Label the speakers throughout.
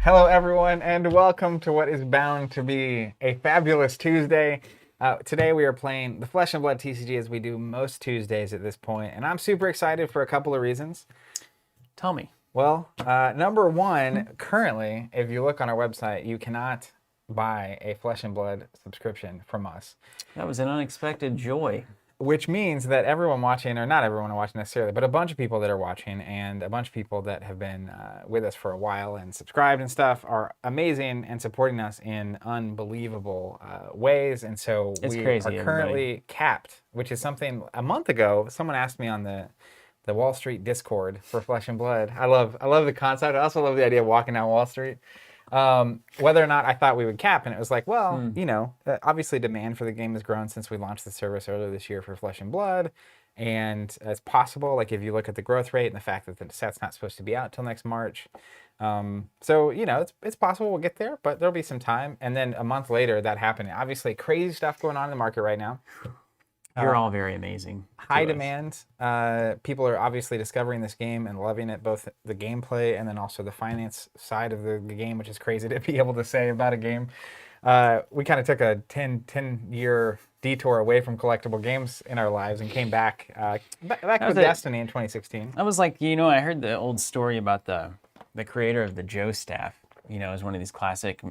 Speaker 1: Hello, everyone, and welcome to what is bound to be a fabulous Tuesday. Today we are playing the Flesh and Blood TCG as we do most Tuesdays at this point, and I'm super excited for a couple of reasons.
Speaker 2: Tell me.
Speaker 1: Well, number one, currently, if you look on our website, you cannot buy a Flesh and Blood subscription from us.
Speaker 2: That was an unexpected joy.
Speaker 1: Which means that everyone watching, or not everyone watching necessarily, but a bunch of people that are watching and a bunch of people that have been with us for a while and subscribed and stuff are amazing and supporting us in unbelievable ways. And so we are currently capped, which is something a month ago, someone asked me on the Wall Street Discord for Flesh and Blood. I love the concept. I also love the idea of walking down Wall Street. Whether or not I thought we would cap, and it was like, well, you know, obviously demand for the game has grown since we launched the service earlier this year for Flesh and Blood, and it's possible, like if you look at the growth rate and the fact that the set's not supposed to be out till next March, so you know, it's possible we'll get there, but there'll be some time. And then a month later, that happened. Obviously, crazy stuff going on in the market right now.
Speaker 2: You're all very amazing.
Speaker 1: High demand. People are obviously discovering this game and loving it, both the gameplay and then also the finance side of the game, which is crazy to be able to say about a game. We kind of took a 10-year detour away from collectible games in our lives and came back with Destiny in 2016.
Speaker 2: I was like, you know, I heard the old story about the creator of the Joe staff, you know, as one of these classic,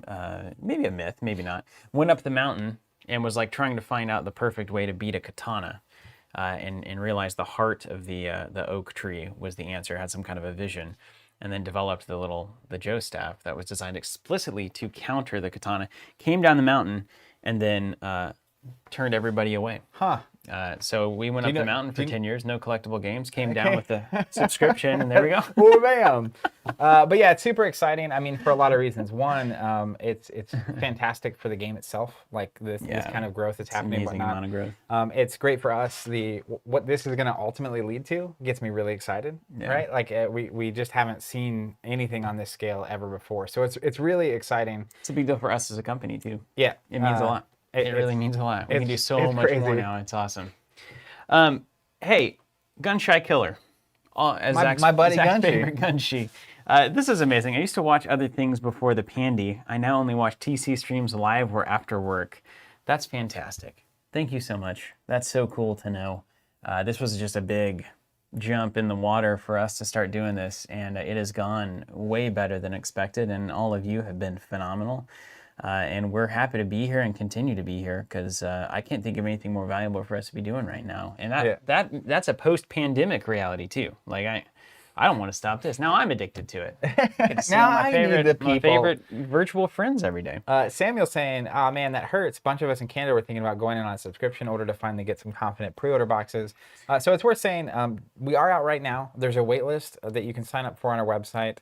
Speaker 2: maybe a myth, maybe not, went up the mountain and was like trying to find out the perfect way to beat a katana, and realized the heart of the oak tree was the answer, had some kind of a vision, and then developed the Joe staff that was designed explicitly to counter the katana, came down the mountain, and then turned everybody away.
Speaker 1: Huh.
Speaker 2: So we went up the mountain for 10 years, no collectible games, came down with the subscription, and there we go.
Speaker 1: Oh, bam. But yeah, it's super exciting. I mean, for a lot of reasons. One, it's fantastic for the game itself, like this kind of growth that's happening.
Speaker 2: Amazing amount of growth.
Speaker 1: It's great for us. What this is going to ultimately lead to gets me really excited, right? Like we just haven't seen anything on this scale ever before. So it's really exciting.
Speaker 2: It's a big deal for us as a company too.
Speaker 1: Yeah.
Speaker 2: It means a lot. It really means a lot. We can do so much more now. It's awesome. Hey, Gun-Shy Killer.
Speaker 1: My buddy
Speaker 2: Gun-Shi. This is amazing. I used to watch other things before the pandy. I now only watch TC streams live or after work. That's fantastic. Thank you so much. That's so cool to know. This was just a big jump in the water for us to start doing this, and it has gone way better than expected, and all of you have been phenomenal. And we're happy to be here and continue to be here because I can't think of anything more valuable for us to be doing right now. And that's a post-pandemic reality too. Like I don't want to stop this. Now I'm addicted to it. It's
Speaker 1: now
Speaker 2: my favorite virtual friends every day.
Speaker 1: Samuel's saying, "Oh man, that hurts." A bunch of us in Canada were thinking about going in on a subscription order to finally get some confident pre-order boxes. So it's worth saying we are out right now. There's a wait list that you can sign up for on our website.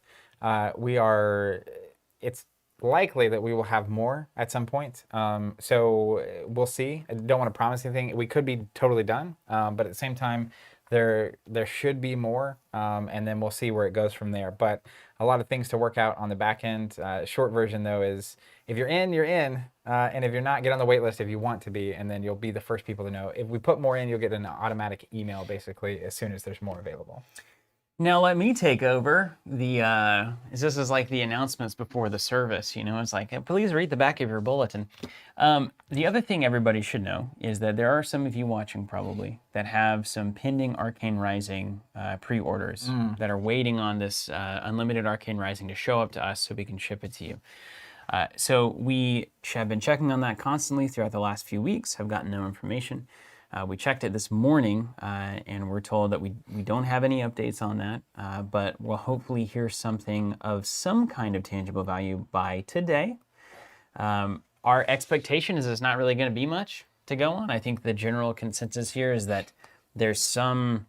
Speaker 1: It's likely that we will have more at some point. So we'll see. I don't want to promise anything. We could be totally done, but at the same time, there should be more, and then we'll see where it goes from there. But a lot of things to work out on the back end. Short version though is if you're in, you're in, and if you're not, get on the wait list if you want to be, and then you'll be the first people to know. If we put more in, you'll get an automatic email basically as soon as there's more available.
Speaker 2: Now let me take over this is like the announcements before the service, you know, it's like, please read the back of your bulletin. The other thing everybody should know is that there are some of you watching probably that have some pending Arcane Rising pre-orders that are waiting on this unlimited Arcane Rising to show up to us so we can ship it to you. So we have been checking on that constantly throughout the last few weeks, have gotten no information. We checked it this morning, and we're told that we don't have any updates on that, but we'll hopefully hear something of some kind of tangible value by today. Our expectation is it's not really going to be much to go on. I think the general consensus here is that there's some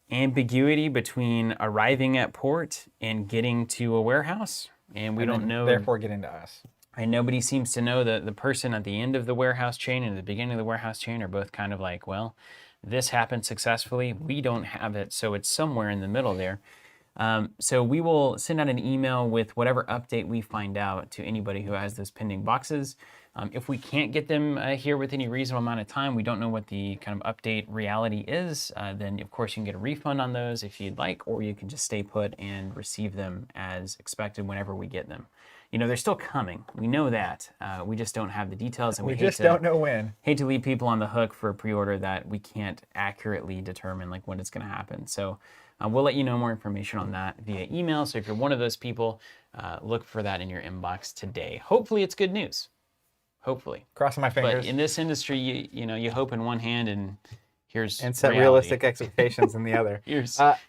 Speaker 2: ambiguity between arriving at port and getting to a warehouse, and we don't know.
Speaker 1: Therefore, getting to us.
Speaker 2: And nobody seems to know that the person at the end of the warehouse chain and the beginning of the warehouse chain are both kind of like, well, this happened successfully. We don't have it, so it's somewhere in the middle there. So we will send out an email with whatever update we find out to anybody who has those pending boxes. If we can't get them here with any reasonable amount of time, we don't know what the kind of update reality is, then of course you can get a refund on those if you'd like, or you can just stay put and receive them as expected whenever we get them. You know, they're still coming. We know that. We just don't have the details, and
Speaker 1: we just don't know when.
Speaker 2: Hate to leave people on the hook for a pre-order that we can't accurately determine like when it's going to happen. So we'll let you know more information on that via email. So if you're one of those people, look for that in your inbox today. Hopefully it's good news. Hopefully.
Speaker 1: Crossing my fingers.
Speaker 2: But in this industry, you know, you hope in one hand and here's
Speaker 1: and set
Speaker 2: reality.
Speaker 1: Realistic expectations in the other.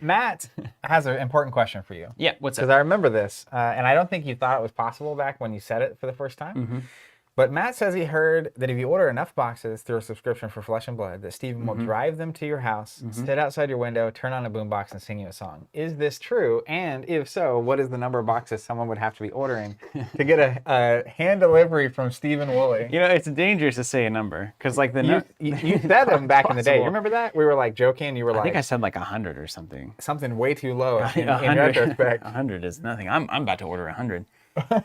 Speaker 1: Matt has an important question for you.
Speaker 2: Yeah, what's up?
Speaker 1: Because I remember this, and I don't think you thought it was possible back when you said it for the first time.
Speaker 2: Mm-hmm.
Speaker 1: But Matt says he heard that if you order enough boxes through a subscription for Flesh and Blood, that Steven will drive them to your house, sit outside your window, turn on a boombox, and sing you a song. Is this true? And if so, what is the number of boxes someone would have to be ordering to get a hand delivery from Steven Woolley?
Speaker 2: You know, it's dangerous to say a number because, like,
Speaker 1: you said them back in the day. You remember that? We were like joking. You were like,
Speaker 2: I think I said like 100 or something.
Speaker 1: Something way too low in retrospect.
Speaker 2: 100 is nothing. I'm about to order 100.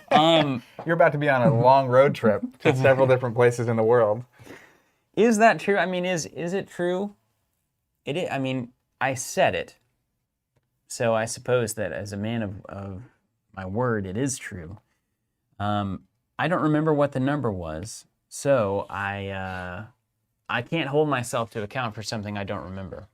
Speaker 1: You're about to be on a long road trip to several different places in the world.
Speaker 2: Is that true? I mean, is it true? It is. I mean, I said it, so I suppose that as a man of my word, it is true. I don't remember what the number was, so I can't hold myself to account for something I don't remember.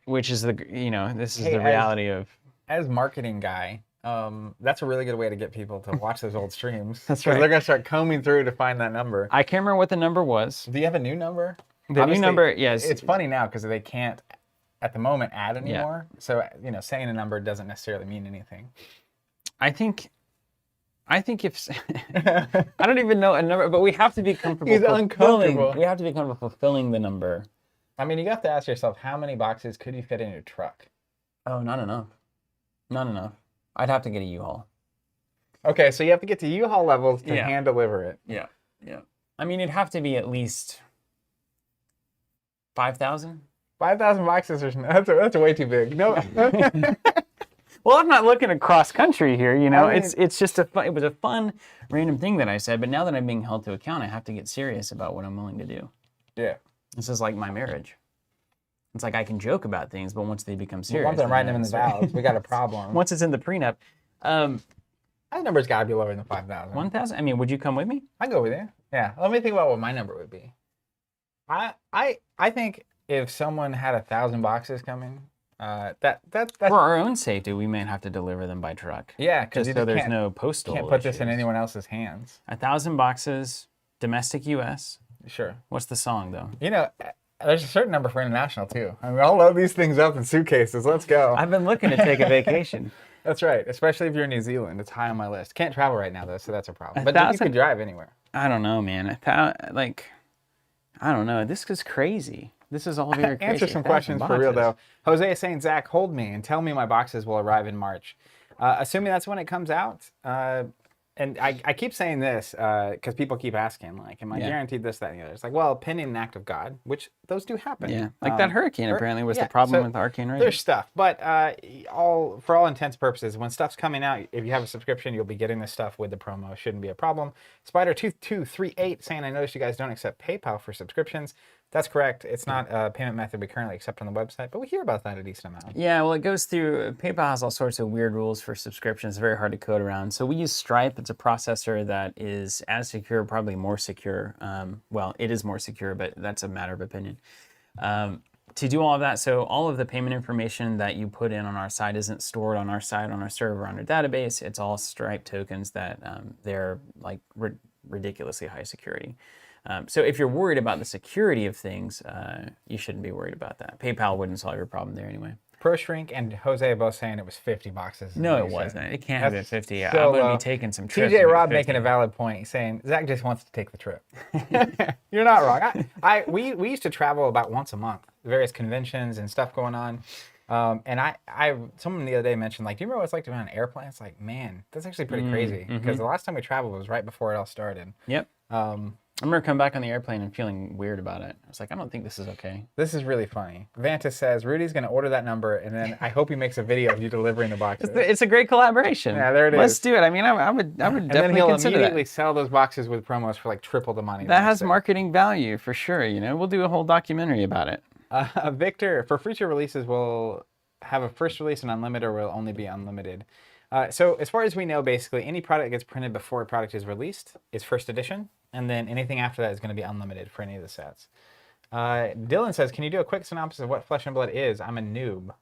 Speaker 2: Which is this is the reality of
Speaker 1: as marketing guy. That's a really good way to get people to watch those old streams.
Speaker 2: That's right.
Speaker 1: They're going to start combing through to find that number.
Speaker 2: I can't remember what the number was.
Speaker 1: Do you have a new number?
Speaker 2: The new number, yes.
Speaker 1: It's funny now because they can't, at the moment, add anymore. Yeah. So, saying a number doesn't necessarily mean anything.
Speaker 2: I think if... I don't even know a number, but we have to be comfortable.
Speaker 1: He's uncomfortable.
Speaker 2: We have to be comfortable fulfilling the number.
Speaker 1: I mean, you have to ask yourself, how many boxes could you fit in your truck?
Speaker 2: Oh, not enough. Not enough. I'd have to get a U-Haul.
Speaker 1: Okay, so you have to get to U-Haul levels to hand deliver it.
Speaker 2: Yeah, yeah. I mean, it'd have to be at least 5,000.
Speaker 1: 5,000 boxes, that's way too big. No.
Speaker 2: Well, I'm not looking at cross country here, you know. I mean, it's just it was a fun, random thing that I said, but now that I'm being held to account, I have to get serious about what I'm willing to do.
Speaker 1: Yeah.
Speaker 2: This is like my marriage. It's like I can joke about things, but once they become serious...
Speaker 1: Once I'm writing them in the vows, we got a problem.
Speaker 2: Once it's in the prenup.
Speaker 1: That number's got to be lower than 5,000.
Speaker 2: 1,000? I mean, would you come with me?
Speaker 1: I'd go with you. Yeah. Let me think about what my number would be. I think if someone had 1,000 boxes coming, that's...
Speaker 2: For our own safety, we may have to deliver them by truck.
Speaker 1: Yeah, because
Speaker 2: so there's no postal
Speaker 1: can't put this in anyone else's hands.
Speaker 2: 1,000 boxes, domestic U.S.
Speaker 1: Sure.
Speaker 2: What's the song, though?
Speaker 1: There's a certain number for international, too. I mean, I'll load these things up in suitcases. Let's go.
Speaker 2: I've been looking to take a vacation.
Speaker 1: That's right. Especially if you're in New Zealand. It's high on my list. Can't travel right now, though, so that's a problem. But you can drive anywhere.
Speaker 2: I don't know, man. I don't know. This is crazy. This is all very crazy.
Speaker 1: Answer some questions for real, though. Jose is saying, Zach, hold me and tell me my boxes will arrive in March. Assuming that's when it comes out. And I keep saying this because people keep asking, like, am I guaranteed this, that, and the other? It's like, well, pending an act of God, which those do happen.
Speaker 2: Yeah, like that hurricane apparently was the problem with Arcane Rising.
Speaker 1: There's stuff, but for all intents and purposes, when stuff's coming out, if you have a subscription, you'll be getting this stuff with the promo. Shouldn't be a problem. Spider2238 saying, I noticed you guys don't accept PayPal for subscriptions. That's correct. It's not a payment method we currently accept on the website, but we hear about that a decent amount. Yeah,
Speaker 2: well, it goes through, PayPal has all sorts of weird rules for subscriptions. It's very hard to code around. So we use Stripe. It's a processor that is as secure, probably more secure. Well, it is more secure, but that's a matter of opinion. To do all of that, so all of the payment information that you put in on our site isn't stored on our site, on our server, on our database. It's all Stripe tokens that they're like ridiculously high security. So if you're worried about the security of things, you shouldn't be worried about that. PayPal wouldn't solve your problem there anyway.
Speaker 1: ProShrink and Jose are both saying it was 50 boxes.
Speaker 2: No, it wasn't. It can't have been 50. I'm going to be taking some trips.
Speaker 1: TJ Rob making a valid point, saying Zach just wants to take the trip. You're not wrong. We used to travel about once a month, various conventions and stuff going on. And someone the other day mentioned, like, do you remember what it's like to be on an airplane? It's like, man, that's actually pretty crazy. Because the last time we traveled was right before it all started.
Speaker 2: Yep. I remember coming back on the airplane and feeling weird about it. I was like, I don't think this is okay.
Speaker 1: This is really funny. Vantis says, Rudy's going to order that number, and then I hope he makes a video of you delivering the boxes.
Speaker 2: It's a great collaboration.
Speaker 1: Yeah, there it
Speaker 2: Let's
Speaker 1: is.
Speaker 2: do it. I mean, I would
Speaker 1: And then
Speaker 2: definitely
Speaker 1: he'll
Speaker 2: consider
Speaker 1: immediately
Speaker 2: that.
Speaker 1: sell those boxes with promos for like triple the money.
Speaker 2: That has marketing value for sure. You know, we'll do a whole documentary about it.
Speaker 1: Victor, for future releases, we'll have a first release and unlimited, or will only be unlimited. So as far as we know, basically any product that gets printed before a product is released is first edition, and then anything after that is going to be unlimited for any of the sets. Dylan says, can you do a quick synopsis of what Flesh and Blood is? I'm a noob.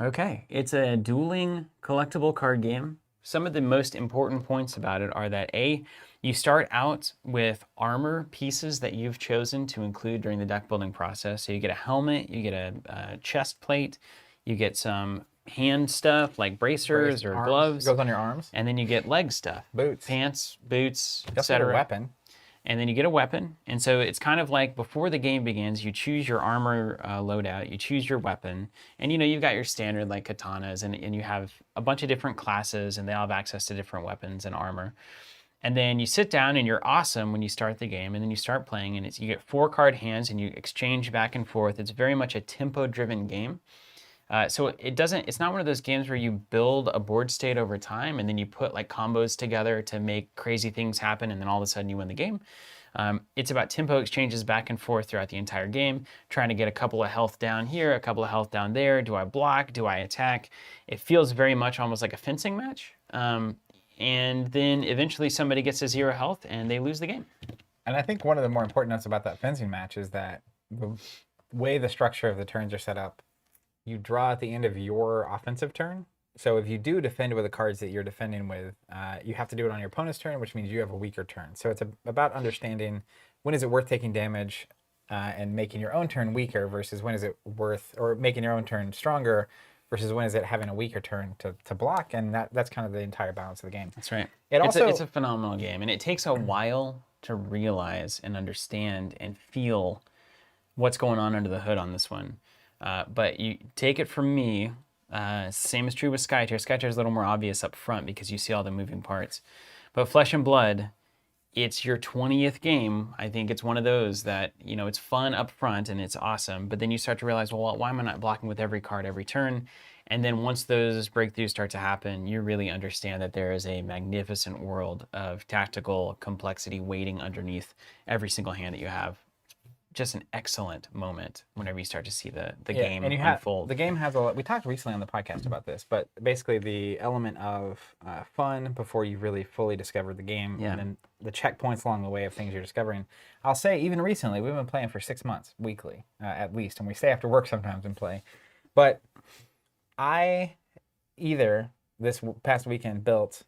Speaker 2: Okay, it's a dueling collectible card game. Some of the most important points about it are that you start out with armor pieces that you've chosen to include during the deck building process. So you get a helmet, you get a chest plate, you get some hand stuff like bracers or
Speaker 1: arms.
Speaker 2: gloves.
Speaker 1: It goes on your arms.
Speaker 2: And then you get leg stuff.
Speaker 1: Boots.
Speaker 2: Pants, boots,
Speaker 1: Just like a
Speaker 2: etc.
Speaker 1: weapon.
Speaker 2: And then you get a weapon. And so it's kind of like before the game begins, you choose your armor loadout, you choose your weapon. And you've got your standard like katanas, and you have a bunch of different classes, and they all have access to different weapons and armor. And then you sit down and you're awesome when you start the game, and then you start playing, and you get 4-card hands and you exchange back and forth. It's very much a tempo-driven game. So it's not one of those games where you build a board state over time and then you put like combos together to make crazy things happen, and then all of a sudden you win the game. It's about tempo exchanges back and forth throughout the entire game, trying to get a couple of health down here, a couple of health down there. Do I block? Do I attack? It feels very much almost like a fencing match. And then eventually somebody gets to 0 health and they lose the game.
Speaker 1: And I think one of the more important notes about that fencing match is that the way the structure of the turns are set up, you draw at the end of your offensive turn. So if you do defend with the cards that you're defending with, you have to do it on your opponent's turn, which means you have a weaker turn. So it's about understanding when is it worth taking damage and making your own turn weaker versus when is it worth, or making your own turn stronger versus when is it having a weaker turn to block. And that's kind of the entire balance of the game.
Speaker 2: That's right.
Speaker 1: It's
Speaker 2: a phenomenal game, and it takes a while to realize and understand and feel what's going on under the hood on this one. But you take it from me, same is true with Skytear. Skytear is a little more obvious up front because you see all the moving parts. But Flesh and Blood, it's your 20th game. I think it's one of those that, it's fun up front and it's awesome. But then you start to realize, well, why am I not blocking with every card every turn? And then once those breakthroughs start to happen, you really understand that there is a magnificent world of tactical complexity waiting underneath every single hand that you have. Just an excellent moment whenever you start to see the game unfold.
Speaker 1: The game has we talked recently on the podcast about this, but basically the element of fun before you really fully discover the game, and then the checkpoints along the way of things you're discovering. I'll say even recently, we've been playing for 6 months, weekly at least, and we stay after work sometimes and play. But I either this past weekend built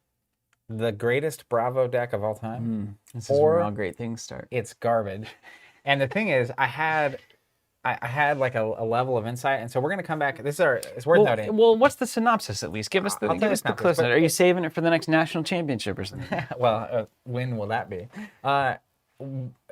Speaker 1: the greatest Bravo deck of all time,
Speaker 2: This is where all great things start.
Speaker 1: It's garbage. And the thing is, I had like a level of insight, and so we're gonna come back. It's worth noting.
Speaker 2: Well, what's the synopsis at least? Give us the cliff note. Are you saving it for the next national championship or something?
Speaker 1: Well, when will that be?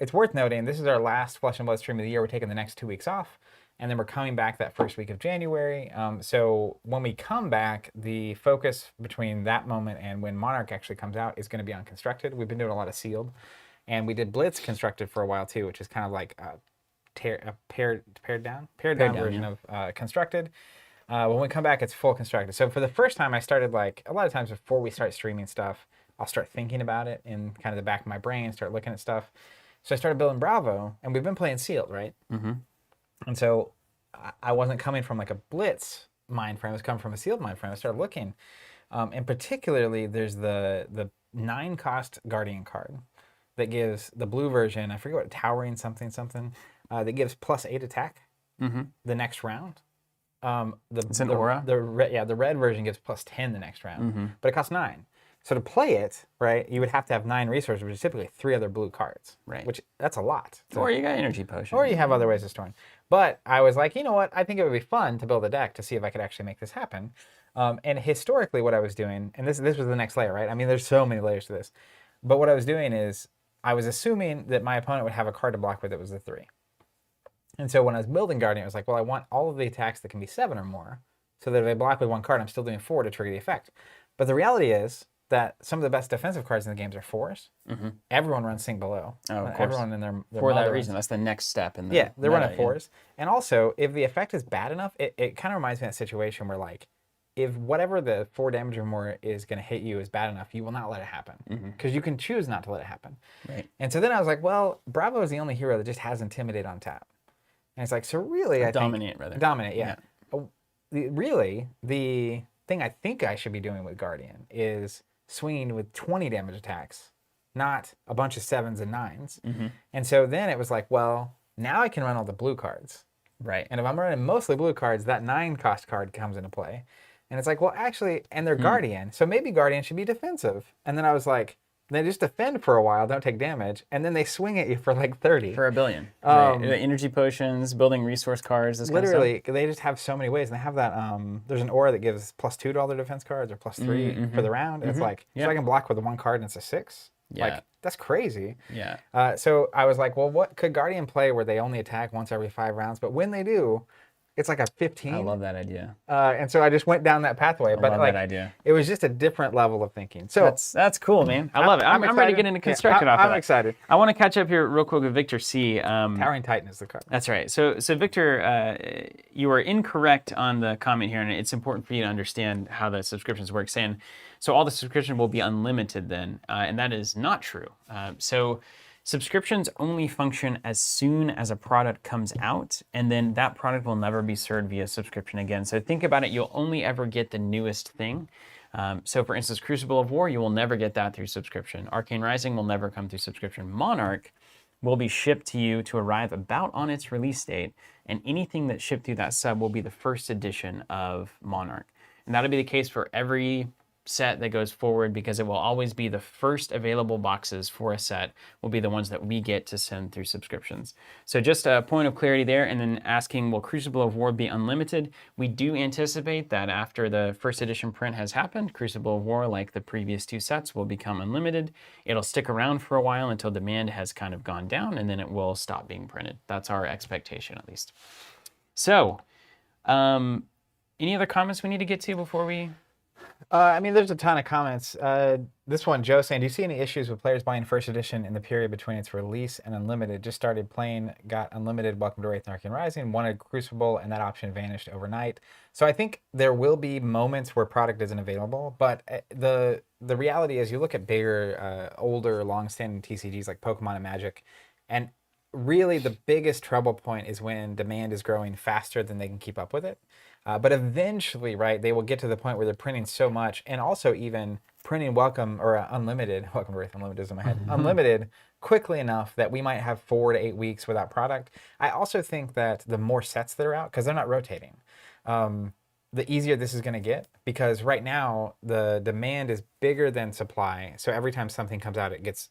Speaker 1: It's worth noting, this is our last Flesh and Blood stream of the year. We're taking the next 2 weeks off, and then we're coming back that first week of January. So when we come back, the focus between that moment and when Monarch actually comes out is going to be on Constructed. We've been doing a lot of Sealed. And we did Blitz Constructed for a while too, which is kind of like a pared down version of Constructed. When we come back, it's full Constructed. So for the first time, I started like a lot of times before we start streaming stuff, I'll start thinking about it in kind of the back of my brain, start looking at stuff. So I started building Bravo, and we've been playing Sealed, right? Mm-hmm. And so I wasn't coming from like a Blitz mind frame; I was coming from a Sealed mind frame. I started looking, and particularly there's the 9-cost Guardian card that gives the blue version, I forget what, Towering something, that gives +8 attack the next round.
Speaker 2: It's an aura?
Speaker 1: The red version gives +10 the next round, but it costs 9. So to play it, right, you would have to have 9 resources, which is typically 3 other blue cards,
Speaker 2: right?
Speaker 1: Which, that's a lot.
Speaker 2: Or you got energy potion.
Speaker 1: Or you have other ways of storing. But I was like, you know what, I think it would be fun to build a deck to see if I could actually make this happen. And historically what I was doing, and this was the next layer, right? I mean, there's so many layers to this. But what I was doing is, I was assuming that my opponent would have a card to block with that was a 3. And so when I was building Guardian, I was like, well, I want all of the attacks that can be 7 or more, so that if I block with 1 card, I'm still doing 4 to trigger the effect. But the reality is, that some of the best defensive cards in the games are 4s. Everyone runs Sink Below.
Speaker 2: Oh, of course.
Speaker 1: Everyone in their
Speaker 2: For that
Speaker 1: mother
Speaker 2: reason,
Speaker 1: runs-
Speaker 2: that's the next step in the
Speaker 1: Yeah, they're
Speaker 2: meta,
Speaker 1: running 4s. And also, if the effect is bad enough, it kind of reminds me of that situation where, like, if whatever the 4 damage or more is going to hit you is bad enough, you will not let it happen. Because you can choose not to let it happen.
Speaker 2: Right.
Speaker 1: And so then I was like, well, Bravo is the only hero that just has Intimidate on tap. And it's like, so really,
Speaker 2: Dominate, rather.
Speaker 1: Dominate, yeah. Really, the thing I think I should be doing with Guardian is swinging with 20 damage attacks, not a bunch of 7s and 9s. And so then it was like, well, now I can run all the blue cards.
Speaker 2: Right.
Speaker 1: And if I'm running mostly blue cards, that 9-cost card comes into play. And it's like, well, actually, and they're Guardian, so maybe Guardian should be defensive. And then I was like, they just defend for a while, don't take damage, and then they swing at you for like 30.
Speaker 2: For $1 billion. Right. The energy potions, building resource cards, this kind of
Speaker 1: Literally, they just have so many ways. And they have that, there's an aura that gives +2 to all their defense cards or +3 for the round. And it's like, so I can block with 1 card and it's a 6.
Speaker 2: Yeah.
Speaker 1: Like, that's crazy.
Speaker 2: Yeah.
Speaker 1: So I was like, well, what could Guardian play where they only attack once every 5 rounds? But when they do, it's like a 15.
Speaker 2: I love that idea.
Speaker 1: And so I just went down that pathway. But
Speaker 2: love
Speaker 1: like,
Speaker 2: that idea.
Speaker 1: it was just a different level of thinking. So
Speaker 2: That's cool, man. I love it. I'm ready to
Speaker 1: excited.
Speaker 2: get into
Speaker 1: Yeah,
Speaker 2: constructed off of
Speaker 1: I'm
Speaker 2: that.
Speaker 1: excited.
Speaker 2: I want to catch up here real quick with Victor C.
Speaker 1: Towering Titan is the card.
Speaker 2: That's right. So Victor, you are incorrect on the comment here, and it's important for you to understand how the subscriptions work. Saying, so all the subscription will be unlimited then, and that is not true. So subscriptions only function as soon as a product comes out, and then that product will never be served via subscription again. So think about it, you'll only ever get the newest thing. So for instance, Crucible of War, you will never get that through subscription. Arcane Rising will never come through subscription. Monarch will be shipped to you to arrive about on its release date, and anything that's shipped through that sub will be the first edition of Monarch. And that'll be the case for every set that goes forward, because it will always be the first available boxes for a set will be the ones that we get to send through subscriptions. So just a point of clarity there, and then asking, will Crucible of War be unlimited? We do anticipate that after the first edition print has happened, Crucible of War, like the previous 2 sets, will become unlimited. It'll stick around for a while until demand has kind of gone down, and then it will stop being printed. That's our expectation, at least. So, any other comments we need to get to before we...
Speaker 1: I mean, there's a ton of comments. This one, Joe saying, do you see any issues with players buying first edition in the period between its release and unlimited? Just started playing, got unlimited, Welcome to Rathe and Arcane Rising, wanted Crucible, and that option vanished overnight. So I think there will be moments where product isn't available, but the reality is you look at bigger, older, long-standing TCGs like Pokemon and Magic, and really the biggest trouble point is when demand is growing faster than they can keep up with it. But eventually, right, they will get to the point where they're printing so much, and also even printing Welcome or Unlimited, Welcome to Rathe Unlimited is in my head, Unlimited quickly enough that we might have 4 to 8 weeks without product. I also think that the more sets that are out, because they're not rotating, the easier this is going to get, because right now the demand is bigger than supply. So every time something comes out, it gets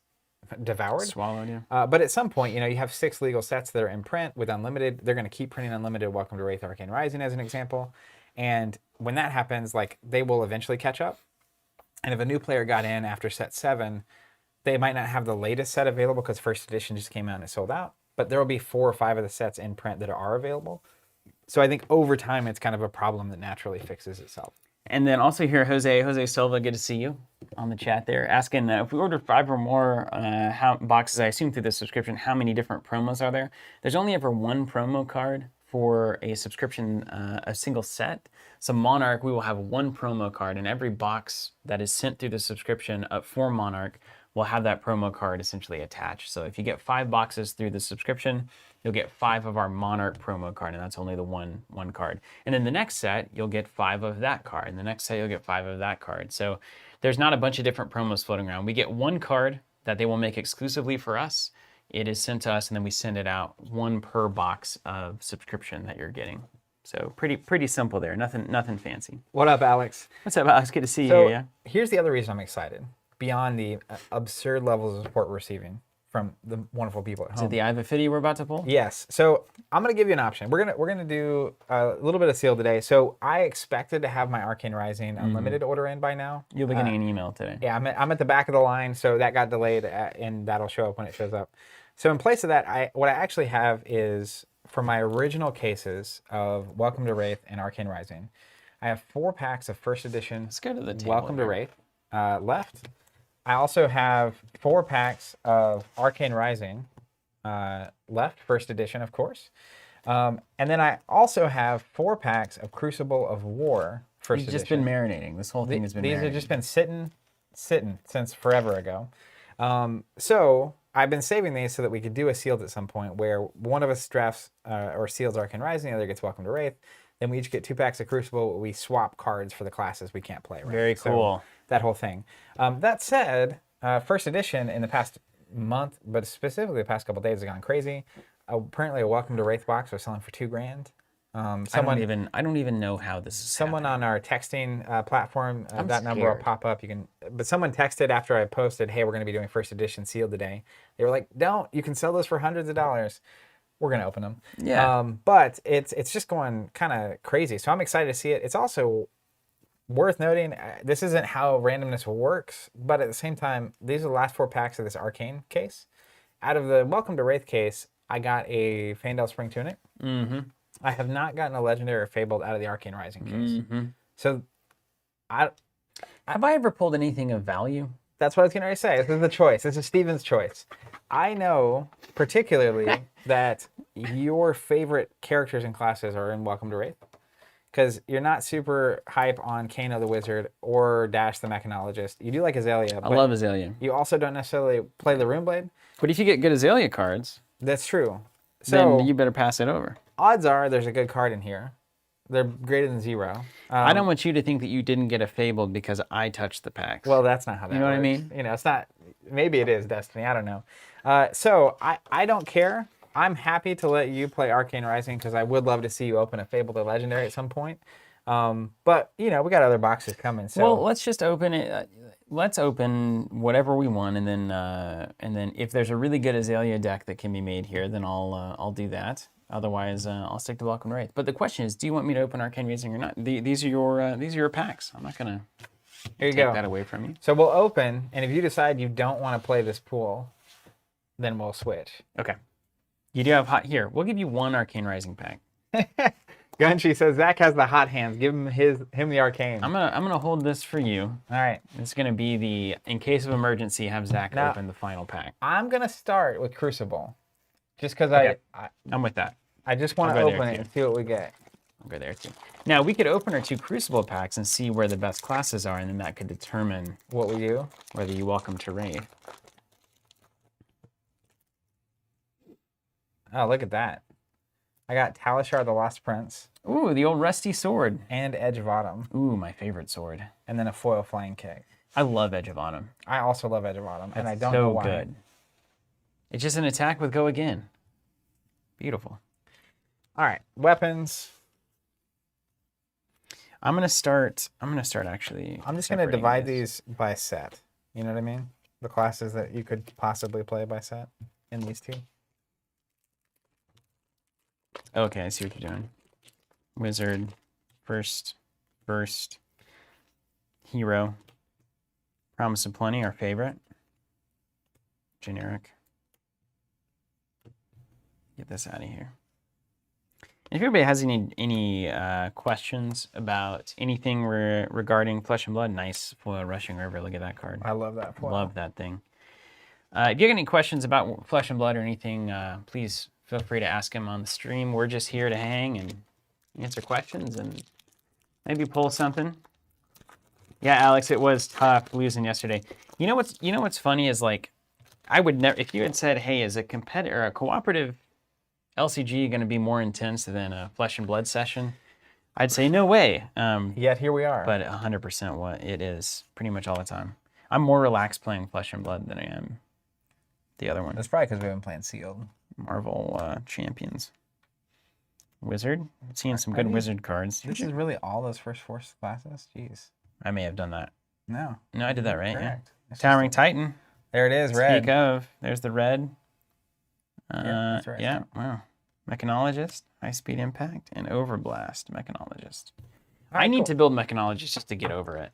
Speaker 1: devoured.
Speaker 2: Swallowed, yeah.
Speaker 1: But at some point, you have 6 legal sets that are in print with Unlimited. They're going to keep printing Unlimited Welcome to Rathe Arcane Rising as an example. And when that happens, like, they will eventually catch up. And if a new player got in after set 7, they might not have the latest set available because first edition just came out and it sold out. But there will be 4 or 5 of the sets in print that are available. So I think over time, it's kind of a problem that naturally fixes itself.
Speaker 2: And then also here, Jose Silva, good to see you on the chat there, asking if we order 5 or more boxes, I assume through the subscription, how many different promos are there? There's only ever 1 promo card for a subscription, a single set. So Monarch, we will have 1 promo card, and every box that is sent through the subscription for Monarch will have that promo card essentially attached. So if you get 5 boxes through the subscription, you'll get 5 of our Monarch promo card, and that's only the one card. And then the next set, you'll get 5 of that card. And the next set, you'll get 5 of that card. So there's not a bunch of different promos floating around. We get 1 card that they will make exclusively for us. It is sent to us, and then we send it out, 1 per box of subscription that you're getting. So pretty simple there. Nothing fancy.
Speaker 1: What up, Alex?
Speaker 2: What's up, Alex? Good to see you
Speaker 1: So
Speaker 2: here, yeah?
Speaker 1: here's the other reason I'm excited, beyond the absurd levels of support we're receiving from the wonderful people at home.
Speaker 2: Is it the Eye of Affinity we're about to pull?
Speaker 1: Yes. So I'm gonna give you an option. We're gonna do a little bit of seal today. So I expected to have my Arcane Rising Unlimited order in by now.
Speaker 2: You'll be getting an email today.
Speaker 1: Yeah, I'm at the back of the line, so that got delayed, and that'll show up when it shows up. So in place of that, what I actually have is, for my original cases of Welcome to Rathe and Arcane Rising, I have 4 packs of first edition
Speaker 2: Let's go to the table
Speaker 1: Welcome to
Speaker 2: here.
Speaker 1: Rathe. left. I also have 4 packs of Arcane Rising left, first edition, of course. And then I also have 4 packs of Crucible of War, first edition.
Speaker 2: You've just been marinating. This whole thing has been
Speaker 1: These
Speaker 2: marinating.
Speaker 1: have just been sitting since forever ago. So I've been saving these so that we could do a sealed at some point where one of us drafts or seals Arcane Rising, the other gets Welcome to Rathe. Then we each get 2 packs of Crucible. We swap cards for the classes we can't play. Right?
Speaker 2: Very cool.
Speaker 1: So that whole thing. That said, first edition in the past month, but specifically the past couple days, has gone crazy. Apparently, a Welcome to Rathe box was selling for $2,000.
Speaker 2: I don't even know how this is
Speaker 1: Someone
Speaker 2: happening.
Speaker 1: on our texting platform,
Speaker 2: I'm
Speaker 1: that number will
Speaker 2: scared.
Speaker 1: pop up. But someone texted after I posted, "Hey, we're going to be doing first edition sealed today." They were like, "Don't! You can sell those for hundreds of dollars." We're going to open them.
Speaker 2: Yeah.
Speaker 1: But it's just going kind of crazy. So I'm excited to see it. It's also worth noting, this isn't how randomness works, but at the same time, these are the last 4 packs of this Arcane case. Out of the Welcome to Rathe case, I got a Fandel Spring Tunic.
Speaker 2: Mm-hmm.
Speaker 1: I have not gotten a Legendary or Fabled out of the Arcane Rising case.
Speaker 2: Mm-hmm.
Speaker 1: So
Speaker 2: Have I ever pulled anything of value?
Speaker 1: that's what I was going to say. This is the choice. This is Steven's choice. I know particularly that your favorite characters and classes are in Welcome to Rathe, because you're not super hype on Kano the Wizard or Dash the Mechanologist. You do like Azalea,
Speaker 2: I
Speaker 1: but
Speaker 2: love Azalea.
Speaker 1: you also don't necessarily play the Runeblade.
Speaker 2: But if you get good Azalea cards,
Speaker 1: That's true. So
Speaker 2: then you better pass it over.
Speaker 1: odds are there's a good card in here. They're greater than 0.
Speaker 2: I don't want you to think that you didn't get a Fabled because I touched the packs.
Speaker 1: Well, that's not how that works.
Speaker 2: know what I mean?
Speaker 1: You know, it's not. Maybe it is Destiny. I don't know. So I don't care. I'm happy to let you play Arcane Rising because I would love to see you open a Fabled or Legendary at some point. But you know, we got other boxes coming. So
Speaker 2: well, let's just open it. Let's open whatever we want, and then if there's a really good Azalea deck that can be made here, then I'll do that. Otherwise, I'll stick to Welcome to Rathe. But the question is, do you want me to open Arcane Rising or not? These are your packs. I'm not gonna
Speaker 1: here you
Speaker 2: take
Speaker 1: go.
Speaker 2: that away from you.
Speaker 1: So we'll open, and if you decide you don't want to play this pool, then we'll switch.
Speaker 2: Okay. You do have hot here. We'll give you 1 Arcane Rising pack.
Speaker 1: Gunshi says Zach has the hot hands. Give him the Arcane.
Speaker 2: I'm gonna hold this for you.
Speaker 1: All right.
Speaker 2: It's gonna be the in case of emergency, have Zach
Speaker 1: Now-
Speaker 2: open the final pack.
Speaker 1: I'm gonna start with Crucible, just because
Speaker 2: Okay. I'm with that.
Speaker 1: I just want to
Speaker 2: I'll go there
Speaker 1: open it
Speaker 2: too.
Speaker 1: and see what we get.
Speaker 2: I'll go there too. Now we could open our 2 Crucible packs and see where the best classes are, and then that could determine
Speaker 1: What we do.
Speaker 2: whether you Welcome to Rathe.
Speaker 1: Oh, look at that. I got Talishar the Lost Prince
Speaker 2: Ooh, the old rusty sword.
Speaker 1: and Edge of Autumn,
Speaker 2: Ooh, my favorite sword.
Speaker 1: and then a foil Flying Kick.
Speaker 2: I love Edge of Autumn.
Speaker 1: I also love Edge of Autumn, and I
Speaker 2: It's
Speaker 1: don't
Speaker 2: so
Speaker 1: know why.
Speaker 2: good. It's just an attack with go again. Beautiful.
Speaker 1: All right, weapons.
Speaker 2: I'm gonna start actually.
Speaker 1: I'm just gonna
Speaker 2: separating
Speaker 1: divide
Speaker 2: this.
Speaker 1: these by set. You know what I mean? The classes that you could possibly play by set in these 2.
Speaker 2: Okay, I see what you're doing. Wizard, first, hero. Promise of Plenty, our favorite. Generic. Get this out of here. And if anybody has any questions about anything regarding Flesh and Blood, nice foil Rushing River. Look at that card.
Speaker 1: I love that foil.
Speaker 2: Love that thing. If you have any questions about Flesh and Blood or anything, please feel free to ask them on the stream. We're just here to hang and answer questions and maybe pull something. Yeah, Alex, it was tough losing yesterday. You know what's funny is, like, I would never, if you had said, hey, is a competitor, a cooperative LCG going to be more intense than a Flesh and Blood session, I'd say no way.
Speaker 1: Yet here we are.
Speaker 2: But 100% what it is pretty much all the time. I'm more relaxed playing Flesh and Blood than I am the other one.
Speaker 1: That's probably because we've been playing sealed.
Speaker 2: Marvel Champions. Wizard. Seeing some good wizard cards.
Speaker 1: This is really all those first 4 classes? Jeez.
Speaker 2: I may have done that.
Speaker 1: No.
Speaker 2: No, I did that right.
Speaker 1: Correct.
Speaker 2: Yeah. Towering Titan.
Speaker 1: There it is, red.
Speaker 2: Speak of. There's the red.
Speaker 1: Yeah, that's right.
Speaker 2: Yeah, wow. Mechanologist, High Speed Impact, and Overblast Mechanologist. I need to build Mechanologist just to get over it.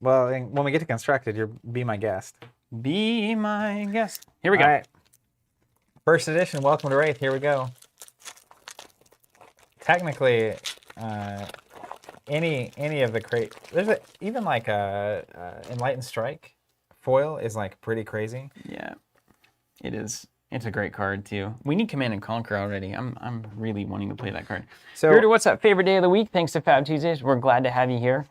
Speaker 1: Well, when we get to Constructed, you'll be my guest.
Speaker 2: Be my guest. Here we go.
Speaker 1: All right. First edition, Welcome to Rathe. Here we go. Technically, any of the even like a Enlightened Strike foil is like pretty crazy.
Speaker 2: Yeah, it is. It's a great card too. We need Command and Conquer already. I'm really wanting to play that card.
Speaker 1: So,
Speaker 2: Gerda, what's up? Favorite day of the week? Thanks to Fab Tuesdays. We're glad to have you here.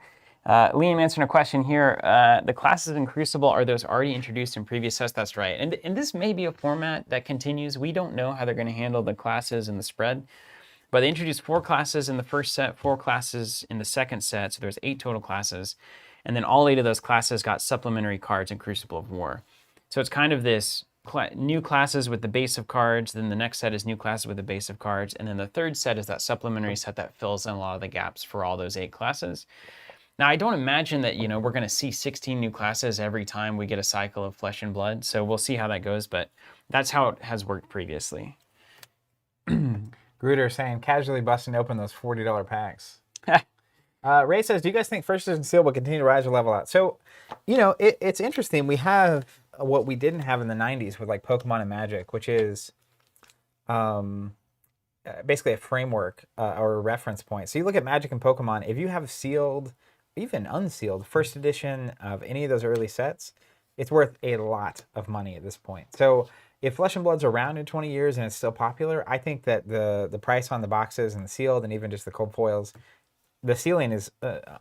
Speaker 2: Liam answering a question here. The classes in Crucible, are those already introduced in previous sets? That's right. And this may be a format that continues. We don't know how they're going to handle the classes and the spread. But they introduced 4 classes in the first set, 4 classes in the second set. So there's 8 total classes. And then all 8 of those classes got supplementary cards in Crucible of War. So it's kind of this new classes with the base of cards, then the next set is new classes with the base of cards, and then the third set is that supplementary set that fills in a lot of the gaps for all those 8 classes. Now, I don't imagine that, we're going to see 16 new classes every time we get a cycle of Flesh and Blood, so we'll see how that goes, but that's how it has worked previously.
Speaker 1: Gruder saying, casually busting open those $40 packs. Ray says, do you guys think first edition seal will continue to rise or level out? So, it's interesting. We have what we didn't have in the 90s with like Pokemon and Magic, which is basically a framework or a reference point. So you look at Magic and Pokemon, if you have sealed, even unsealed, first edition of any of those early sets, it's worth a lot of money at this point. So if Flesh and Blood's around in 20 years and it's still popular, I think that the price on the boxes and the sealed and even just the cold foils, the ceiling is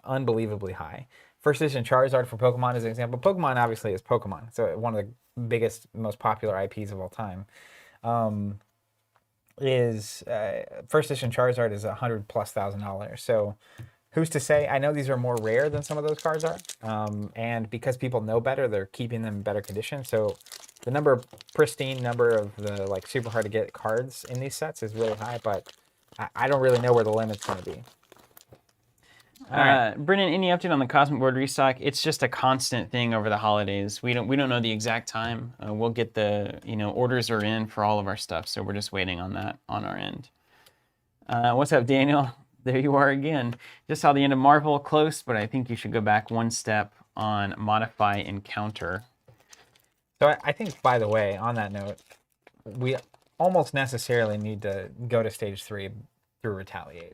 Speaker 1: unbelievably high. First edition Charizard for Pokemon is an example. Pokemon obviously is Pokemon, so one of the biggest, most popular IPs of all time. First edition Charizard is $100,000+. So who's to say? I know these are more rare than some of those cards are, and because people know better, they're keeping them in better condition. So the pristine number of the like super hard to get cards in these sets is really high, but I don't really know where the limit's going to be.
Speaker 2: All right. Brennan, any update on the Cosmic Board restock? It's just a constant thing over the holidays. We don't know the exact time. We'll get the orders are in for all of our stuff, so we're just waiting on that on our end. What's up, Daniel? There you are again. Just saw the end of Marvel, close, but I think you should go back one step on Modify and Counter.
Speaker 1: So I think, by the way, on that note, we almost necessarily need to go to stage 3 through Retaliate.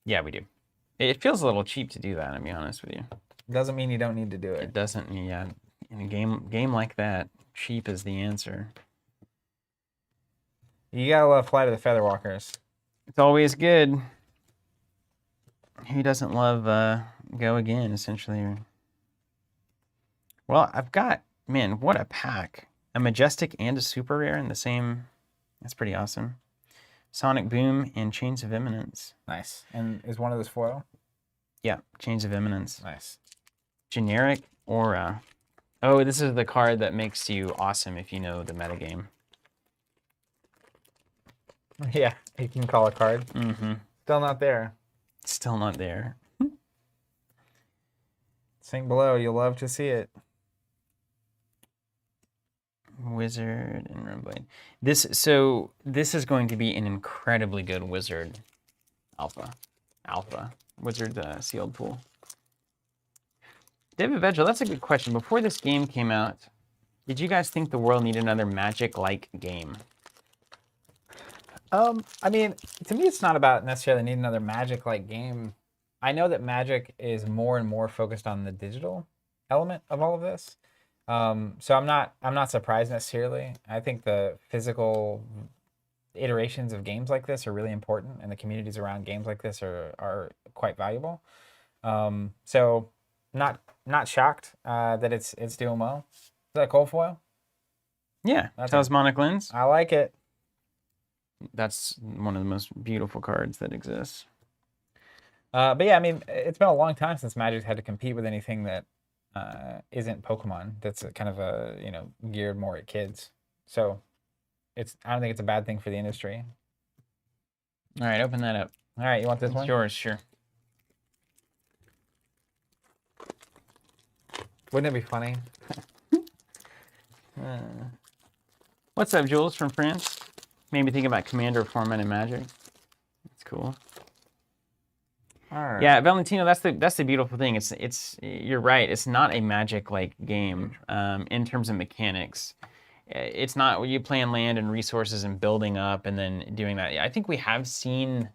Speaker 2: Yeah, we do. It feels a little cheap to do that, to be honest with you.
Speaker 1: Doesn't mean you don't need to do it.
Speaker 2: It doesn't, yeah. In a game like that, cheap is the answer.
Speaker 1: You gotta love Flight of the Featherwalkers.
Speaker 2: It's always good. Who doesn't love Go Again, essentially? Well, I've got, man, what a pack. A Majestic and a Super Rare in the same. That's pretty awesome. Sonic Boom and Chains of Eminence.
Speaker 1: Nice. And is one of those foil?
Speaker 2: Yeah, Chains of Eminence.
Speaker 1: Nice.
Speaker 2: Generic Aura. Oh, this is the card that makes you awesome if you know the metagame.
Speaker 1: Yeah, you can call a card.
Speaker 2: Mm-hmm.
Speaker 1: Still not there.
Speaker 2: Still not there.
Speaker 1: Sink below, you'll love to see it.
Speaker 2: Wizard and Runblade. This is going to be an incredibly good Wizard Alpha Wizard sealed pool. David Vegel, that's a good question. Before this game came out, did you guys think the world needed another Magic-like game?
Speaker 1: I mean, to me, it's not about necessarily needing another Magic-like game. I know that Magic is more and more focused on the digital element of all of this. So I'm not surprised necessarily. I think the physical iterations of games like this are really important, and the communities around games like this are quite valuable. So not shocked that it's doing well. Is that a cold foil?
Speaker 2: Yeah, Talismanic Lens.
Speaker 1: I like it.
Speaker 2: That's one of the most beautiful cards that exists.
Speaker 1: But yeah, I mean, it's been a long time since Magic's had to compete with anything that isn't Pokemon. That's kind of geared more at kids. So I don't think it's a bad thing for the industry.
Speaker 2: All right, open that up.
Speaker 1: All right, you want this one?
Speaker 2: It's yours, sure.
Speaker 1: Wouldn't it be funny?
Speaker 2: What's up, Jules from France? Made me think about Commander format in Magic. That's cool.
Speaker 1: All right.
Speaker 2: Yeah, Valentino, that's the beautiful thing. It's you're right. It's not a Magic-like game in terms of mechanics. It's not where you playing land and resources and building up and then doing that. I think we have seen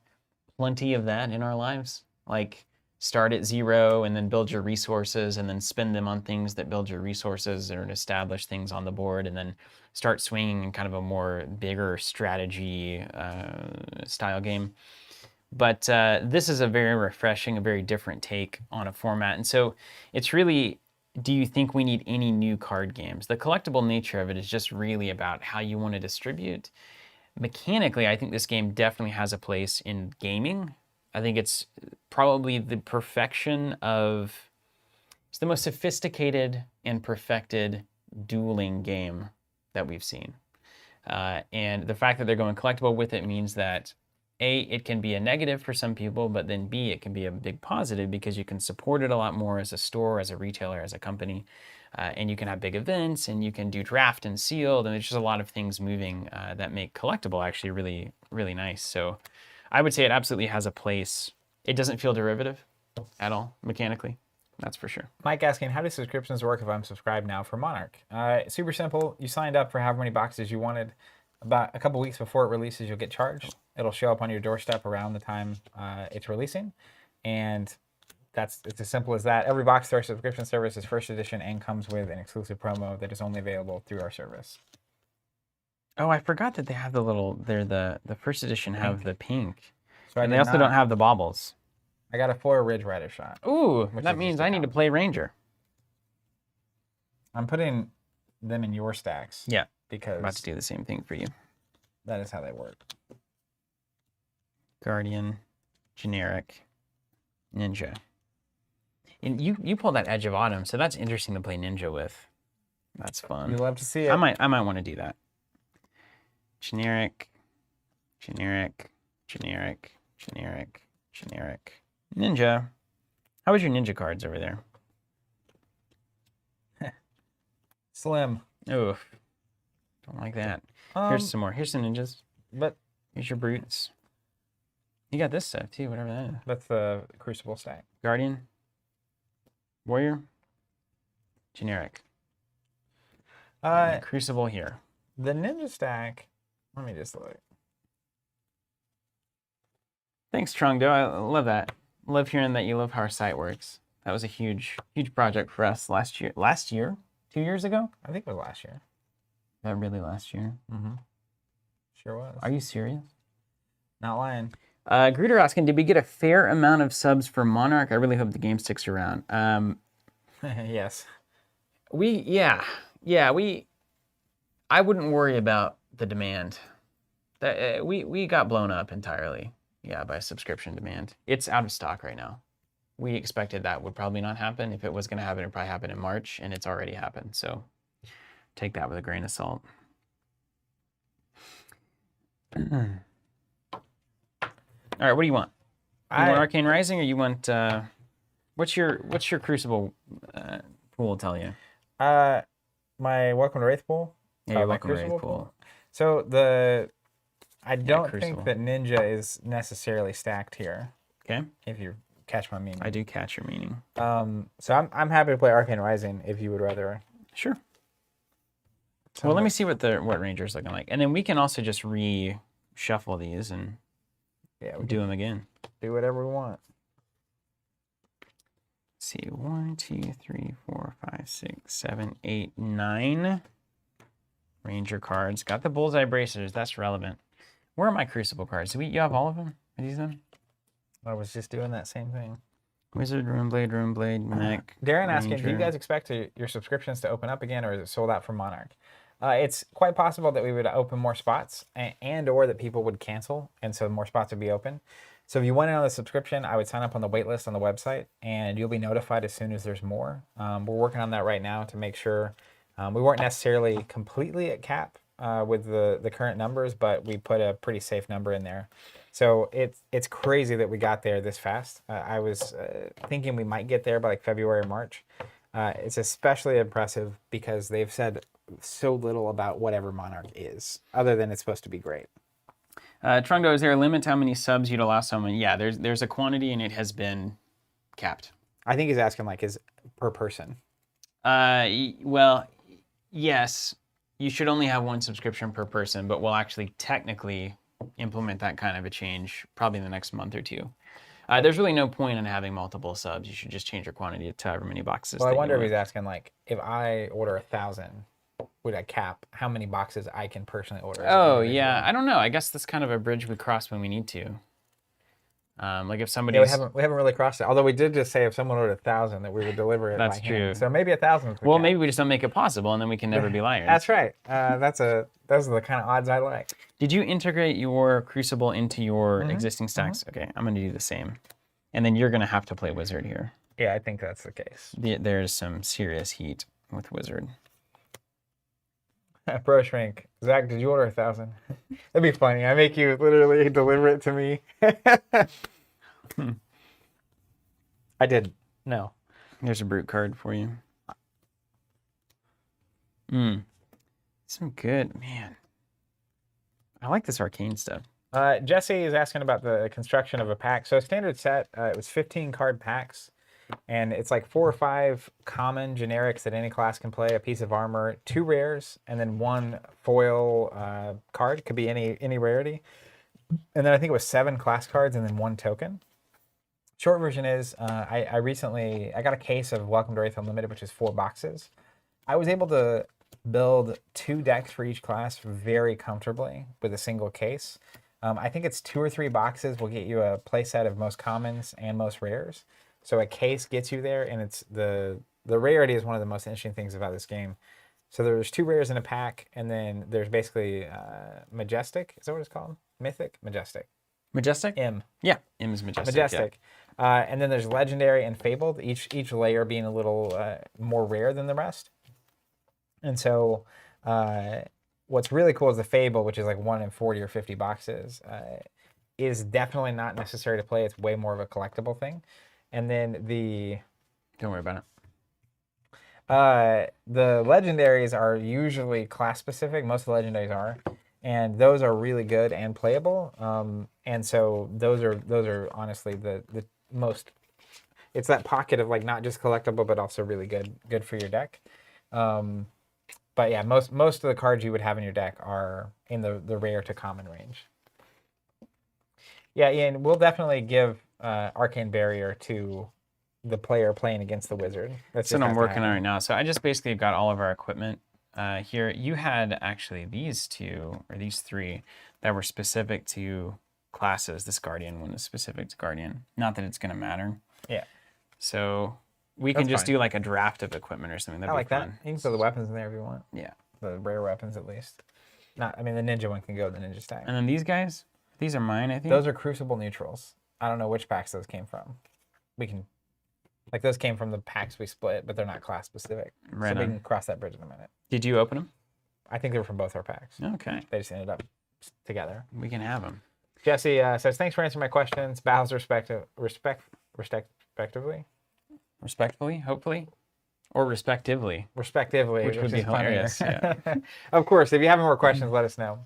Speaker 2: plenty of that in our lives. Like start at 0 and then build your resources and then spend them on things that build your resources or establish things on the board, and then start swinging in kind of a more bigger strategy style game. But this is a very refreshing, a very different take on a format. And so it's really, do you think we need any new card games? The collectible nature of it is just really about how you want to distribute. Mechanically, I think this game definitely has a place in gaming. I think it's probably the perfection of, it's the most sophisticated and perfected dueling game that we've seen. And the fact that they're going collectible with it means that A, it can be a negative for some people, but then B, it can be a big positive because you can support it a lot more as a store, as a retailer, as a company. And you can have big events, and you can do draft and sealed, and there's just a lot of things moving that make collectible actually really, really nice. So I would say it absolutely has a place. It doesn't feel derivative at all mechanically. That's for sure.
Speaker 1: Mike asking, how do subscriptions work if I'm subscribed now for Monarch? Super simple. You signed up for however many boxes you wanted. About a couple weeks before it releases, you'll get charged. It'll show up on your doorstep around the time it's releasing. And it's as simple as that. Every box through our subscription service is first edition and comes with an exclusive promo that is only available through our service.
Speaker 2: Oh, I forgot that they have the little, the first edition have the pink.
Speaker 1: So
Speaker 2: And they also don't have the baubles.
Speaker 1: I got a Flora Ridge Rider shot.
Speaker 2: Ooh,
Speaker 1: Which
Speaker 2: that
Speaker 1: is
Speaker 2: means
Speaker 1: just a
Speaker 2: I need to play Ranger.
Speaker 1: I'm putting them in your stacks.
Speaker 2: Yeah,
Speaker 1: Because
Speaker 2: I'm about to do the same thing for you.
Speaker 1: that is how they work.
Speaker 2: Guardian, generic, Ninja. And you pulled that Edge of Autumn, so that's interesting to play Ninja with. That's fun.
Speaker 1: You love to see it.
Speaker 2: I might want to do that. Generic, generic, generic, generic, generic. Ninja. How was your Ninja cards over there?
Speaker 1: Slim.
Speaker 2: Oh, don't like that. Here's some more. Here's some Ninjas.
Speaker 1: But
Speaker 2: Here's your Brutes. You got this stuff too, whatever that is.
Speaker 1: that's the Crucible stack.
Speaker 2: Guardian. Warrior. Generic. And Crucible here.
Speaker 1: The Ninja stack. Let me just look.
Speaker 2: Thanks, Trungdo. I love that. Love hearing that you love how our site works. That was a huge, huge project for us last year. Last year? 2 years ago?
Speaker 1: I think it was last year.
Speaker 2: That really last year?
Speaker 1: Mm-hmm. Sure was.
Speaker 2: Are you serious?
Speaker 1: Not lying.
Speaker 2: Gruder asking, did we get a fair amount of subs for Monarch? I really hope the game sticks around.
Speaker 1: Yes.
Speaker 2: I wouldn't worry about the demand. We got blown up entirely, by subscription demand. It's out of stock right now. We expected that would probably not happen. If it was going to happen, it'd probably happen in March, and it's already happened. So take that with a grain of salt. All right, what do you want? You want Arcane Rising, or you want what's your Crucible pool tell you?
Speaker 1: My Welcome to Wraith pool.
Speaker 2: Yeah, your
Speaker 1: my
Speaker 2: Welcome to
Speaker 1: Crucible
Speaker 2: Wraith pool.
Speaker 1: So I don't think
Speaker 2: Crucible.
Speaker 1: that Ninja is necessarily stacked here.
Speaker 2: Okay,
Speaker 1: If you catch my meaning.
Speaker 2: I do catch your meaning.
Speaker 1: So I'm happy to play Arcane Rising if you would rather.
Speaker 2: Sure. Well, let me see what Ranger's looking like, and then we can also just reshuffle these and
Speaker 1: Yeah, we
Speaker 2: do them again.
Speaker 1: do whatever we want.
Speaker 2: Let's see, 1, 2, 3, 4, 5, 6, 7, 8, 9 Ranger cards. Got the bullseye bracers. That's relevant. Where are my Crucible cards? You have all of them? Are these them?
Speaker 1: I was just doing that same thing.
Speaker 2: Wizard, Runeblade, Mech.
Speaker 1: Darren asking, do you
Speaker 2: Ranger.
Speaker 1: guys expect your subscriptions to open up again, or is it sold out for Monarch? It's quite possible that we would open more spots and or that people would cancel, and so more spots would be open. So if you want in on the subscription, I would sign up on the wait list on the website, and you'll be notified as soon as there's more. We're working on that right now to make sure we weren't necessarily completely at cap with the current numbers, but we put a pretty safe number in there. So it's crazy that we got there this fast. I was thinking we might get there by like February or March. It's especially impressive because they've said so little about whatever Monarch is, other than it's supposed to be great.
Speaker 2: Trungdo, is there a limit to how many subs you'd allow someone? Yeah, there's a quantity, and it has been capped.
Speaker 1: I think he's asking like is per person.
Speaker 2: Well, yes, you should only have one subscription per person, but we'll actually technically implement that kind of a change probably in the next month or two. There's really no point in having multiple subs. You should just change your quantity to however many boxes.
Speaker 1: Well, I
Speaker 2: that
Speaker 1: wonder
Speaker 2: you
Speaker 1: if he's
Speaker 2: want.
Speaker 1: asking, like, if I order 1,000, would I cap how many boxes I can personally order? as an
Speaker 2: Oh
Speaker 1: individual?
Speaker 2: yeah, I don't know. I guess that's kind of a bridge we cross when we need to. Like if
Speaker 1: Yeah,
Speaker 2: somebody's.
Speaker 1: we haven't really crossed it. Although we did just say if someone ordered 1,000 that we would deliver it
Speaker 2: That's
Speaker 1: by
Speaker 2: true.
Speaker 1: hand. So maybe 1,000 is the
Speaker 2: Well,
Speaker 1: cap.
Speaker 2: maybe we just don't make it possible, and then we can never be liars.
Speaker 1: That's right. Those are the kind of odds I like.
Speaker 2: Did you integrate your Crucible into your existing stacks? Okay, I'm gonna do the same, and then you're gonna have to play Wizard here.
Speaker 1: Yeah, I think that's the case.
Speaker 2: There's some serious heat with Wizard.
Speaker 1: Bro Shrink. Zach, did you order 1,000? That'd be funny. I make you literally deliver it to me. I did. No.
Speaker 2: There's a brute card for you. Some good, man. I like this arcane stuff.
Speaker 1: Jesse is asking about the construction of a pack. So standard set, it was 15 card packs. And it's like 4 or 5 common generics that any class can play, a piece of armor, 2 rares, and then 1 foil card. Could be any rarity. And then I think it was 7 class cards and then 1 token. Short version is I recently got a case of Welcome to Rathe Unlimited, which is 4 boxes. I was able to build 2 decks for each class very comfortably with a single case. I think it's 2 or 3 boxes will get you a playset of most commons and most rares. So a case gets you there, and it's the rarity is one of the most interesting things about this game. So there's 2 rares in a pack, and then there's basically Majestic. Is that what it's called? Mythic? Majestic.
Speaker 2: Majestic?
Speaker 1: M.
Speaker 2: Yeah, M is Majestic.
Speaker 1: Majestic. Yeah. And then there's Legendary and Fabled, each layer being a little more rare than the rest. And so what's really cool is the Fable, which is like 1 in 40 or 50 boxes, is definitely not necessary to play. It's way more of a collectible thing. And then
Speaker 2: Don't worry about
Speaker 1: it. The legendaries are usually class specific. Most of the legendaries are, and those are really good and playable. And so those are honestly the most. It's that pocket of like not just collectible, but also really good for your deck. But yeah, most of the cards you would have in your deck are in the rare to common range. Yeah, Ian, we'll definitely give Arcane Barrier to the player playing against the Wizard.
Speaker 2: That's what I'm working on right now. So I just basically got all of our equipment here. You had actually these 2 or these 3 that were specific to classes. This Guardian one is specific to Guardian. Not that it's going to matter.
Speaker 1: Yeah.
Speaker 2: So we can just do like a draft of equipment or something. That'd
Speaker 1: I like
Speaker 2: be fun.
Speaker 1: that. You can throw the weapons in there if you want.
Speaker 2: Yeah.
Speaker 1: The rare weapons at least. I mean, the ninja one can go in the ninja stack.
Speaker 2: And then these guys, these are mine, I think.
Speaker 1: Those are Crucible neutrals. I don't know which packs those came from. Like those came from the packs we split, but they're not class specific.
Speaker 2: Right
Speaker 1: so we
Speaker 2: on.
Speaker 1: can cross that bridge in a minute.
Speaker 2: Did you open them?
Speaker 1: I think they were from both our packs.
Speaker 2: Okay.
Speaker 1: They just ended up together.
Speaker 2: We can have them.
Speaker 1: Jesse says, thanks for answering my questions. Bows respectively.
Speaker 2: Respectfully, hopefully. Or respectively.
Speaker 1: Respectively.
Speaker 2: Which would be hilarious. Yeah.
Speaker 1: Of course, if you have more questions, let us know.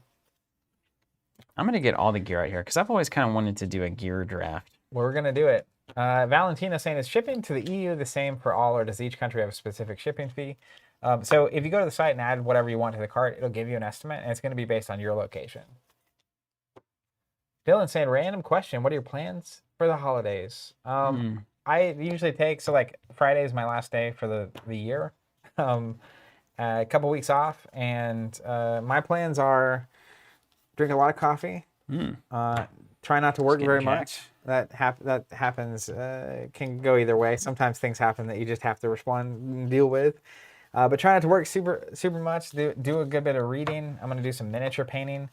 Speaker 2: I'm going to get all the gear out here because I've always kind of wanted to do a gear draft.
Speaker 1: We're going to do it. Valentina saying, is shipping to the EU the same for all, or does each country have a specific shipping fee? So if you go to the site and add whatever you want to the cart, it'll give you an estimate, and it's going to be based on your location. Dylan saying, random question, what are your plans for the holidays? I usually take, so like Friday is my last day for the year. A couple weeks off, and my plans are drink a lot of coffee, try not to work very much. That happens, can go either way. Sometimes things happen that you just have to respond and deal with. But try not to work super much. Do a good bit of reading. I'm going to do some miniature painting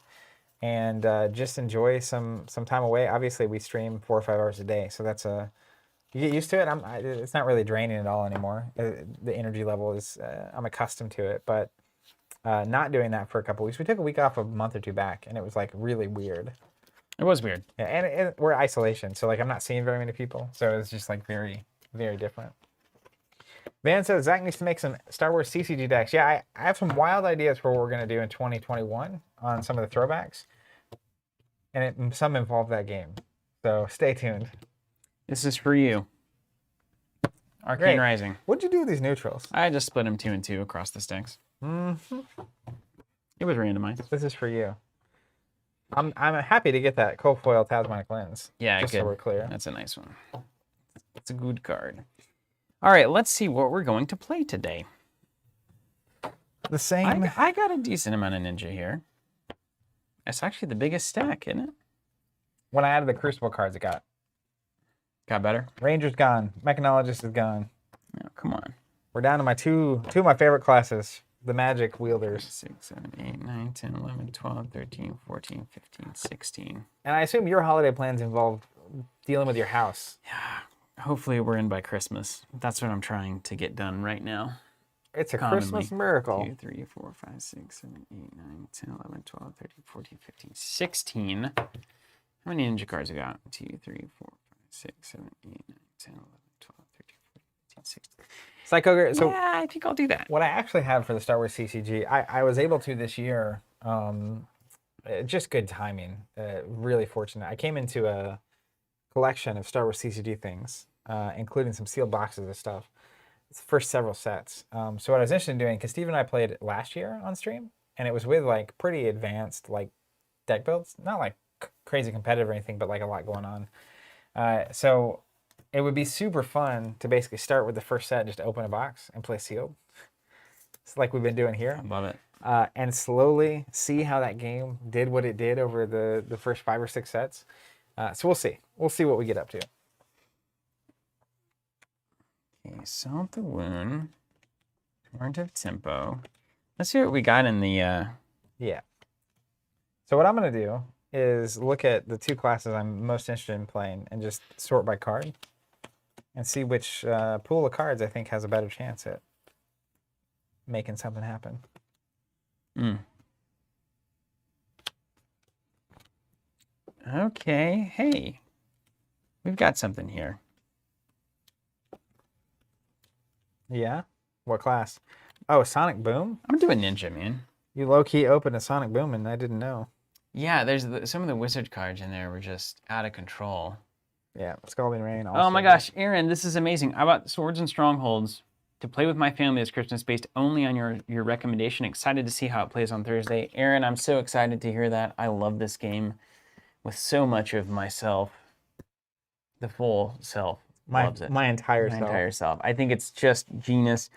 Speaker 1: and just enjoy some time away. Obviously, we stream 4 or 5 hours a day, so that's you get used to it. It's not really draining at all anymore. The energy level is, I'm accustomed to it, but not doing that for a couple weeks. We took a week off a month or 2 back, and it was like really weird.
Speaker 2: It was weird.
Speaker 1: Yeah, and we're isolation, so like I'm not seeing very many people, so it's just like very, very different. Van says Zach needs to make some Star Wars TCG decks. Yeah, I have some wild ideas for what we're gonna do in 2021 on some of the throwbacks, and some involve that game. So stay tuned.
Speaker 2: This is for you. Arcane Rising.
Speaker 1: What'd you do with these neutrals?
Speaker 2: I just split them 2 and 2 across the sticks. It was randomized.
Speaker 1: This is for you. I'm happy to get that Cofoil Talismanic Lens.
Speaker 2: Yeah,
Speaker 1: just
Speaker 2: good.
Speaker 1: so we're clear.
Speaker 2: That's a nice one. It's a good card. All right, let's see what we're going to play today.
Speaker 1: The same.
Speaker 2: I got a decent amount of Ninja here. That's actually the biggest stack, isn't it?
Speaker 1: When I added the Crucible cards, it got
Speaker 2: better.
Speaker 1: Ranger's gone. Mechanologist is gone.
Speaker 2: Oh, come on.
Speaker 1: We're down to my two of my favorite classes, the Magic Wielders.
Speaker 2: 6, 7, 8, 9, 10, 11, 12, 13, 14, 15, 16.
Speaker 1: And I assume your holiday plans involve dealing with your house.
Speaker 2: Yeah. Hopefully we're in by Christmas. That's what I'm trying to get done right now.
Speaker 1: It's a Christmas miracle.
Speaker 2: 2, 3, 4, 5, 6, 7, 8, 9, 10, 11, 12, 13, 14, 15, 16. How many Ninja cards we got? 2, 3, 4, 5, 6, 7, 8, 9, 10, 11, 12, 13, 14, 15, 16.
Speaker 1: Psycho Ogre. So
Speaker 2: yeah, I think I'll do that.
Speaker 1: What I actually have for the Star Wars CCG, I was able to this year. Just good timing. Really fortunate. I came into a collection of Star Wars CCG things, including some sealed boxes of stuff. It's the first several sets. So what I was interested in doing, because Steve and I played last year on stream, and it was with like pretty advanced like deck builds, not like crazy competitive or anything, but like a lot going on. So it would be super fun to basically start with the first set, just open a box and play sealed. It's like we've been doing here.
Speaker 2: I love it.
Speaker 1: And slowly see how that game did what it did over the first 5 or 6 sets. So we'll see. We'll see what we get up to.
Speaker 2: Okay, Salt the Wound. Torrent of Tempo. Let's see what we got in the...
Speaker 1: Yeah. So what I'm going to do is look at the 2 classes I'm most interested in playing and just sort by card and see which pool of cards I think has a better chance at making something happen.
Speaker 2: Okay, hey. We've got something here.
Speaker 1: Yeah? What class? Oh, Sonic Boom?
Speaker 2: I'm doing Ninja, man.
Speaker 1: You low-key opened a Sonic Boom and I didn't know.
Speaker 2: Yeah, there's some of the wizard cards in there were just out of control.
Speaker 1: Yeah, Scalding Rain. Also.
Speaker 2: Oh my gosh, Aaron, this is amazing. I bought Swords and Strongholds to play with my family this Christmas based only on your recommendation. Excited to see how it plays on Thursday. Aaron, I'm so excited to hear that. I love this game with so much of myself. The full self loves it.
Speaker 1: My entire
Speaker 2: self. I think it's just genius.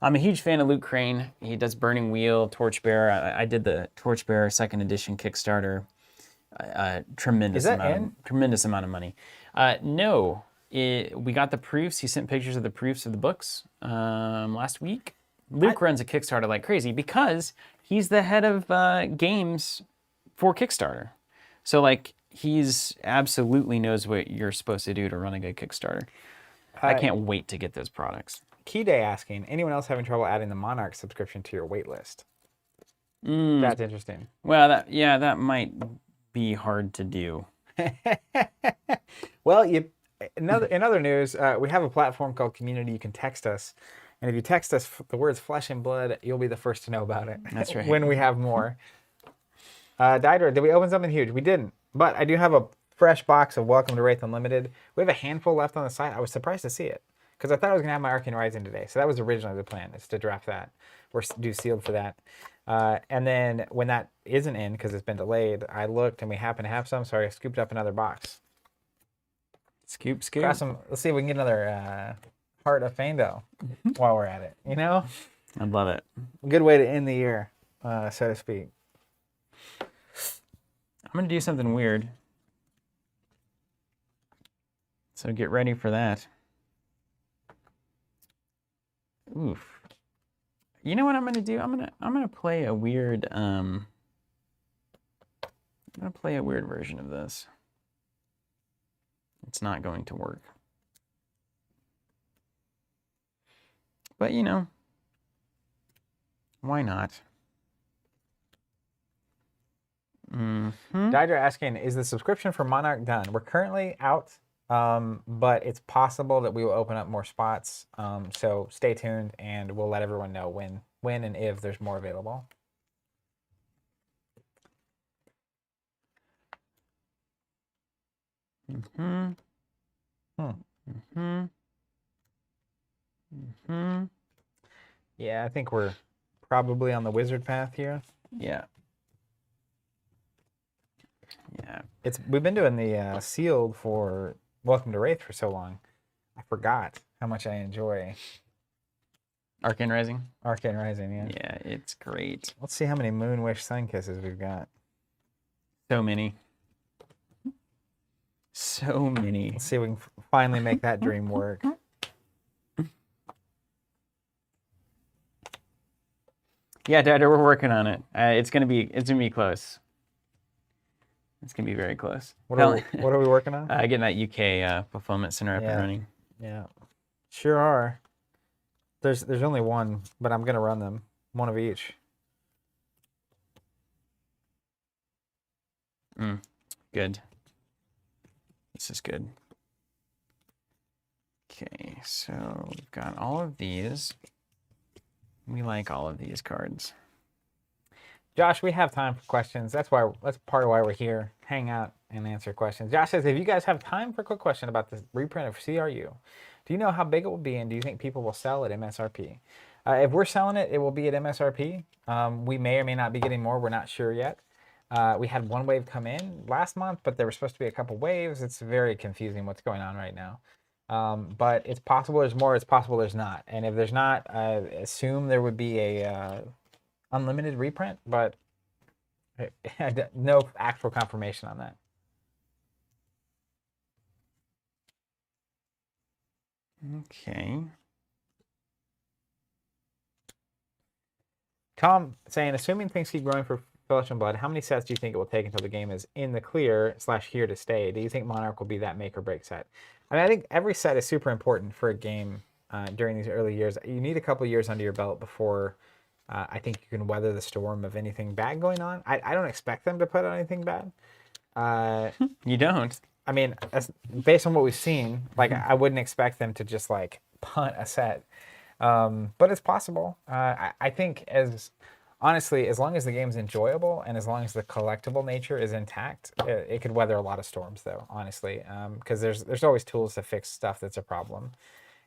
Speaker 2: I'm a huge fan of Luke Crane. He does Burning Wheel, Torchbearer. I did the Torchbearer 2nd edition Kickstarter. Tremendous amount of money. No, we got the proofs. He sent pictures of the proofs of the books last week. Luke runs a Kickstarter like crazy because he's the head of games for Kickstarter. So like he's absolutely knows what you're supposed to do to run a good Kickstarter. I can't wait to get those products.
Speaker 1: Key Day asking, anyone else having trouble adding the Monarch subscription to your wait list? That's interesting.
Speaker 2: Well, that might be hard to do.
Speaker 1: Well, in other news, we have a platform called Community. You can text us, and if you text us the words "flesh and blood," you'll be the first to know about it.
Speaker 2: That's right.
Speaker 1: When we have more. Didra, did we open something huge? We didn't, but I do have a fresh box of Welcome to Rathe Unlimited. We have a handful left on the site. I was surprised to see it because I thought I was gonna have my Arcane Rising today. So that was originally the plan, is to draft that or do sealed for that. And then when that isn't in because it's been delayed, I looked and we happen to have some, so I scooped up another box.
Speaker 2: Scoop.
Speaker 1: Grab some, let's see if we can get another Heart of Fando while we're at it. You know,
Speaker 2: I love it.
Speaker 1: Good way to end the year, so to speak.
Speaker 2: I'm gonna do something weird, so get ready for that. Oof. You know what I'm gonna do? I'm gonna play a weird I'm gonna play a weird version of this. It's not going to work. But you know, why not?
Speaker 1: Didra asking, is the subscription for Monarch done? We're currently out, but it's possible that we will open up more spots. So stay tuned and we'll let everyone know when and if there's more available. Yeah, I think we're probably on the wizard path here.
Speaker 2: Yeah. Yeah.
Speaker 1: We've been doing the sealed for Welcome to Rathe for so long. I forgot how much I enjoy
Speaker 2: Arcane Rising?
Speaker 1: Arcane Rising, yeah.
Speaker 2: Yeah, it's great.
Speaker 1: Let's see how many Moonwish Sun Kisses we've got.
Speaker 2: So many. So many.
Speaker 1: Let's see if we can finally make that dream work.
Speaker 2: Yeah, Dad, we're working on it. It's gonna be close. It's gonna be very close.
Speaker 1: What are we working on?
Speaker 2: Getting that UK fulfillment center up and
Speaker 1: Yeah.
Speaker 2: running.
Speaker 1: Yeah, sure are. There's only one, but I'm gonna run them, one of each.
Speaker 2: Good. This is good. Okay, so we've got all of these. We like all of these cards.
Speaker 1: Josh, we have time for questions. That's part of why we're here. Hang out and answer questions. Josh says, if you guys have time for a quick question about the reprint of CRU, do you know how big it will be, and do you think people will sell at MSRP? If we're selling it, it will be at MSRP. We may or may not be getting more. We're not sure yet. We had one wave come in last month, but there were supposed to be a couple waves. It's very confusing what's going on right now. But it's possible there's more. It's possible there's not. And if there's not, I assume there would be a unlimited reprint, but no actual confirmation on that.
Speaker 2: Okay.
Speaker 1: Tom saying, assuming things keep growing for Flesh and Blood, how many sets do you think it will take until the game is in the clear / here to stay? Do you think Monarch will be that make or break set? I mean, I think every set is super important for a game during these early years. You need a couple years under your belt before I think you can weather the storm of anything bad going on. I don't expect them to put out anything bad.
Speaker 2: You don't?
Speaker 1: I mean, based on what we've seen, like I wouldn't expect them to just like punt a set. But it's possible. I think honestly, as long as the game's enjoyable and as long as the collectible nature is intact, it could weather a lot of storms though, honestly. Because there's always tools to fix stuff that's a problem.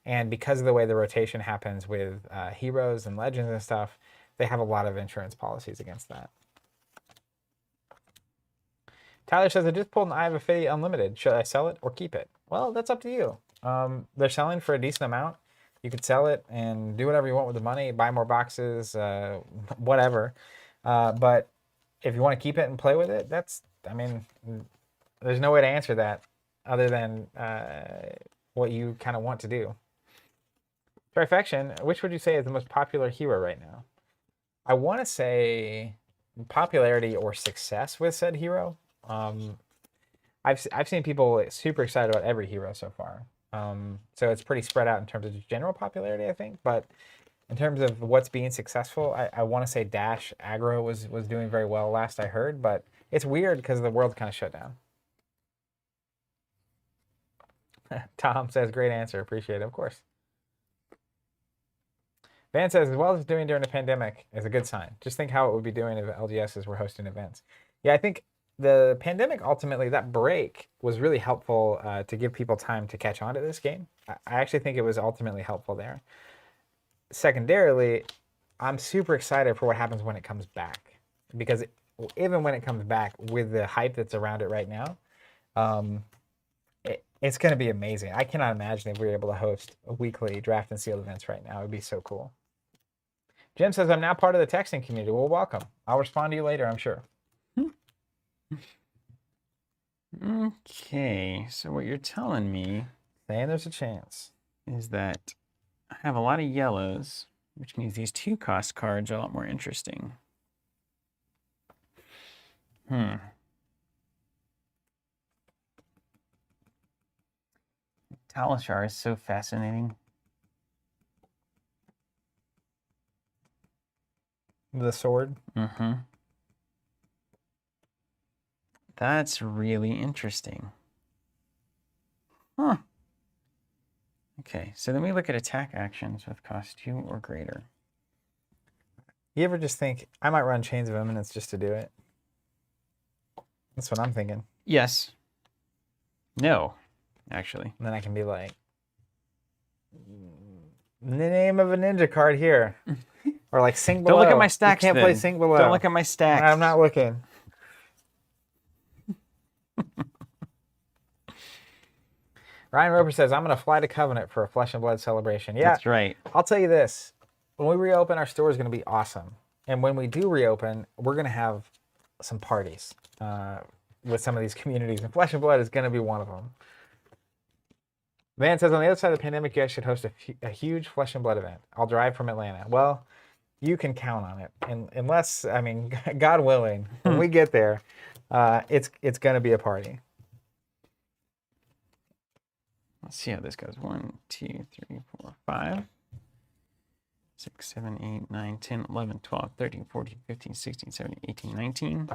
Speaker 1: And because of the way the rotation happens with heroes and legends and stuff, they have a lot of insurance policies against that. Tyler says, I just pulled an Eye of Affinity Unlimited. Should I sell it or keep it? Well, that's up to you. They're selling for a decent amount. You could sell it and do whatever you want with the money, buy more boxes, whatever. But if you want to keep it and play with it, I mean, there's no way to answer that other than what you kind of want to do. Trifection, which would you say is the most popular hero right now? I want to say popularity or success with said hero. I've seen people super excited about every hero so far. So it's pretty spread out in terms of general popularity, I think. But in terms of what's being successful, I want to say Dash Aggro was doing very well last I heard. But it's weird because the world kind of shut down. Tom says, great answer. Appreciate it, of course. Van says, as well as it's doing during the pandemic is a good sign. Just think how it would be doing if LGSs were hosting events. Yeah, I think the pandemic, ultimately, that break was really helpful to give people time to catch on to this game. I actually think it was ultimately helpful there. Secondarily, I'm super excited for what happens when it comes back. Because even when it comes back with the hype that's around it right now, it's going to be amazing. I cannot imagine if we were able to host a weekly draft and sealed events right now. It would be so cool. Jim says, I'm now part of the texting community. Well, welcome. I'll respond to you later, I'm sure.
Speaker 2: Okay, so what you're telling me
Speaker 1: Saying there's a chance.
Speaker 2: is that I have a lot of yellows, which means these 2-cost cards are a lot more interesting. Talishar is so fascinating.
Speaker 1: The sword.
Speaker 2: That's really interesting. Huh. Okay, so then we look at attack actions with cost 2 or greater.
Speaker 1: You ever just think, I might run Chains of Eminence just to do it? That's what I'm thinking.
Speaker 2: Yes. No, actually.
Speaker 1: And then I can be like, the name of a ninja card here. Or like Sing Below.
Speaker 2: Don't look at my stacks.
Speaker 1: You can't play Sing Below.
Speaker 2: Don't look at my stacks.
Speaker 1: I'm not looking. Ryan Roper says, I'm going to fly to Covenant for a Flesh and Blood celebration. Yeah,
Speaker 2: That's right.
Speaker 1: I'll tell you this. When we reopen, our store is going to be awesome. And when we do reopen, we're going to have some parties with some of these communities. And Flesh and Blood is going to be one of them. Van says, on the other side of the pandemic, you guys should host a huge Flesh and Blood event. I'll drive from Atlanta. Well, you can count on it. And unless, I mean, God willing, when we get there, it's going to be a party.
Speaker 2: Let's see how this goes. 1, 2, 3, 4, 5, 6, 7, 8, 9, 10, 11, 12, 13, 14, 15, 16, 17, 18, 19,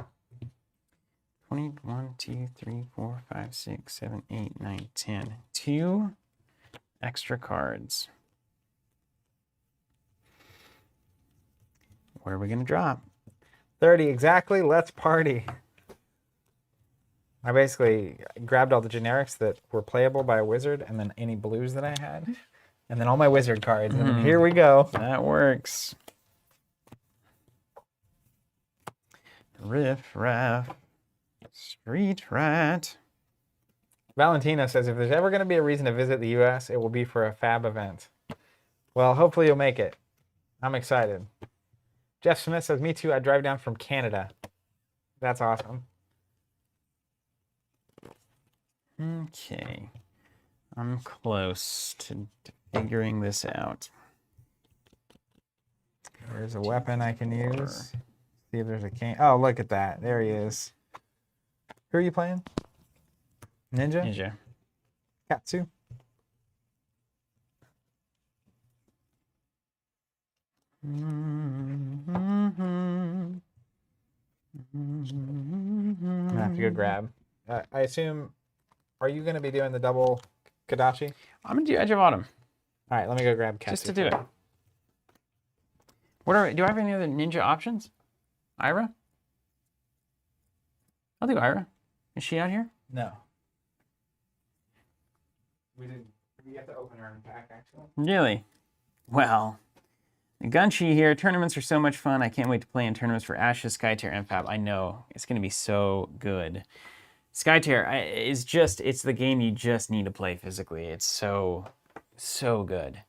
Speaker 2: 20, 1, 2, 3, 4, 5, 6, 7, 8, 9, 10. 2 extra cards. What are we going to drop?
Speaker 1: 30 exactly. Let's party. I basically grabbed all the generics that were playable by a wizard and then any blues that I had. And then all my wizard cards. And then here we go.
Speaker 2: That works. Riff Raff. Street Rat.
Speaker 1: Valentina says, if there's ever going to be a reason to visit the U.S., it will be for a fab event. Well, hopefully you'll make it. I'm excited. Jeff Smith says, me too. I drive down from Canada. That's awesome.
Speaker 2: Okay. I'm close to figuring this out.
Speaker 1: There's a weapon I can use. See if there's a king. Oh, look at that. There he is. Who are you playing? Ninja?
Speaker 2: Ninja.
Speaker 1: Katsu? I'm gonna have to go grab. I assume, are you gonna be doing the double Kadachi?
Speaker 2: I'm gonna do Edge of Autumn.
Speaker 1: All right, let me go grab Katsu.
Speaker 2: Just to do it. Do I have any other ninja options? Ira? I'll do Ira. Is she out here?
Speaker 1: No. We have to open our pack, actually.
Speaker 2: Really? Well, Gunchi here. Tournaments are so much fun. I can't wait to play in tournaments for Ashes, Skytear, and Fab. I know. It's going to be so good. Skytear is just, it's the game you just need to play physically. It's so good.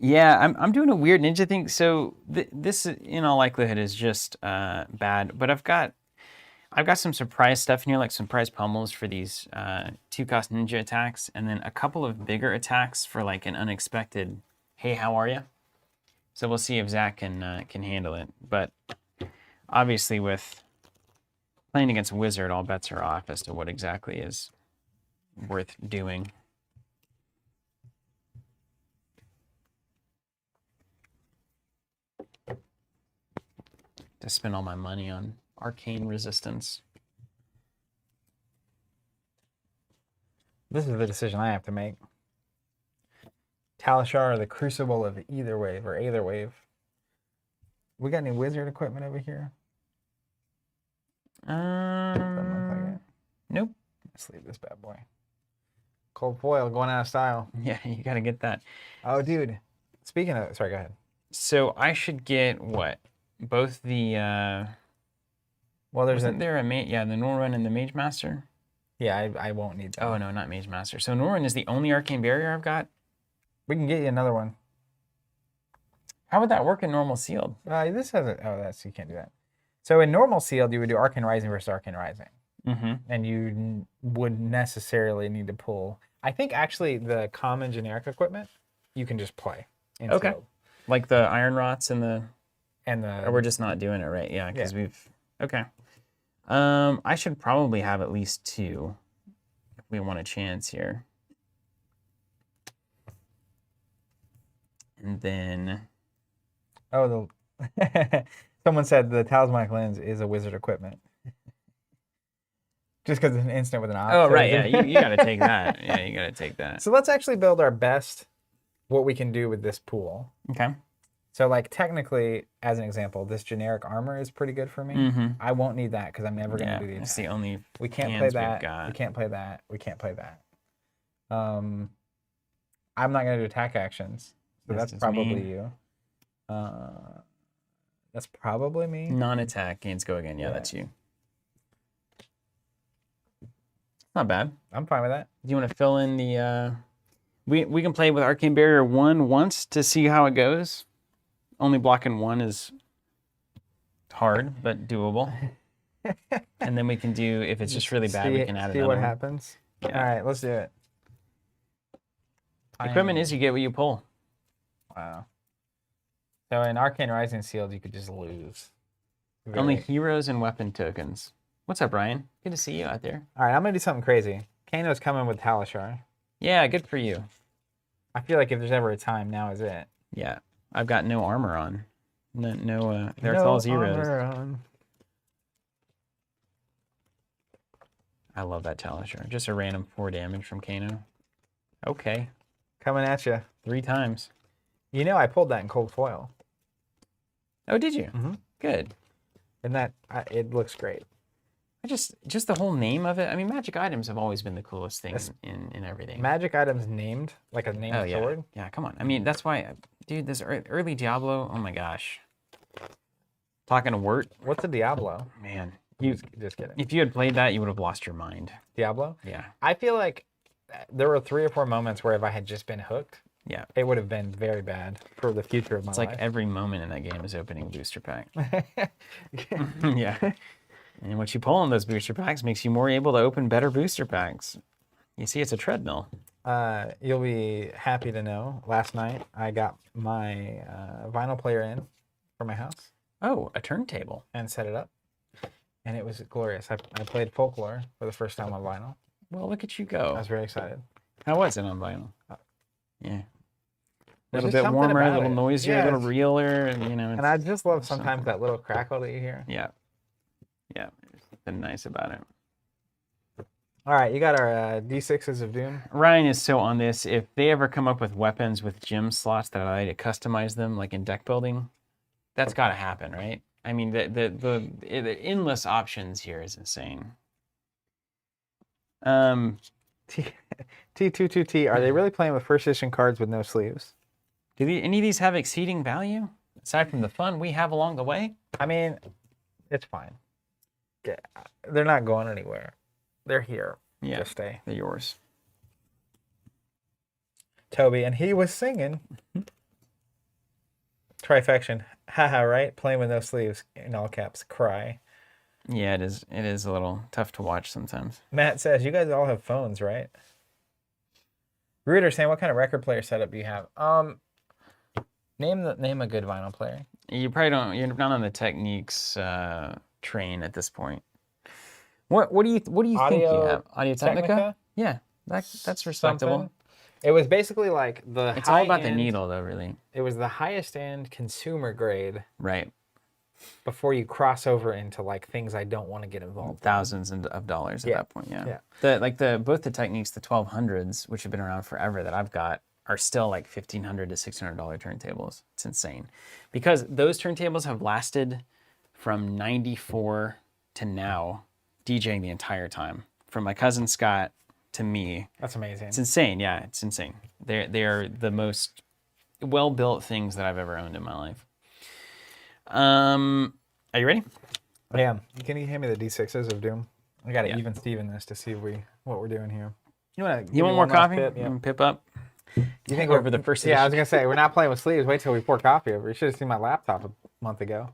Speaker 2: Yeah, I'm doing a weird ninja thing. So this, in all likelihood, is just bad. But I've got some surprise stuff in here, like some surprise pummels for these 2-cost ninja attacks, and then a couple of bigger attacks for like an unexpected, hey, how are you? So we'll see if Zach can handle it. But obviously, with playing against Wizard, all bets are off as to what exactly is worth doing. To spend all my money on arcane resistance.
Speaker 1: This is the decision I have to make. Talishar or the Crucible of Either Wave or Aether Wave. We got any wizard equipment over here? Doesn't look like it.
Speaker 2: Nope.
Speaker 1: Let's leave this bad boy. Cold foil going out of style.
Speaker 2: Yeah, you got to get that.
Speaker 1: Oh, dude. Speaking of, sorry, go ahead.
Speaker 2: So I should get what? Both the
Speaker 1: well, there's
Speaker 2: wasn't there a the Norrøn and the Mage Master?
Speaker 1: Yeah, I won't need that.
Speaker 2: Oh no, not Mage Master. So Norrøn is the only arcane barrier I've got.
Speaker 1: We can get you another one.
Speaker 2: How would that work in normal sealed?
Speaker 1: This has a you can't do that. So in normal sealed, you would do Arcane Rising versus Arcane Rising, and you would necessarily need to pull. I think actually the common generic equipment you can just play. In sealed.
Speaker 2: Like the Iron Rots and the.
Speaker 1: Or
Speaker 2: we're just not doing it right, yeah, because we've okay. I should probably have at least 2 if we want a chance here. And then
Speaker 1: someone said the talismanic lens is a wizard equipment. Just because it's an instant with an option.
Speaker 2: Oh right, yeah, you got to take that. Yeah, you got to take that.
Speaker 1: So let's actually build our best what we can do with this pool.
Speaker 2: Okay.
Speaker 1: So, like, technically, as an example, this generic armor is pretty good for me. I won't need that because I'm never going to do the attack.
Speaker 2: That's the only
Speaker 1: we can't play that. We can't play that. We can't play that. I'm not going to do attack actions. So that's probably you. That's probably me.
Speaker 2: Non-attack gains go again. Yeah, that's you. Not bad.
Speaker 1: I'm fine with that.
Speaker 2: Do you want to fill in the? We can play with Arcane Barrier 1 once to see how it goes. Only blocking 1 is hard, but doable. And then we can do, if it's just really bad, we can add
Speaker 1: see
Speaker 2: another
Speaker 1: what
Speaker 2: one.
Speaker 1: happens.
Speaker 2: Yeah.
Speaker 1: All right, let's do it.
Speaker 2: Equipment is you get what you pull.
Speaker 1: Wow. So in Arcane Rising sealed, you could just lose.
Speaker 2: Only heroes and weapon tokens. What's up, Ryan? Good to see you out there.
Speaker 1: All right, I'm gonna do something crazy. Kano's coming with Talishar.
Speaker 2: Yeah, good for you.
Speaker 1: I feel like if there's ever a time, now is it.
Speaker 2: Yeah, I've got no armor on. There's all zeros.
Speaker 1: Armor on.
Speaker 2: I love that Talishar. Just a random 4 damage from Kano. Okay.
Speaker 1: Coming at you.
Speaker 2: 3 times.
Speaker 1: You know, I pulled that in cold foil.
Speaker 2: Oh, did you?
Speaker 1: Mm-hmm.
Speaker 2: Good.
Speaker 1: And that it looks great.
Speaker 2: Just the whole name of it. I mean, magic items have always been the coolest thing in everything.
Speaker 1: Magic items named like a named sword.
Speaker 2: Yeah, come on. I mean, that's why, dude. This early Diablo. Oh my gosh. Talking to Wirt.
Speaker 1: What's a Diablo?
Speaker 2: Man,
Speaker 1: Just kidding.
Speaker 2: if you had played that, you would have lost your mind.
Speaker 1: Diablo?
Speaker 2: Yeah.
Speaker 1: I feel like there were 3 or 4 moments where if I had just been hooked,
Speaker 2: Yeah.
Speaker 1: it would have been very bad for the future of my
Speaker 2: It's
Speaker 1: life.
Speaker 2: like every moment in that game is opening a booster pack. Yeah. And what you pull in those booster packs makes you more able to open better booster packs. You see, it's a treadmill.
Speaker 1: You'll be happy to know, last night I got my vinyl player in for my house
Speaker 2: Oh, a turntable.
Speaker 1: and set it up. And it was glorious. I played Folklore for the first time on vinyl.
Speaker 2: Well, look at you
Speaker 1: I
Speaker 2: go.
Speaker 1: was very excited.
Speaker 2: How was it on vinyl? Yeah. A
Speaker 1: There's
Speaker 2: little
Speaker 1: just
Speaker 2: bit
Speaker 1: something
Speaker 2: warmer, a
Speaker 1: about
Speaker 2: little
Speaker 1: it.
Speaker 2: noisier,
Speaker 1: Yeah,
Speaker 2: a little
Speaker 1: it's-
Speaker 2: realer, and you know.
Speaker 1: And I just love
Speaker 2: something.
Speaker 1: sometimes that little crackle that you hear.
Speaker 2: Yeah. Yeah. There's something nice about it.
Speaker 1: All right, you got our D6s of Doom.
Speaker 2: Ryan is so on this. If they ever come up with weapons with gem slots that allow you to customize them, like in deck building, that's got to happen, right? I mean, the endless options here is insane.
Speaker 1: T22T, are they really playing with first edition cards with no sleeves?
Speaker 2: Do any of these have exceeding value aside from the fun we have along the way?
Speaker 1: I mean, it's fine. Yeah, they're not going anywhere. They're here.
Speaker 2: Yeah,
Speaker 1: Just stay.
Speaker 2: they're yours.
Speaker 1: Toby, and he was singing. Trifection. Haha, right? Playing with no sleeves. In all caps. Cry.
Speaker 2: Yeah, it is. It is a little tough to watch sometimes.
Speaker 1: Matt says, you guys all have phones, right? Reuter saying, what kind of record player setup do you have? Name a good vinyl player.
Speaker 2: You probably don't. You're not on the techniques train at this point. What do you think you have? Audio Technica? Yeah, that's respectable.
Speaker 1: Something. It was basically like the
Speaker 2: It's all about the needle, though, really.
Speaker 1: It was the highest end consumer grade
Speaker 2: Right.
Speaker 1: before you cross over into like things I don't want to get involved in.
Speaker 2: Thousands of dollars at
Speaker 1: Yeah.
Speaker 2: that point. Yeah.
Speaker 1: Yeah.
Speaker 2: Both the techniques, the 1200s, which have been around forever, that I've got, are still like $1,500 to $600 turntables. It's insane, because those turntables have lasted from '94 to now, DJing the entire time, from my cousin Scott to me.
Speaker 1: That's amazing.
Speaker 2: It's insane. Yeah, it's insane. They are the most well-built things that I've ever owned in my life. Are you ready?
Speaker 1: I am. Can you hand me the D6s of Doom? I got to
Speaker 2: Yeah.
Speaker 1: even Steven this to see what we're doing here. You
Speaker 2: Want more coffee?
Speaker 1: Yeah.
Speaker 2: Pip up.
Speaker 1: You think
Speaker 2: over the first
Speaker 1: Yeah, I was
Speaker 2: edition?
Speaker 1: gonna say we're not playing with sleeves. Wait till we pour coffee over. You should have seen my laptop a month ago.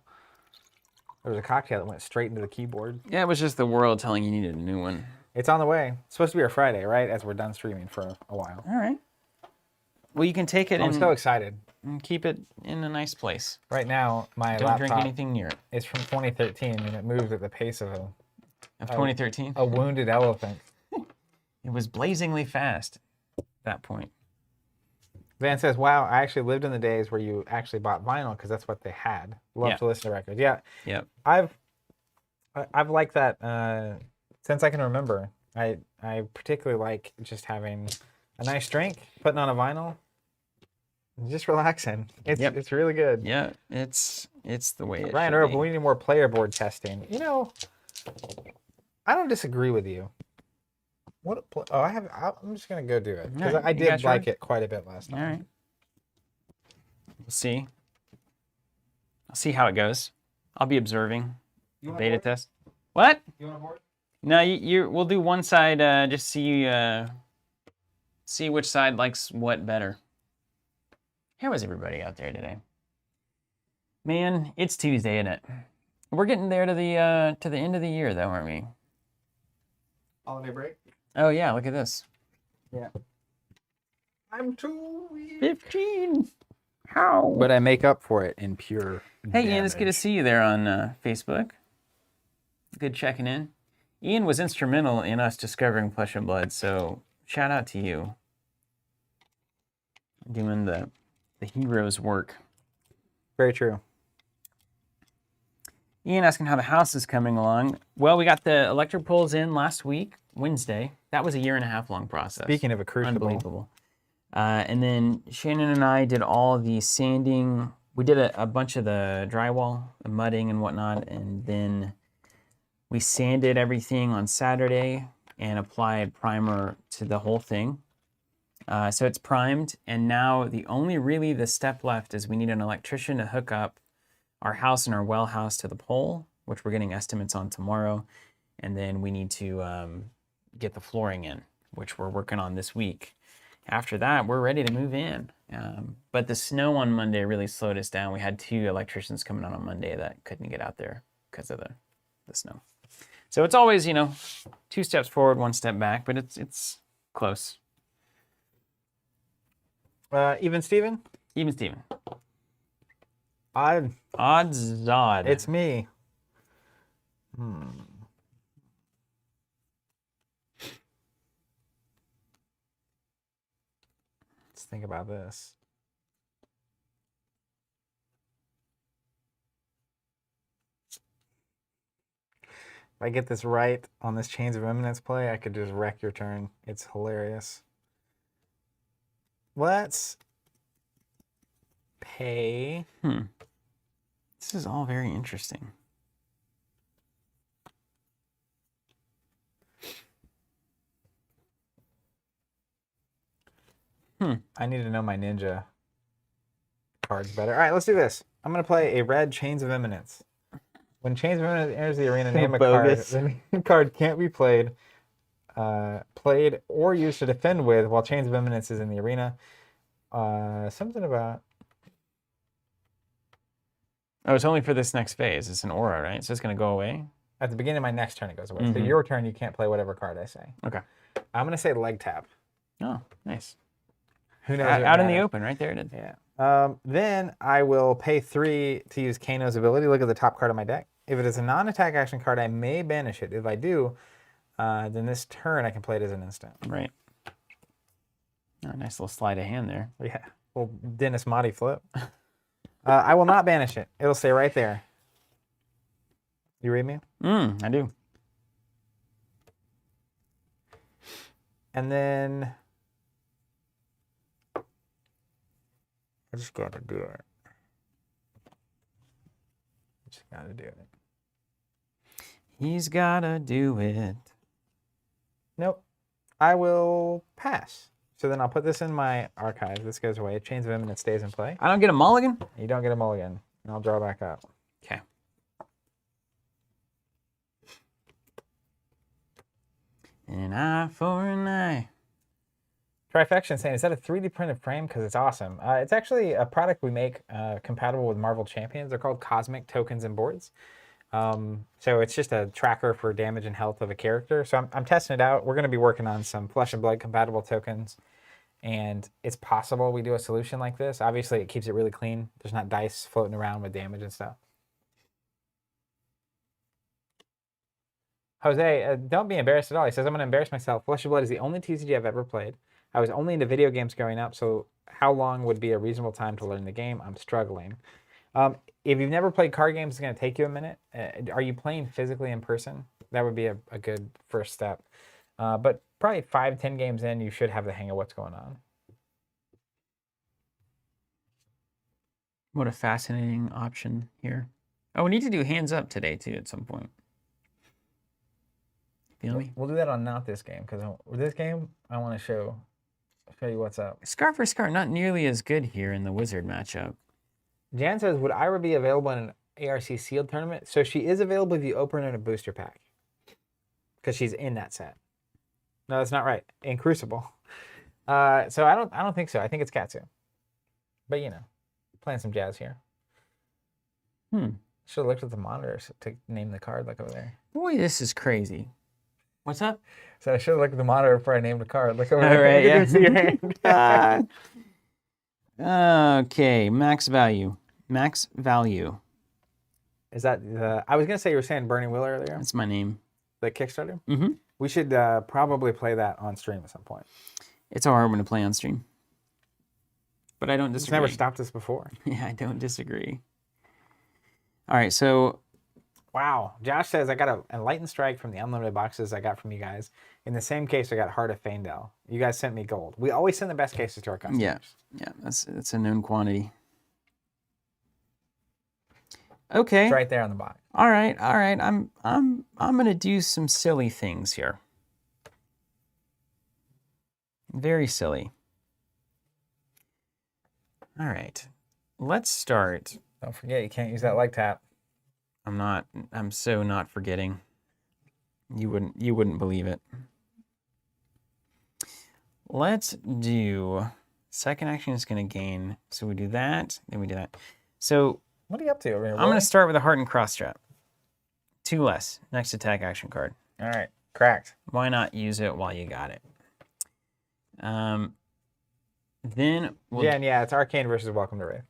Speaker 1: There was a cocktail that went straight into the keyboard.
Speaker 2: Yeah, it was just the world telling you needed a new one.
Speaker 1: It's on the way. It's supposed to be our Friday, right? As we're done streaming for a while.
Speaker 2: All right. Well, you can take it
Speaker 1: I'm so excited.
Speaker 2: and keep it in a nice place.
Speaker 1: Right now, my
Speaker 2: Don't drink
Speaker 1: laptop
Speaker 2: anything near it.
Speaker 1: is from 2013, and it moves at the pace of
Speaker 2: Of 2013,
Speaker 1: a wounded elephant.
Speaker 2: it was blazingly fast at that point.
Speaker 1: Van says, "Wow, I actually lived in the days where you actually bought vinyl because that's what they had. Love
Speaker 2: Yeah.
Speaker 1: to listen to records. Yeah,
Speaker 2: Yep.
Speaker 1: I've liked that since I can remember. I particularly like just having a nice drink, putting on a vinyl, and just relaxing. It's really good.
Speaker 2: Yeah, it's the way it
Speaker 1: Ryan
Speaker 2: should
Speaker 1: Earl,
Speaker 2: be.
Speaker 1: but we need more player board testing. You know, I don't disagree with you. I'm just gonna go do it because
Speaker 2: Alright,
Speaker 1: I
Speaker 2: you
Speaker 1: did
Speaker 2: got
Speaker 1: like
Speaker 2: yours?
Speaker 1: it quite a bit last
Speaker 2: All
Speaker 1: time.
Speaker 2: right. We'll see. I'll see how it goes. I'll be observing.
Speaker 1: You want
Speaker 2: Beta
Speaker 1: board?
Speaker 2: test. What?
Speaker 1: You want a board?
Speaker 2: No, we'll do one side. Just see which side likes what better. How is everybody out there today? Man, it's Tuesday, isn't it? We're getting there to the end of the year, though, aren't we?
Speaker 1: Holiday break.
Speaker 2: Oh yeah, look at this.
Speaker 1: Yeah. I'm too
Speaker 2: 15. How?
Speaker 1: But I make up for it in pure.
Speaker 2: Hey, Ian,
Speaker 1: damage.
Speaker 2: it's good to see you there on Facebook. Good checking in. Ian was instrumental in us discovering Flesh and Blood, so shout out to you. Doing the hero's work.
Speaker 1: Very true.
Speaker 2: Ian asking how the house is coming along. Well, we got the electric poles in last week, Wednesday. That was a 1.5 year long process.
Speaker 1: Speaking of a crucible.
Speaker 2: Unbelievable. And then Shannon and I did all the sanding. We did a bunch of the drywall, the mudding and whatnot, and then we sanded everything on Saturday and applied primer to the whole thing. So it's primed, and now the step left is we need an electrician to hook up our house and our well house to the pole, which we're getting estimates on tomorrow, and then we need to get the flooring in, which we're working on this week. After that, we're ready to move in. But the snow on Monday really slowed us down. We had 2 electricians coming out on Monday that couldn't get out there because of the snow. So it's always, 2 steps forward, 1 step back, but it's close.
Speaker 1: Even Steven?
Speaker 2: Even Steven.
Speaker 1: Odds
Speaker 2: odd.
Speaker 1: It's me. Let's think about this. If I get this right on this Chains of Eminence play, I could just wreck your turn. It's hilarious. Let's pay.
Speaker 2: This is all very interesting.
Speaker 1: I need to know my ninja cards better. All right, let's do this. I'm going to play a red Chains of Eminence. When Chains of Eminence enters the arena, name a card. The name card can't be played or used to defend with while Chains of Eminence is in the arena. Something about...
Speaker 2: Oh, it's only for this next phase. It's an aura, right? So it's going to go away?
Speaker 1: At the beginning of my next turn, it goes away. So your turn, you can't play whatever card I say.
Speaker 2: Okay.
Speaker 1: I'm going to say leg tap.
Speaker 2: Oh, nice.
Speaker 1: Who knows?
Speaker 2: Out in the open, right there it is.
Speaker 1: Yeah. Then I will pay 3 to use Kano's ability. Look at the top card of my deck. If it is a non-attack action card, I may banish it. If I do, then this turn I can play it as an instant.
Speaker 2: Right. Oh, nice little sleight of hand there.
Speaker 1: Yeah. Well, Dennis Motti flip. I will not banish it. It'll stay right there. You read me?
Speaker 2: I do.
Speaker 1: And then I just gotta do it.
Speaker 2: He's gotta do it.
Speaker 1: Nope. I will pass. So then I'll put this in my archive. This goes away. Chains of Eminence stays in play.
Speaker 2: I don't get a mulligan?
Speaker 1: You don't get a mulligan. And I'll draw back up.
Speaker 2: Okay. An eye for an eye.
Speaker 1: Trifection saying, is that a 3D printed frame? Because it's awesome. It's actually a product we make compatible with Marvel Champions. They're called Cosmic Tokens and Boards. So it's just a tracker for damage and health of a character. So I'm testing it out. We're going to be working on some Flesh and Blood compatible tokens. And it's possible we do a solution like this. Obviously, it keeps it really clean. There's not dice floating around with damage and stuff. Jose, don't be embarrassed at all. He says, I'm going to embarrass myself. Flesh and Blood is the only TCG I've ever played. I was only into video games growing up, so how long would be a reasonable time to learn the game? I'm struggling. If you've never played card games, it's going to take you a minute. Are you playing physically in person? That would be a good first step. But probably 5-10 games in, you should have the hang of what's going on.
Speaker 2: What a fascinating option here. Oh, we need to do hands up today, too, at some point. Feel me?
Speaker 1: We'll do that on not this game, because this game, I want to show you what's up.
Speaker 2: Scar for Scar, not nearly as good here in the Wizard matchup.
Speaker 1: Jan says, would Ira be available in an ARC sealed tournament? So she is available if you open her in a booster pack. because she's in that set. No, that's not right. In Crucible. So I don't think so. I think it's Katsu. But you know, playing some jazz here. Should have looked at the monitors to name the card. Look over there.
Speaker 2: Boy, this is crazy. What's up?
Speaker 1: So I should have looked at the monitor before I named the card. Look over
Speaker 2: All
Speaker 1: there.
Speaker 2: right,
Speaker 1: Look
Speaker 2: yeah.
Speaker 1: at see your hand.
Speaker 2: Okay, max value. Max value.
Speaker 1: Is that the? I was gonna say you were saying Burning Wheel earlier.
Speaker 2: That's my name.
Speaker 1: The Kickstarter.
Speaker 2: Mm-hmm.
Speaker 1: We should probably play that on stream at some point.
Speaker 2: It's a hard one to play on stream. But I don't
Speaker 1: It's
Speaker 2: disagree.
Speaker 1: never stopped us before.
Speaker 2: Yeah, I don't disagree. All right, so
Speaker 1: Wow. Josh says I got a Enlightened Strike from the unlimited boxes I got from you guys. In the same case, I got Heart of Faendal. You guys sent me gold. We always send the best cases to our customers.
Speaker 2: yeah, that's a known quantity. Okay.
Speaker 1: It's right there on the box.
Speaker 2: All right. I'm gonna do some silly things here. Very silly. All right. Let's start.
Speaker 1: Don't forget, you can't use that like tap.
Speaker 2: I'm so not forgetting. You wouldn't believe it. Let's do second action is gonna gain. So we do that, then we do that. So
Speaker 1: What are you up to over here?
Speaker 2: I'm gonna start with a Heart and Cross Strap. 2 less. Next attack action card.
Speaker 1: All right. Cracked.
Speaker 2: Why not use it while you got it? Then
Speaker 1: yeah, it's Arcane versus Welcome to Rathe.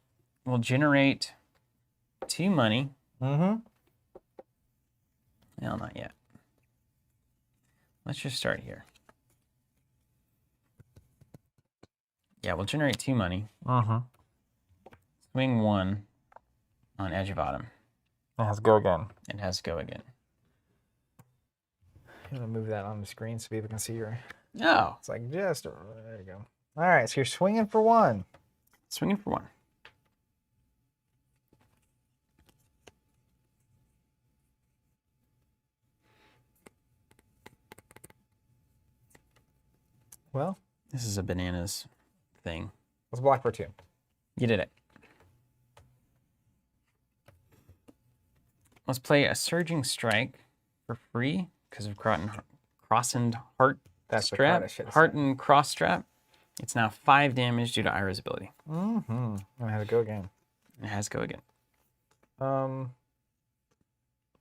Speaker 2: we'll generate 2 money.
Speaker 1: Mm-hmm.
Speaker 2: No, not yet. Let's just start here. Yeah, we'll generate 2 money.
Speaker 1: Mm-hmm.
Speaker 2: Swing 1 on Edge of Autumn.
Speaker 1: Let's go again.
Speaker 2: It has to go again.
Speaker 1: I'm gonna move that on the screen so people can see your.
Speaker 2: Oh,
Speaker 1: It's like just there you go. All right, so you're swinging for 1.
Speaker 2: swinging for 1.
Speaker 1: Well,
Speaker 2: This is a bananas thing.
Speaker 1: let's block for 2.
Speaker 2: You did it. Let's play a Surging Strike for free because of Crossened Heart
Speaker 1: That's the card I
Speaker 2: Strap.
Speaker 1: should have
Speaker 2: Heart and Cross Strap. It's now 5 damage due to Ira's ability.
Speaker 1: Mm-hmm. I'm gonna have to go again.
Speaker 2: It has to go again.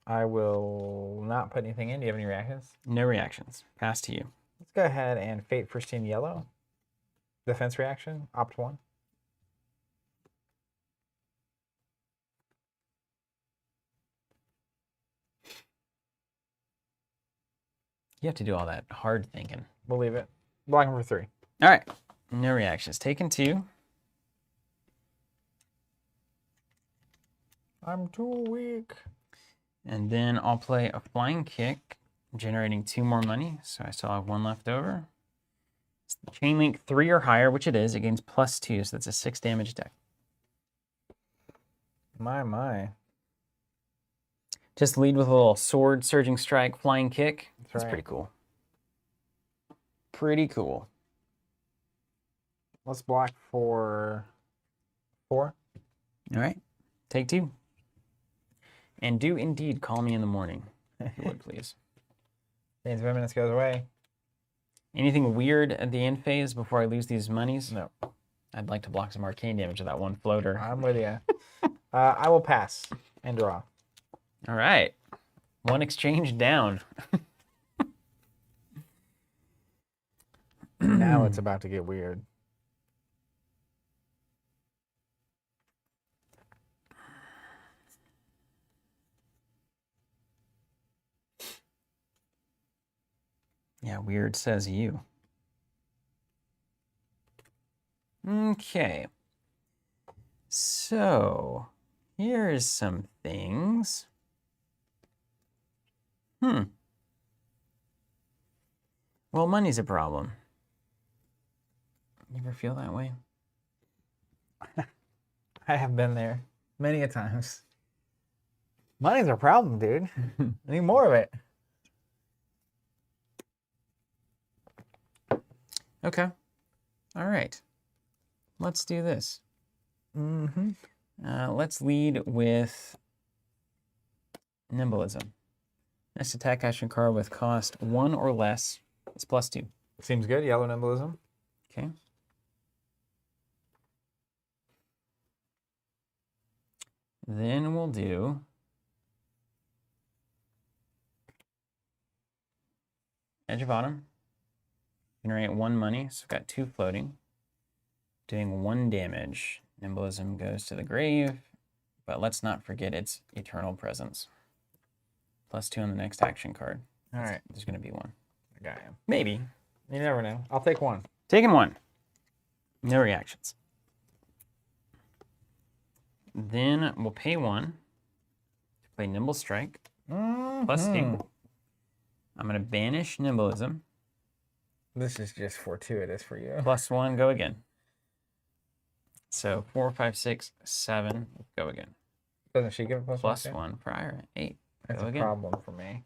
Speaker 1: I will not put anything in. Do you have any reactions?
Speaker 2: No reactions. Pass to you.
Speaker 1: Let's go ahead and Fate Pristine Yellow. Defense reaction. Opt 1.
Speaker 2: You have to do all that hard thinking.
Speaker 1: We'll leave it. Blocking for 3.
Speaker 2: All right. No reactions. Taken 2.
Speaker 1: I'm too weak.
Speaker 2: And then I'll play a Flying Kick, generating 2 more money. So I still have 1 left over. It's the Chain Link 3 or higher, which it is. It gains +2, so that's a 6 damage deck.
Speaker 1: My.
Speaker 2: Just lead with a little Sword, Surging Strike, Flying Kick. That's
Speaker 1: right.
Speaker 2: pretty cool. Pretty cool.
Speaker 1: Let's block for 4.
Speaker 2: All right. Take 2. And do indeed call me in the morning, if you would, please.
Speaker 1: Gains Feminist goes away.
Speaker 2: Anything weird at the end phase before I lose these monies?
Speaker 1: No.
Speaker 2: I'd like to block some arcane damage with that 1 floater.
Speaker 1: I'm with you. I will pass and draw.
Speaker 2: All right. 1 exchange down.
Speaker 1: Now it's about to get weird.
Speaker 2: Yeah, weird says you. Okay. So, here's some things. Well, money's a problem. You ever feel that way?
Speaker 1: I have been there many a times. Money's a problem, dude. I need more of it.
Speaker 2: Okay. All right. Let's do this.
Speaker 1: Mm-hmm.
Speaker 2: Let's lead with Nimbleism. Next attack action card with cost 1 or less is +2.
Speaker 1: Seems good. Yellow Nimbilism.
Speaker 2: Okay. Then we'll do Edge of Autumn. Generate 1 money, so we've got 2 floating. Doing 1 damage. Nimbilism goes to the grave, but let's not forget its eternal presence. +2 on the next action card.
Speaker 1: All right.
Speaker 2: There's going to be 1.
Speaker 1: I got you.
Speaker 2: Maybe.
Speaker 1: You never know. I'll take 1.
Speaker 2: Taking 1. No reactions. Then we'll pay 1 to play Nimble Strike. +2. I'm going to banish Nimbilism.
Speaker 1: This is just fortuitous for you.
Speaker 2: +1, go again. So 4, 5, 6, 7, go again.
Speaker 1: Doesn't she give it
Speaker 2: +1 prior, 8.
Speaker 1: That's
Speaker 2: go
Speaker 1: a
Speaker 2: again.
Speaker 1: problem for me.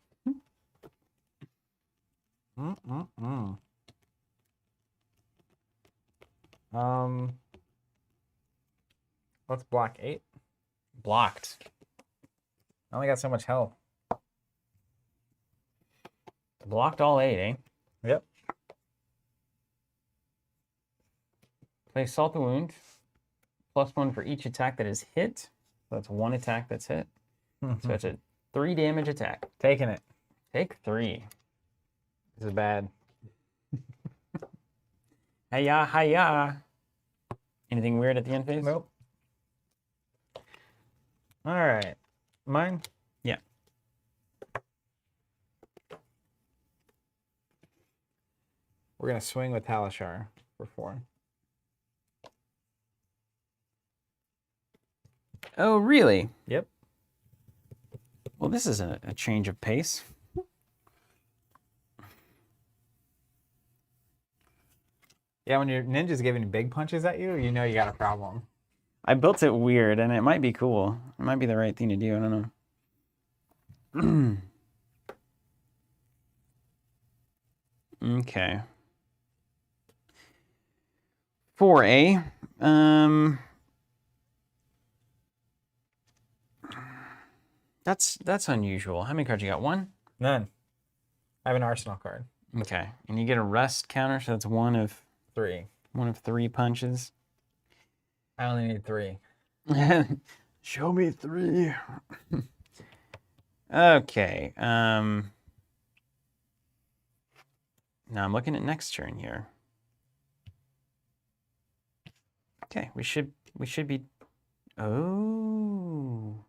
Speaker 1: Let's block 8.
Speaker 2: Blocked.
Speaker 1: I only got so much health.
Speaker 2: Blocked all 8, eh?
Speaker 1: Yep.
Speaker 2: Play Salt the Wound. +1 for each attack that is hit. So that's 1 attack that's hit. So it's a 3 damage attack.
Speaker 1: Taking it.
Speaker 2: Take 3.
Speaker 1: This is bad.
Speaker 2: Hiya, hiya. Anything weird at the end phase?
Speaker 1: Nope. All right. Mine?
Speaker 2: Yeah.
Speaker 1: We're going to swing with Talishar for 4.
Speaker 2: Oh, really?
Speaker 1: Yep.
Speaker 2: Well, this is a change of pace.
Speaker 1: Yeah, when your ninja's giving big punches at you, you know you got a problem.
Speaker 2: I built it weird, and it might be cool. It might be the right thing to do. I don't know. Okay. 4A. That's unusual. How many cards you got? 1?
Speaker 1: None. I have an arsenal card.
Speaker 2: Okay. And you get a rest counter, so that's 1 of
Speaker 1: 3.
Speaker 2: 1 of 3 punches.
Speaker 1: I only need 3.
Speaker 2: Show me 3. Okay. Now I'm looking at next turn here. Okay, we should be. Oh.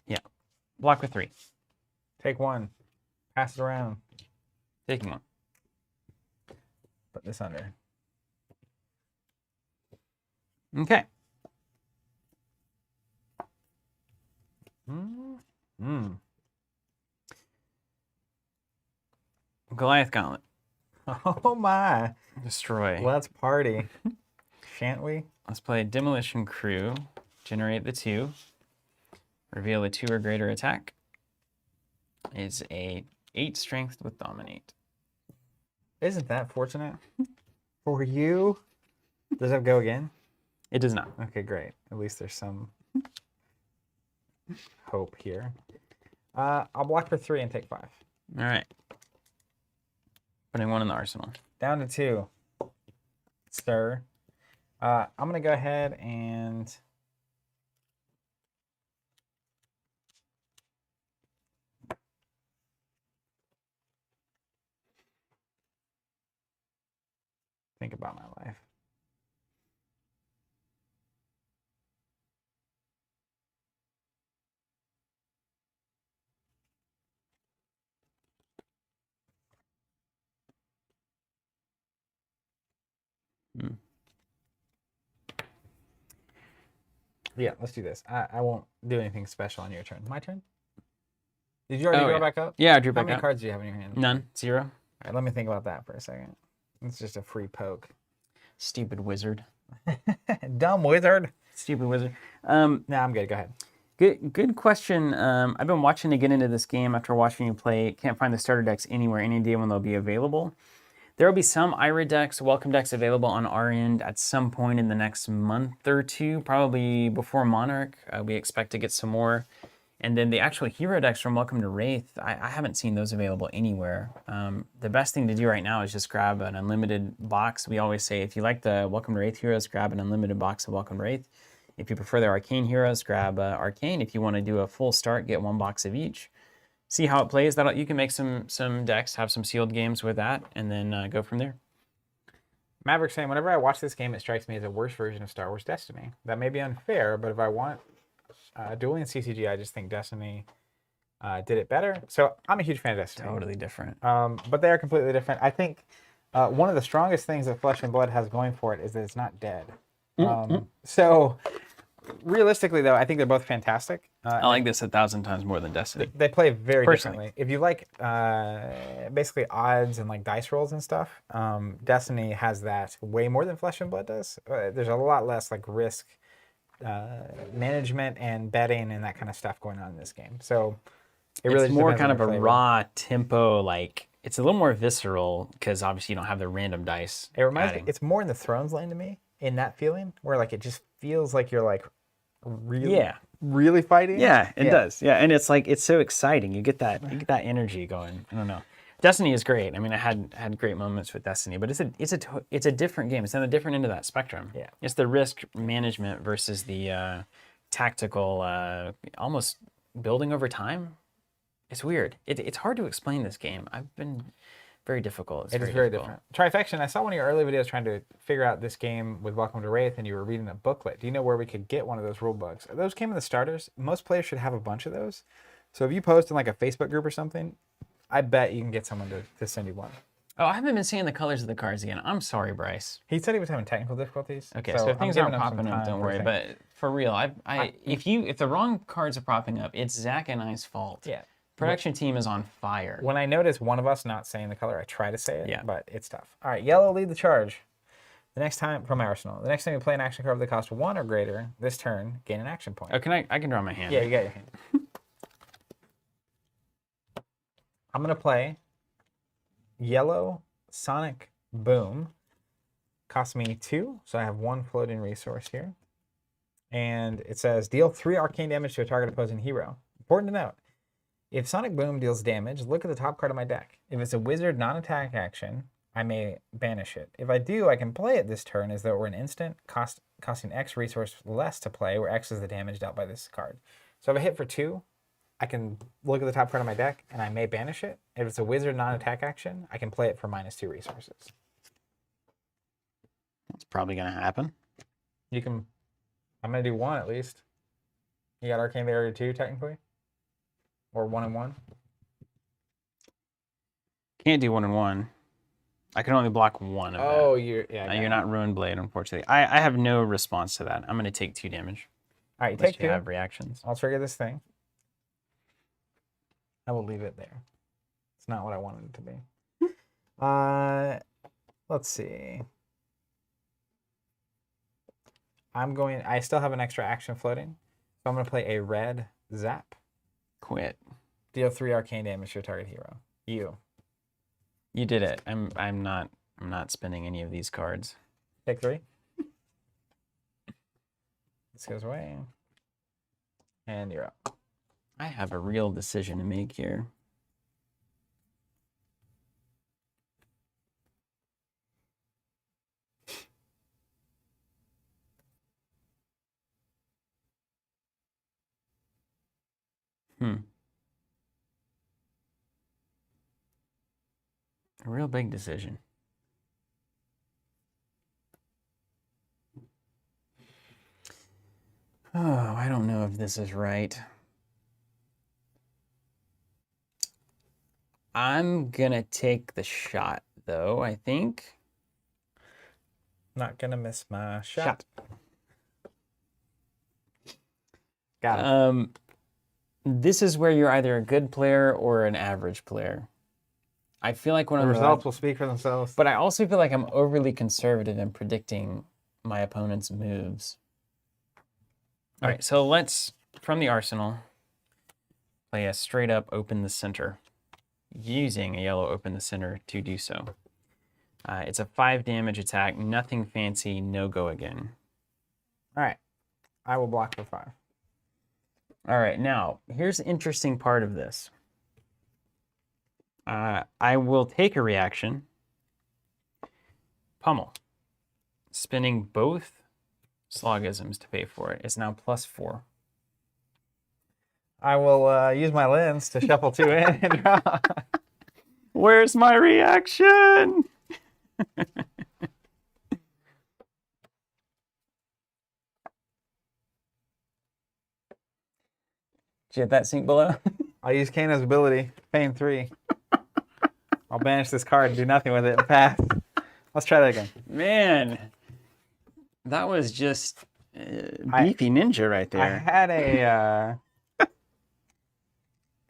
Speaker 2: Yeah. Block with 3.
Speaker 1: Take 1. Pass it around.
Speaker 2: Taking 1.
Speaker 1: Put this under.
Speaker 2: Okay. Goliath Gauntlet.
Speaker 1: Oh my.
Speaker 2: Destroy.
Speaker 1: Let's party. Shan't we?
Speaker 2: Let's play Demolition Crew. Generate the 2. Reveal a 2 or greater attack. Is a 8 strength with Dominate.
Speaker 1: Isn't that fortunate for you? Does that go again?
Speaker 2: It does not.
Speaker 1: Okay, great. At least there's some hope here. I'll block for 3 and take 5.
Speaker 2: All right. Putting 1 in the arsenal.
Speaker 1: Down to 2. Sir. I'm going to go ahead and think about my life. Yeah, let's do this. I won't do anything special on your turn. My turn? Did you already go back up?
Speaker 2: Yeah, I drew
Speaker 1: How
Speaker 2: back
Speaker 1: many
Speaker 2: up.
Speaker 1: cards do you have in your hand?
Speaker 2: None. 0.
Speaker 1: All right, let me think about that for a second. It's just a free poke.
Speaker 2: Stupid wizard.
Speaker 1: Dumb wizard.
Speaker 2: Stupid wizard.
Speaker 1: Nah, I'm good. Go ahead.
Speaker 2: Good question. I've been watching to get into this game after watching you play. Can't find the starter decks anywhere. Any idea when they'll be available? There will be some IRA decks, welcome decks available on our end at some point in the next month or 2, probably before Monarch. We expect to get some more And then the actual hero decks from Welcome to Rathe, I haven't seen those available anywhere. The best thing to do right now is just grab an unlimited box. We always say if you like the Welcome to Rathe heroes, grab an unlimited box of Welcome to Rathe. If you prefer the Arcane heroes, grab Arcane. If you want to do a full start, get one box of each. See how it plays. That you can make some decks, have some sealed games with that, and then go from there.
Speaker 1: Maverick saying, whenever I watch this game, it strikes me as a worse version of Star Wars Destiny. That may be unfair, but if I want dueling CCG, I just think Destiny did it better. So I'm a huge fan of Destiny.
Speaker 2: Totally different.
Speaker 1: But they are completely different. I think one of the strongest things that Flesh and Blood has going for it is that it's not dead. So realistically, though, I think they're both fantastic.
Speaker 2: I like this 1,000 times more than Destiny.
Speaker 1: They play very
Speaker 2: Personally.
Speaker 1: differently. If you like basically odds and like dice rolls and stuff, Destiny has that way more than Flesh and Blood does. There's a lot less like risk management and betting and that kind of stuff going on in this game. So it really
Speaker 2: it's
Speaker 1: just
Speaker 2: more
Speaker 1: depends
Speaker 2: kind
Speaker 1: on
Speaker 2: of
Speaker 1: your
Speaker 2: a
Speaker 1: flavor.
Speaker 2: raw tempo, like it's a little more visceral because obviously you don't have the random dice.
Speaker 1: It reminds me,
Speaker 2: adding.
Speaker 1: it's more in the Thrones lane to me in that feeling where like it just feels like you're like really fighting.
Speaker 2: Yeah, it does. Yeah, and it's like it's so exciting. You get that energy going. I don't know. Destiny is great. I mean, I had great moments with Destiny, but it's a different game. It's on a different end of that spectrum.
Speaker 1: Yeah.
Speaker 2: It's the risk management versus the tactical, almost building over time. It's weird. It's hard to explain this game. I've been very difficult.
Speaker 1: It is very different. Trifection, I saw one of your early videos trying to figure out this game with Welcome to Rathe, and you were reading a booklet. Do you know where we could get one of those rule books? Those came in the starters. Most players should have a bunch of those. So if you post in like a Facebook group or something, I bet you can get someone to send you one.
Speaker 2: Oh, I haven't been seeing the colors of the cards again. I'm sorry, Bryce.
Speaker 1: He said he was having technical difficulties.
Speaker 2: Okay, so if things aren't popping up, don't worry.
Speaker 1: things.
Speaker 2: But for real, if the wrong cards are popping up, it's Zach and I's fault.
Speaker 1: Yeah.
Speaker 2: Production team is on fire.
Speaker 1: When I notice one of us not saying the color, I try to say it,
Speaker 2: Yeah.
Speaker 1: but it's tough. All right, yellow, lead the charge. The next time, from my arsenal, the next time you play an action card with the cost of 1 or greater, this turn, gain an action point.
Speaker 2: Oh, I can draw my hand.
Speaker 1: Yeah, you got your hand. I'm going to play yellow Sonic Boom. Costs me 2, so I have 1 floating resource here. And it says, deal 3 arcane damage to a target opposing hero. Important to note, if Sonic Boom deals damage, look at the top card of my deck. If it's a wizard non-attack action, I may banish it. If I do, I can play it this turn as though it were an instant, costing X resource less to play, where X is the damage dealt by this card. So if I hit for 2, I can look at the top card of my deck, and I may banish it. If it's a wizard non-attack action, I can play it for -2 resources.
Speaker 2: That's probably going to happen.
Speaker 1: You can... I'm going to do 1 at least. You got Arcane Barrier 2, technically? Or 1 and 1?
Speaker 2: Can't do 1 and 1. I can only block 1 of that.
Speaker 1: Oh, you're
Speaker 2: not Ruined Blade, unfortunately. I have no response to that. I'm going to take 2 damage.
Speaker 1: All right, you
Speaker 2: Unless
Speaker 1: take
Speaker 2: you
Speaker 1: 2.
Speaker 2: have reactions.
Speaker 1: I'll trigger this thing. I will leave it there. It's not what I wanted it to be. Let's see. I still have an extra action floating. So I'm going to play a red Zap.
Speaker 2: Quit.
Speaker 1: Deal 3 arcane damage to your target hero.
Speaker 2: You did it. I'm not spending any of these cards.
Speaker 1: Take 3. This goes away. And you're up.
Speaker 2: I have a real decision to make here. A real big decision. Oh, I don't know if this is right. I'm gonna take the shot, though, I think.
Speaker 1: Not gonna miss my shot. Got it.
Speaker 2: This is where you're either a good player or an average player. I feel like when
Speaker 1: The results will speak for themselves.
Speaker 2: but I also feel like I'm overly conservative in predicting my opponent's moves. All right, so let's, from the arsenal, play a straight up open the center, using a yellow open the center to do so. It's a 5 damage attack, nothing fancy, no go again.
Speaker 1: All right. I will block for 5.
Speaker 2: All right, now here's the interesting part of this. I will take a reaction. Pummel. Spinning both slogisms to pay for it. It's now +4.
Speaker 1: I will use my lens to shuffle 2 in and draw.
Speaker 2: Where's my reaction? Did you hit that sink below?
Speaker 1: I'll use Kano's ability, Fame 3. I'll banish this card and do nothing with it and pass. Let's try that again.
Speaker 2: Man, that was just beefy ninja right
Speaker 1: I
Speaker 2: there.
Speaker 1: had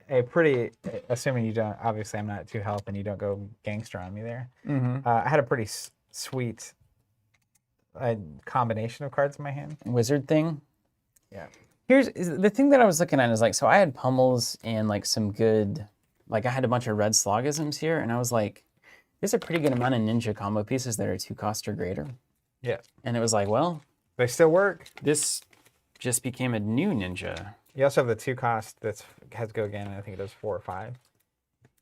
Speaker 1: a pretty, assuming you don't, obviously I'm not 2 health and you don't go gangster on me there. I had a pretty sweet combination of cards in my hand.
Speaker 2: Wizard thing.
Speaker 1: Yeah.
Speaker 2: Here's the thing that I was looking at is like, so I had pummels and like some good, like I had a bunch of red slogisms here, and I was like, there's a pretty good amount of ninja combo pieces that are 2 cost or greater.
Speaker 1: Yeah.
Speaker 2: And it was like, well,
Speaker 1: They still work.
Speaker 2: this just became a new ninja.
Speaker 1: You also have the 2 cost that has go again, and I think it does 4 or 5.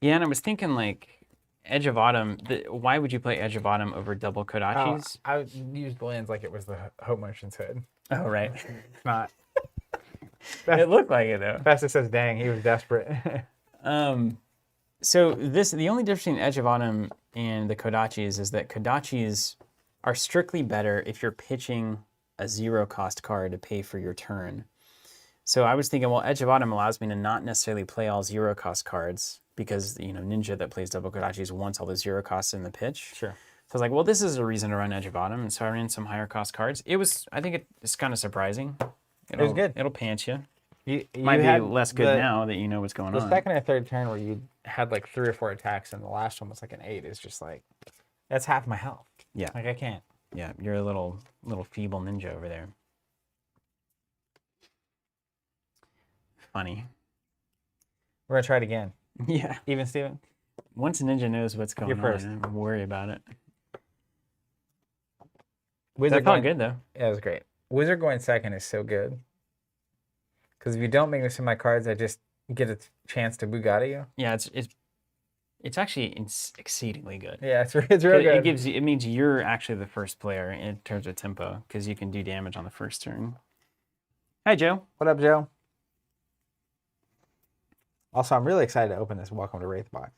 Speaker 2: Yeah, and I was thinking like Edge of Autumn. Why would you play Edge of Autumn over double Kodachis?
Speaker 1: I used the lens like it was the Hope Motion's hood.
Speaker 2: Oh, right.
Speaker 1: It's not.
Speaker 2: It looked like it though.
Speaker 1: Festus says, dang, he was desperate.
Speaker 2: So the only difference between Edge of Autumn and the Kodachis is that Kodachis are strictly better if you're pitching a 0 cost card to pay for your turn. So I was thinking, well, Edge of Autumn allows me to not necessarily play all 0 cost cards because, you know, Ninja that plays double Kodachis wants all the 0 costs in the pitch.
Speaker 1: Sure.
Speaker 2: So I was like, well, this is a reason to run Edge of Autumn. And so I ran some higher cost cards. I think it's kind of surprising.
Speaker 1: It was good.
Speaker 2: It'll pants you.
Speaker 1: You
Speaker 2: Might be
Speaker 1: had
Speaker 2: less good now that you know what's going
Speaker 1: the
Speaker 2: on.
Speaker 1: second and third turn where you had like 3 or 4 attacks and the last one was like an 8 is just like, that's half my health.
Speaker 2: Yeah.
Speaker 1: Like I can't.
Speaker 2: Yeah, you're a little feeble ninja over there. Funny.
Speaker 1: We're going to try it again.
Speaker 2: Yeah.
Speaker 1: Even Steven?
Speaker 2: Once a ninja knows what's going
Speaker 1: You're first.
Speaker 2: on, I don't worry about it.
Speaker 1: Wizard
Speaker 2: That felt
Speaker 1: going,
Speaker 2: good though.
Speaker 1: Yeah, it was great. Wizard going second is so good. Because if you don't make me some of my cards, I just get a chance to Bugatti you.
Speaker 2: Yeah, it's actually exceedingly good.
Speaker 1: Yeah, it's real good.
Speaker 2: It means you're actually the first player in terms of tempo because you can do damage on the first turn. Hi, Joe.
Speaker 1: What up, Joe? Also, I'm really excited to open this Welcome to Wraith box.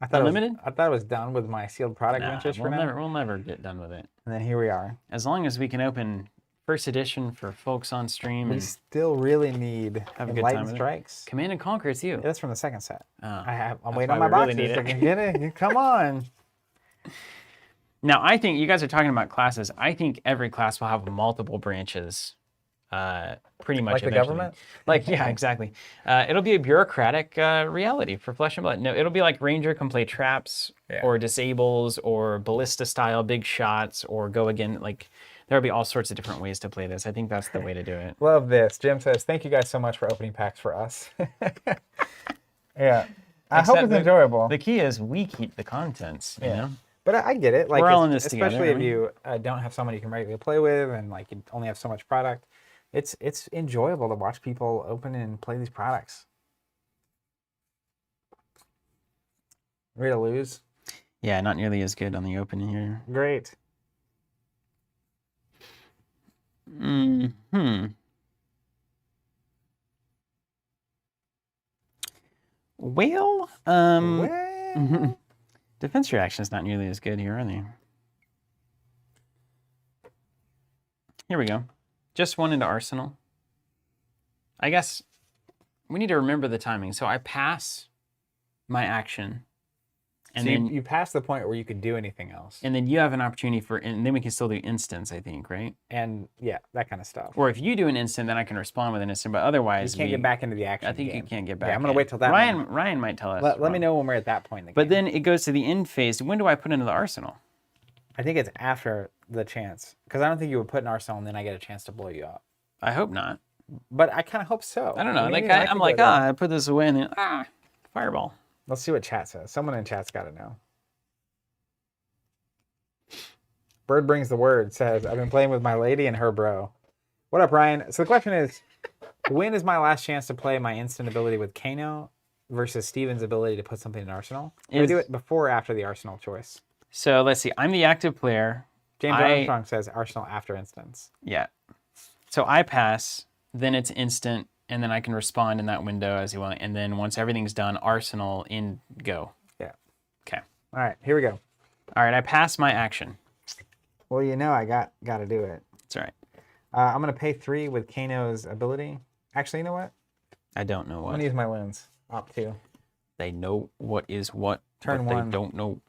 Speaker 1: I thought
Speaker 2: Unlimited?
Speaker 1: I thought it was done with my sealed product ventures for now.
Speaker 2: We'll never get done with it.
Speaker 1: And then here we are.
Speaker 2: As long as we can open first edition for folks on stream
Speaker 1: We
Speaker 2: and
Speaker 1: still really need
Speaker 2: have a good time
Speaker 1: Enlightened
Speaker 2: with it.
Speaker 1: Strikes.
Speaker 2: Command and Conquer, it's you.
Speaker 1: Yeah, that's from the second set.
Speaker 2: Oh,
Speaker 1: I'm
Speaker 2: that's
Speaker 1: waiting on
Speaker 2: why
Speaker 1: my
Speaker 2: we really
Speaker 1: boxes.
Speaker 2: need
Speaker 1: I
Speaker 2: it.
Speaker 1: can get it. Come on.
Speaker 2: Now, I think you guys are talking about classes. I think every class will have multiple branches, pretty much.
Speaker 1: Like the
Speaker 2: eventually.
Speaker 1: government?
Speaker 2: Like, yeah, exactly. It'll be a bureaucratic reality for Flesh and Blood. No, it'll be like Ranger can play traps or disables or ballista style big shots or go again. Like, there'll be all sorts of different ways to play this. I think that's the way to do it.
Speaker 1: Love this. Jim says, thank you guys so much for opening packs for us. Yeah. I hope it's enjoyable.
Speaker 2: The key is we keep the contents, you know?
Speaker 1: But I get it. Like,
Speaker 2: We're all in this
Speaker 1: especially
Speaker 2: together,
Speaker 1: if you don't have someone you can regularly play with and like you only have so much product. It's enjoyable to watch people open and play these products. Ready to lose?
Speaker 2: Yeah, not nearly as good on the opening here.
Speaker 1: Great.
Speaker 2: Well,
Speaker 1: Well,
Speaker 2: defense reaction is not nearly as good here, are they? Here we go. Just one into Arsenal. I guess we need to remember the timing. So I pass my action. And
Speaker 1: so
Speaker 2: then
Speaker 1: you pass the point where you could do anything else.
Speaker 2: and then you have an opportunity for, and then we can still do instants, I think, right?
Speaker 1: And yeah, that kind of stuff.
Speaker 2: Or if you do an instant, then I can respond with an instant. But otherwise,
Speaker 1: You can't get back into the action.
Speaker 2: I think
Speaker 1: game.
Speaker 2: you can't get back.
Speaker 1: Yeah, I'm gonna
Speaker 2: in.
Speaker 1: wait till that.
Speaker 2: Ryan might tell us.
Speaker 1: Let me know when we're at that point in the
Speaker 2: But
Speaker 1: game.
Speaker 2: then it goes to the end phase. When do I put into the arsenal?
Speaker 1: I think it's after the chance because I don't think you would put an arsenal and then I get a chance to blow you up.
Speaker 2: I hope not.
Speaker 1: But I kind of hope so.
Speaker 2: I don't know.
Speaker 1: Maybe
Speaker 2: Like
Speaker 1: I
Speaker 2: I'm
Speaker 1: could
Speaker 2: like,
Speaker 1: go there.
Speaker 2: I put this away and then fireball.
Speaker 1: Let's see what chat says. Someone in chat's got to know. Bird brings the word. Says I've been playing with my lady and her bro. What up, Ryan? So the question is, when is my last chance to play my instant ability with Kano versus Steven's ability to put something in Arsenal? Can we do it before or after the Arsenal choice?
Speaker 2: So let's see. I'm the active player.
Speaker 1: James Armstrong says Arsenal after instance.
Speaker 2: Yeah. So I pass, then it's instant, and then I can respond in that window as you want. And then once everything's done, Arsenal in go.
Speaker 1: Yeah.
Speaker 2: Okay.
Speaker 1: All right, here we go.
Speaker 2: All right, I pass my action.
Speaker 1: Well, you know I got to do it.
Speaker 2: That's all right.
Speaker 1: I'm going to pay 3 with Kano's ability. Actually, you know what?
Speaker 2: I don't know
Speaker 1: I'm
Speaker 2: what.
Speaker 1: going to use my loons. Opt 2.
Speaker 2: They know what is what,
Speaker 1: Turn
Speaker 2: but
Speaker 1: 1.
Speaker 2: they don't know.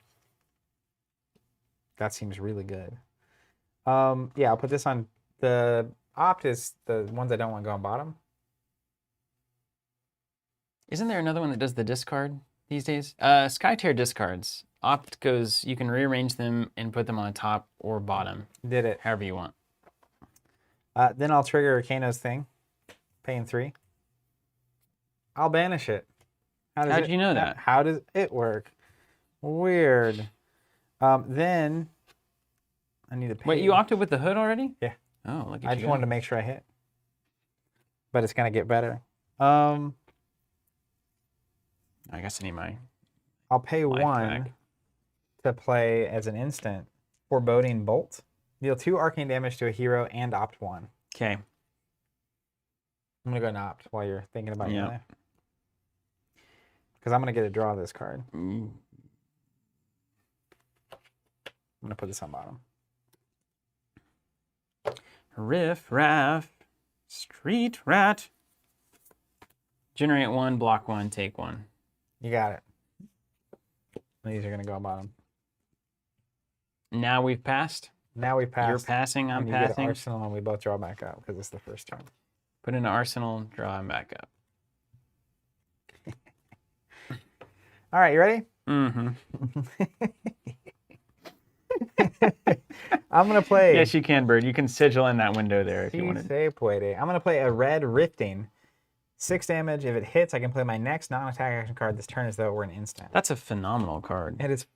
Speaker 1: That seems really good. Yeah, I'll put this on. The opt is the ones I don't want to go on bottom.
Speaker 2: Isn't there another one that does the discard these days? Sky Tier discards. Opt goes, you can rearrange them and put them on the top or bottom.
Speaker 1: Did it.
Speaker 2: However you want.
Speaker 1: Then I'll trigger Kano's thing. Paying 3. I'll banish it.
Speaker 2: How did you know that?
Speaker 1: How does it work? Weird. Then I need to pay.
Speaker 2: Wait, you opted with the hood already?
Speaker 1: Yeah.
Speaker 2: Oh, look at you.
Speaker 1: I just wanted to make sure I hit. But it's going to get better. I
Speaker 2: guess I need my...
Speaker 1: I'll pay 1
Speaker 2: pack
Speaker 1: to play as an instant. Foreboding Bolt. Deal 2 arcane damage to a hero and opt 1.
Speaker 2: Okay.
Speaker 1: I'm going to go and opt while you're thinking about your life. Because I'm going to get a draw of this card. I'm going to put this on bottom.
Speaker 2: Riff, Raff, Street Rat. Generate 1, block 1, take 1.
Speaker 1: You got it. These are going to go on bottom.
Speaker 2: Now we've passed.
Speaker 1: Now we passed.
Speaker 2: You're passing, I'm
Speaker 1: and you get
Speaker 2: passing.
Speaker 1: Arsenal, and we both draw back up because it's the first turn.
Speaker 2: Put into Arsenal, draw him back up.
Speaker 1: All right, you ready?
Speaker 2: Mm-hmm.
Speaker 1: I'm going to play...
Speaker 2: Yes, you can, Bird. You can sigil in that window there if you wanted.
Speaker 1: I'm going to play a red Rifting. 6 damage. If it hits, I can play my next non-attack action card this turn as though it were an instant.
Speaker 2: That's a phenomenal card.
Speaker 1: It is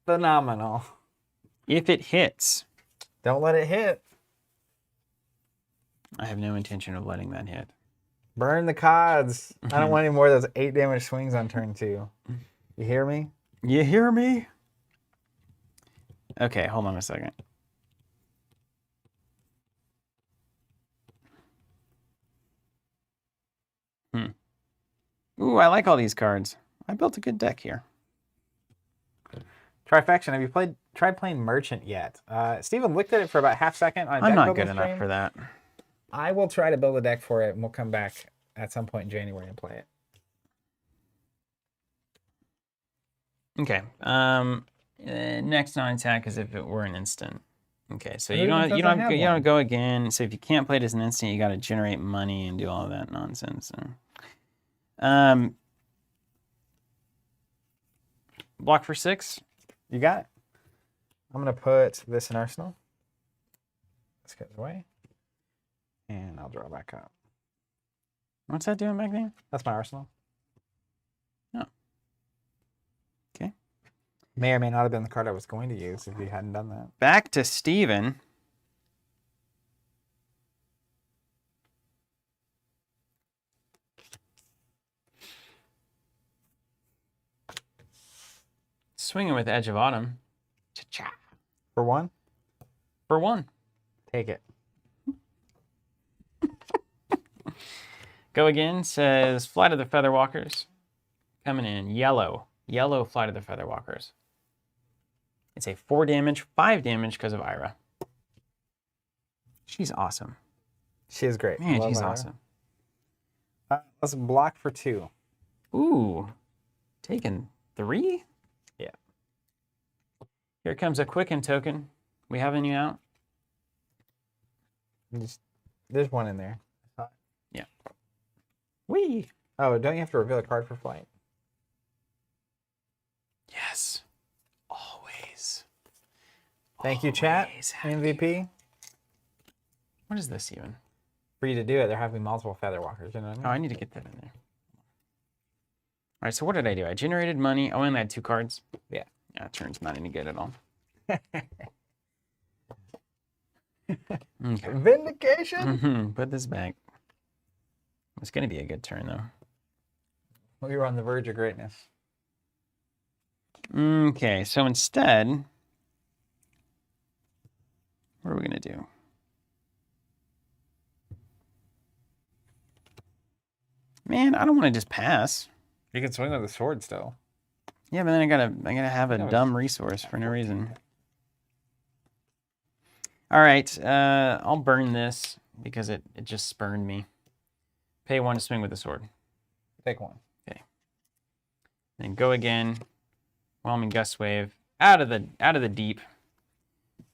Speaker 1: phenomenal.
Speaker 2: If it hits...
Speaker 1: Don't let it hit.
Speaker 2: I have no intention of letting that hit.
Speaker 1: Burn the cods. I don't want any more of those 8 damage swings on turn 2. You hear me?
Speaker 2: You hear me? Okay, hold on a second. Ooh, I like all these cards. I built a good deck here.
Speaker 1: Trifection, have you tried playing Merchant yet? Steven looked at it for about half second on
Speaker 2: I'm
Speaker 1: deck
Speaker 2: not
Speaker 1: building
Speaker 2: good enough
Speaker 1: stream.
Speaker 2: for that.
Speaker 1: I will try to build a deck for it, and we'll come back at some point in January and play it.
Speaker 2: Okay. Next non-attack is if it were an instant. Okay, so you
Speaker 1: Who
Speaker 2: don't
Speaker 1: doesn't
Speaker 2: go again. So if you can't play it as an instant, you got to generate money and do all of that nonsense. Block for 6.
Speaker 1: You got it. I'm going to put this in Arsenal. This goes away. And I'll draw back up.
Speaker 2: What's that doing back there?
Speaker 1: That's my Arsenal.
Speaker 2: Oh. Okay.
Speaker 1: May or may not have been the card I was going to use if you hadn't done that.
Speaker 2: Back to Steven. Swinging with Edge of Autumn. Cha-cha.
Speaker 1: For 1,
Speaker 2: For 1.
Speaker 1: take it.
Speaker 2: Go again, says Flight of the Featherwalkers. Coming in yellow. Yellow Flight of the Featherwalkers. It's a 4 damage, 5 damage because of Ira. She's awesome.
Speaker 1: She is great.
Speaker 2: Man,
Speaker 1: Love
Speaker 2: she's
Speaker 1: her.
Speaker 2: awesome.
Speaker 1: Let's block for 2.
Speaker 2: Ooh. Taking 3?
Speaker 1: Yeah.
Speaker 2: Here comes a Quicken token. We have any out?
Speaker 1: There's one in there.
Speaker 2: Yeah. Whee!
Speaker 1: Oh, don't you have to reveal a card for flight?
Speaker 2: Yes. Always.
Speaker 1: Thank you, chat.
Speaker 2: Always.
Speaker 1: MVP.
Speaker 2: What is this even?
Speaker 1: For you to do it, they're having multiple Featherwalkers. You know what I mean?
Speaker 2: Oh, I need to get that in there. All right, so what did I do? I generated money. I only had 2 cards.
Speaker 1: Yeah.
Speaker 2: Yeah, turn's not any good at all. Okay.
Speaker 1: Vindication?
Speaker 2: Put this back. It's going to be a good turn, though.
Speaker 1: We were on the verge of greatness.
Speaker 2: Okay, so instead, what are we going to do? Man, I don't want to just pass.
Speaker 1: You can swing with the sword still.
Speaker 2: Yeah, but then I gotta have a dumb resource for no reason. All right, I'll burn this because it just spurned me. Pay 1 to swing with the sword.
Speaker 1: Take 1.
Speaker 2: Okay. Then go again. Whelming Gust Wave out of the deep.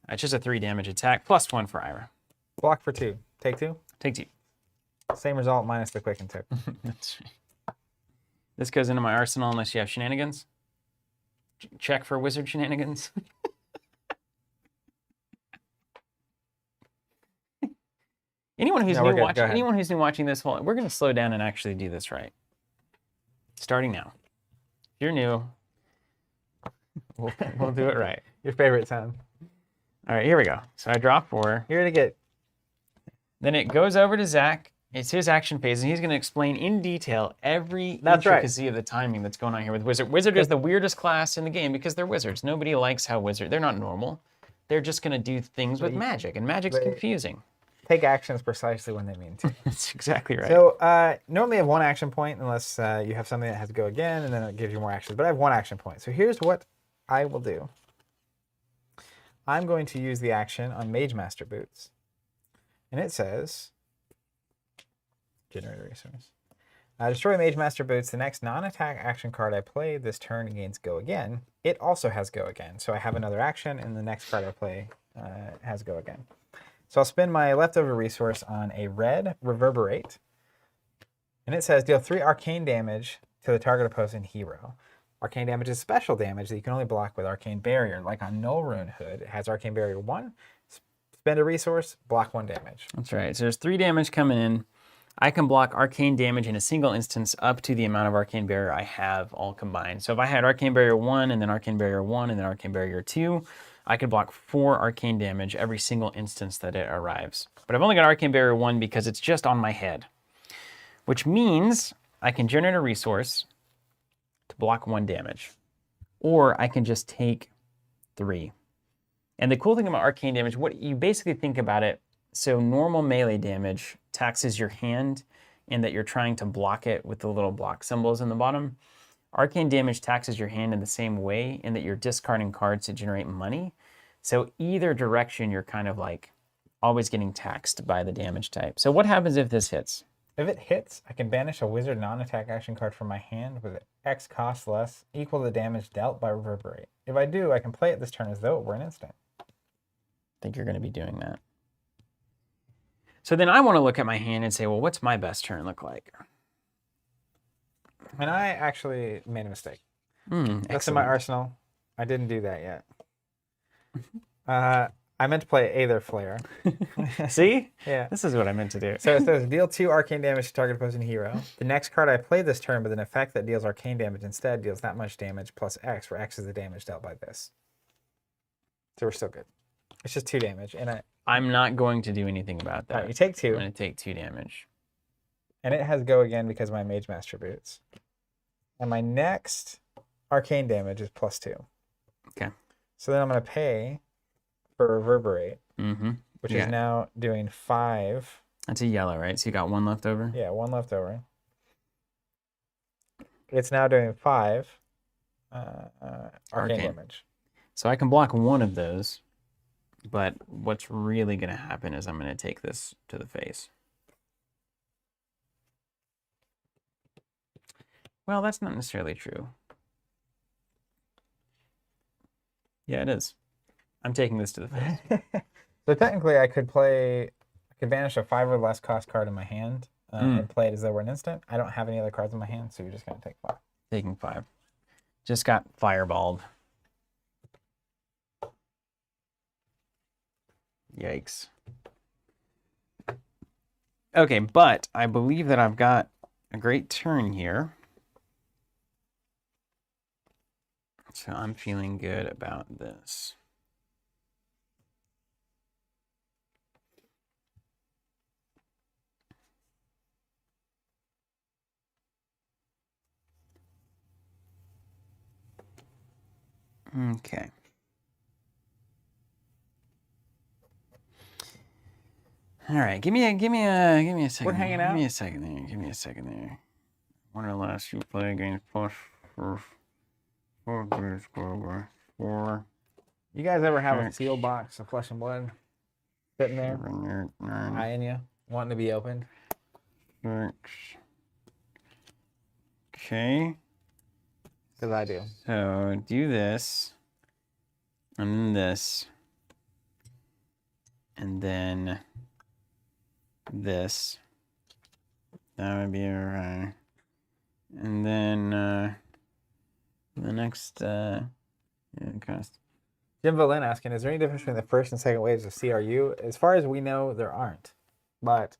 Speaker 2: It's just a 3 damage attack plus 1 for Ira.
Speaker 1: Block for 2. Take 2.
Speaker 2: Take 2.
Speaker 1: Same result minus the quick and tip.
Speaker 2: That's right. This goes into my arsenal unless you have shenanigans. Check for wizard shenanigans. Anyone who's new watching this, we're going to slow down and actually do this right. Starting now. If you're new, we'll do it right.
Speaker 1: Your favorite sound.
Speaker 2: All right, here we go. So I draw 4.
Speaker 1: Here to get.
Speaker 2: Then it goes over to Zach. It's his action phase, and he's going to explain in detail every intricacy of the timing that's going on here with Wizard. Wizard is the weirdest class in the game because they're wizards. Nobody likes how they're not normal. They're just going to do things with magic, and magic's confusing.
Speaker 1: Take actions precisely when they mean to.
Speaker 2: That's exactly right.
Speaker 1: So normally I have 1 action point unless you have something that has to go again, and then it gives you more actions. But I have 1 action point. So here's what I will do. I'm going to use the action on Mage Master Boots. And it says, generate a resource. Destroy Mage Master Boots. The next non-attack action card I play this turn gains Go Again. It also has Go Again. So I have another action, and the next card I play has Go Again. So I'll spend my leftover resource on a red Reverberate. And it says, deal 3 arcane damage to the target opposing hero. Arcane damage is special damage that you can only block with Arcane Barrier. Like on Null Rune Hood, it has Arcane Barrier 1. Spend a resource, block 1 damage.
Speaker 2: That's right. So there's 3 damage coming in. I can block arcane damage in a single instance up to the amount of Arcane Barrier I have all combined. So if I had Arcane Barrier 1 and then Arcane Barrier 1 and then Arcane Barrier 2, I could block 4 arcane damage every single instance that it arrives. But I've only got Arcane Barrier 1 because it's just on my head, which means I can generate a resource to block 1 damage, or I can just take 3. And the cool thing about arcane damage, what you basically think about it, so normal melee damage taxes your hand in that you're trying to block it with the little block symbols in the bottom. Arcane damage taxes your hand in the same way in that you're discarding cards to generate money. So either direction, you're kind of like always getting taxed by the damage type. So what happens if this hits?
Speaker 1: If it hits, I can banish a wizard non-attack action card from my hand with X cost less equal to the damage dealt by Reverberate. If I do, I can play it this turn as though it were an instant.
Speaker 2: I think you're going to be doing that. So then I want to look at my hand and say, well, what's my best turn look like?
Speaker 1: And I actually made a mistake. That's in
Speaker 2: Excellent.
Speaker 1: my arsenal. I didn't do that yet. I meant to play Aether Flare.
Speaker 2: See?
Speaker 1: Yeah.
Speaker 2: This is what I meant to do.
Speaker 1: So it says, deal 2 arcane damage to target opposing hero. The next card I play this turn with an effect that deals arcane damage instead deals that much damage plus X, where X is the damage dealt by this. So we're still good. It's just 2 damage. And
Speaker 2: I'm not going to do anything about that.
Speaker 1: Right, you take 2.
Speaker 2: I'm going to take 2 damage.
Speaker 1: And it has Go Again because of my Mage Master Boots. And my next arcane damage is plus 2.
Speaker 2: Okay.
Speaker 1: So then I'm going to pay for Reverberate, which
Speaker 2: Yeah.
Speaker 1: is now doing 5.
Speaker 2: That's a yellow, right? So you got 1 left over?
Speaker 1: Yeah, 1 left over. It's now doing 5 arcane damage.
Speaker 2: So I can block 1 of those, but what's really going to happen is I'm going to take this to the face. Well, that's not necessarily true. Yeah, it is. I'm taking this to the face.
Speaker 1: So technically, I could banish a 5 or less cost card in my hand and play it as though we're an instant. I don't have any other cards in my hand, so you're just going to take 5.
Speaker 2: Taking 5. Just got fireballed. Yikes. Okay, but I believe that I've got a great turn here. So I'm feeling good about this. Okay. All right, give me a second.
Speaker 1: We're hanging out.
Speaker 2: Give me a second there. Give me a second there. One or less you play against plus four.
Speaker 1: You guys ever have a sealed box of Flesh and Blood sitting there, eyeing you, wanting to be opened?
Speaker 2: 6. Okay.
Speaker 1: Because I do.
Speaker 2: So do this, and then this, and then this. That would be alright. And then the next cost.
Speaker 1: Jim Valin asking, is there any difference between the first and second waves of CRU? As far as we know, there aren't. But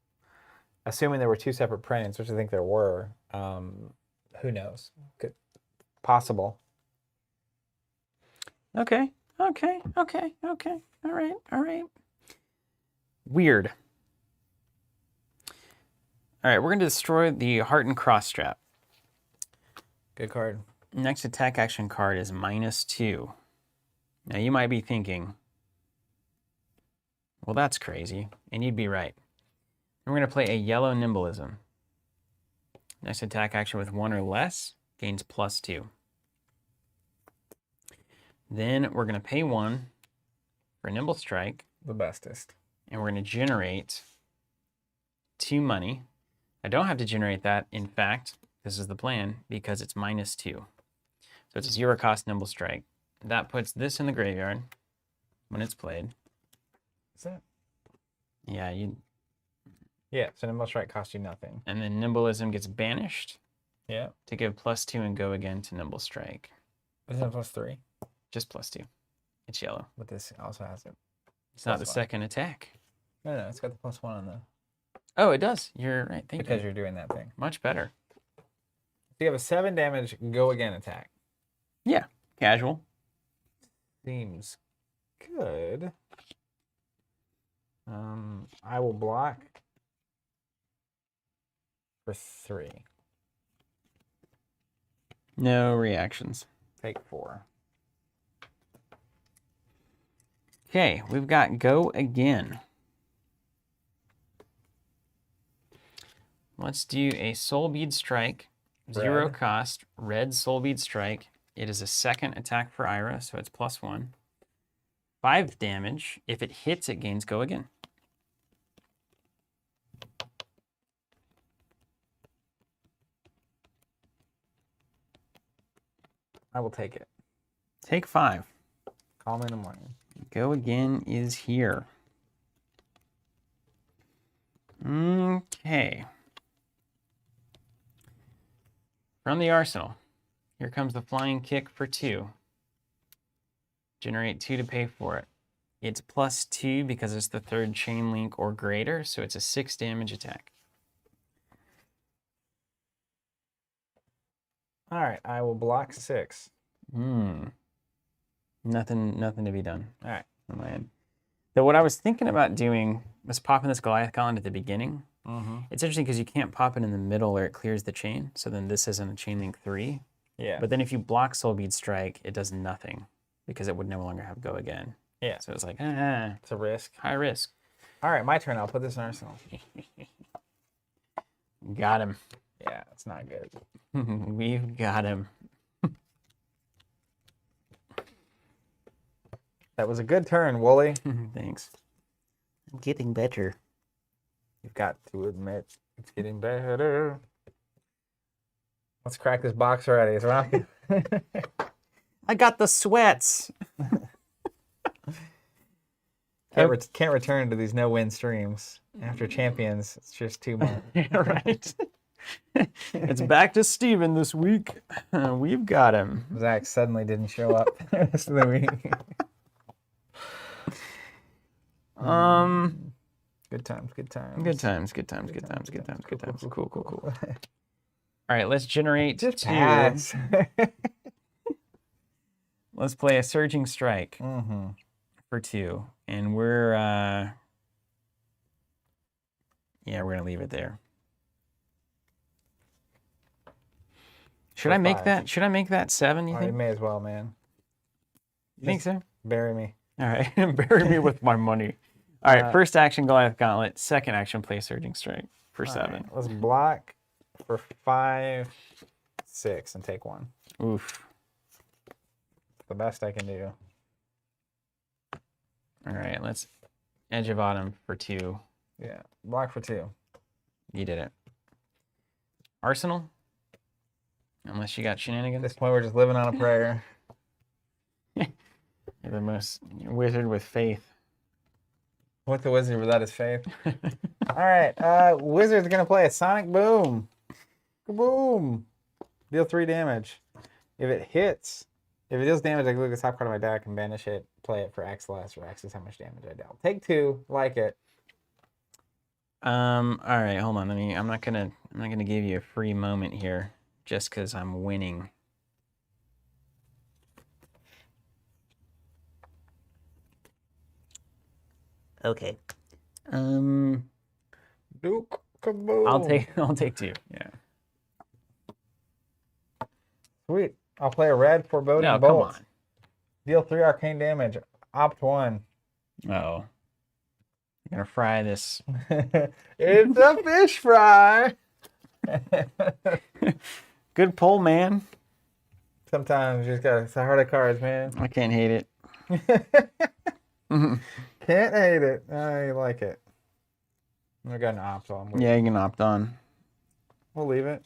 Speaker 1: assuming there were 2 separate printings, which I think there were, who knows? Possible.
Speaker 2: Okay. All right. Weird. All right, we're going to destroy the Heart and Cross Strap.
Speaker 1: Good card.
Speaker 2: Next attack action card is -2. Now you might be thinking, well, that's crazy, and you'd be right. We're going to play a yellow Nimblism. Next attack action with 1 or less gains +2. Then we're going to pay 1 for Nimble Strike.
Speaker 1: The bestest.
Speaker 2: And we're going to generate 2 money. I don't have to generate that, in fact, this is the plan, because it's -2. So it's a 0 cost Nimble Strike. That puts this in the graveyard when it's played.
Speaker 1: Is that?
Speaker 2: Yeah,
Speaker 1: Yeah, so Nimble Strike costs you nothing.
Speaker 2: and then Nimblism gets banished
Speaker 1: Yeah.
Speaker 2: to give +2 and go again to Nimble Strike.
Speaker 1: Isn't it +3?
Speaker 2: Just +2. It's yellow.
Speaker 1: But this also has it.
Speaker 2: It's not the
Speaker 1: +1.
Speaker 2: second attack.
Speaker 1: No, it's got the +1 on the...
Speaker 2: Oh, it does. You're right. Thank
Speaker 1: Because
Speaker 2: you.
Speaker 1: you're doing that thing.
Speaker 2: Much better.
Speaker 1: So you have a 7 damage go again attack.
Speaker 2: Yeah, casual.
Speaker 1: Seems good. I will block for 3.
Speaker 2: No reactions.
Speaker 1: Take 4.
Speaker 2: Okay, we've got go again. Let's do a Soul Bead Strike, 0
Speaker 1: Red.
Speaker 2: cost, red Soul Bead Strike. It is a second attack for Ira, so it's +1. 5 damage. If it hits, it gains go again.
Speaker 1: I will take it.
Speaker 2: Take 5.
Speaker 1: Call me in the morning.
Speaker 2: Go again is here. Okay. From the arsenal, here comes the Flying Kick for 2. Generate 2 to pay for it. It's +2 because it's the 3rd chain link or greater, so it's a 6 damage attack.
Speaker 1: All right, I will block 6.
Speaker 2: Nothing to be done.
Speaker 1: All right.
Speaker 2: On my end. So what I was thinking about doing was popping this Goliath Column at the beginning. It's interesting because you can't pop it in the middle where it clears the chain. So then this isn't a chain link 3.
Speaker 1: Yeah.
Speaker 2: But then if you block Soul Bead Strike, it does nothing because it would no longer have go again.
Speaker 1: Yeah.
Speaker 2: So it's like,
Speaker 1: It's a risk.
Speaker 2: high risk.
Speaker 1: All right, my turn. I'll put this in arsenal.
Speaker 2: Got him.
Speaker 1: Yeah, it's not good.
Speaker 2: We've got him.
Speaker 1: That was a good turn, Wooly.
Speaker 2: Thanks. I'm getting better.
Speaker 1: You've got to admit it's getting better. Let's crack this box already. It's rocking.
Speaker 2: I got the sweats.
Speaker 1: Can't return to these no-win streams. After champions, it's just too much.
Speaker 2: Right. It's back to Steven this week. We've got him.
Speaker 1: Zach suddenly didn't show up the rest of the week. Good times.
Speaker 2: Good times. Cool. All right, let's generate
Speaker 1: Just
Speaker 2: 2.
Speaker 1: pass.
Speaker 2: Let's play a Surging Strike for 2. And we're gonna leave it there. Should I make
Speaker 1: 5.
Speaker 2: that? Should I make that 7? You
Speaker 1: You
Speaker 2: think?
Speaker 1: may as well, man.
Speaker 2: Think so?
Speaker 1: Bury me.
Speaker 2: All right. Bury me with my money. All right. First action, Goliath Gauntlet. Second action, play Surging Strike for 7.
Speaker 1: Right, let's block for 5, 6, and take 1.
Speaker 2: Oof.
Speaker 1: The best I can do.
Speaker 2: All right. Let's Edge of Autumn for 2.
Speaker 1: Yeah, block for 2.
Speaker 2: You did it. Arsenal? Unless you got
Speaker 1: At
Speaker 2: shenanigans.
Speaker 1: this point, we're just living on a prayer.
Speaker 2: You're the most wizard with faith.
Speaker 1: What the wizard without his faith? All right, wizard's gonna play a Sonic Boom. Kaboom! Deal 3 damage. If it hits, if it deals damage, I can look at the top card of my deck and banish it, play it for X less, or X is how much damage I dealt. Take 2, like it.
Speaker 2: All right, hold on. I'm not gonna give you a free moment here just because I'm winning. Okay.
Speaker 1: Duke kaboom.
Speaker 2: I'll take 2. Yeah.
Speaker 1: Sweet. I'll play a red foreboding
Speaker 2: No,
Speaker 1: bolt.
Speaker 2: come on.
Speaker 1: Deal 3 arcane damage. Opt 1.
Speaker 2: Oh. You're gonna fry this.
Speaker 1: It's a fish fry.
Speaker 2: Good pull, man.
Speaker 1: Sometimes you just got it's a heart of cards, man.
Speaker 2: I can't hate it.
Speaker 1: Can't hate it. I like it. I got an opt, so
Speaker 2: Yeah, you can opt on.
Speaker 1: we'll leave it.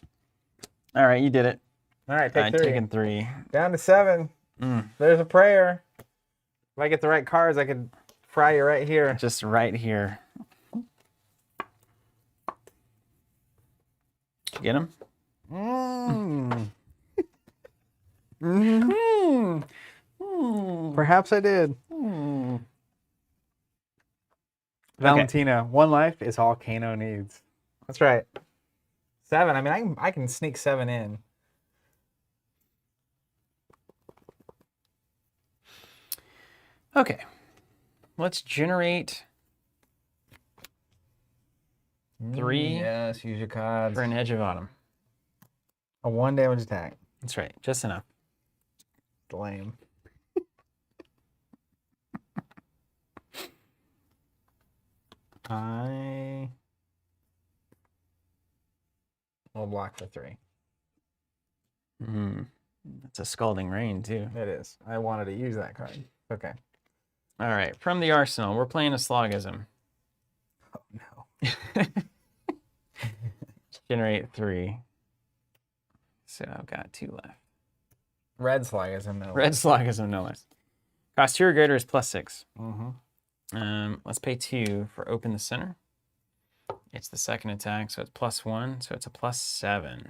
Speaker 2: All right, you did it.
Speaker 1: All right, take 3.
Speaker 2: Taking 3.
Speaker 1: Down to 7. There's a prayer. If I get the right cards, I could fry you right here.
Speaker 2: Just right here. Did you get him?
Speaker 1: Perhaps I did. Valentina, 1 life is all Kano needs. That's right. 7. I mean, I can sneak 7 in.
Speaker 2: Okay. Let's generate 3
Speaker 1: Yes, use your cards.
Speaker 2: for an Edge of Autumn.
Speaker 1: A 1 damage attack.
Speaker 2: That's right. Just enough.
Speaker 1: Lame. I will block for 3.
Speaker 2: That's a Scalding Rain, too.
Speaker 1: It is. I wanted to use that card. Okay.
Speaker 2: All right. From the arsenal, we're playing a Slogism.
Speaker 1: Oh, no.
Speaker 2: Generate 3. So I've got 2 left.
Speaker 1: Red Slug is in the
Speaker 2: Red Slogism, no less. Cost Irrigator is +6.
Speaker 1: Mm-hmm.
Speaker 2: Let's pay 2 for Open the Center. It's the second attack, so it's +1, so it's a +7.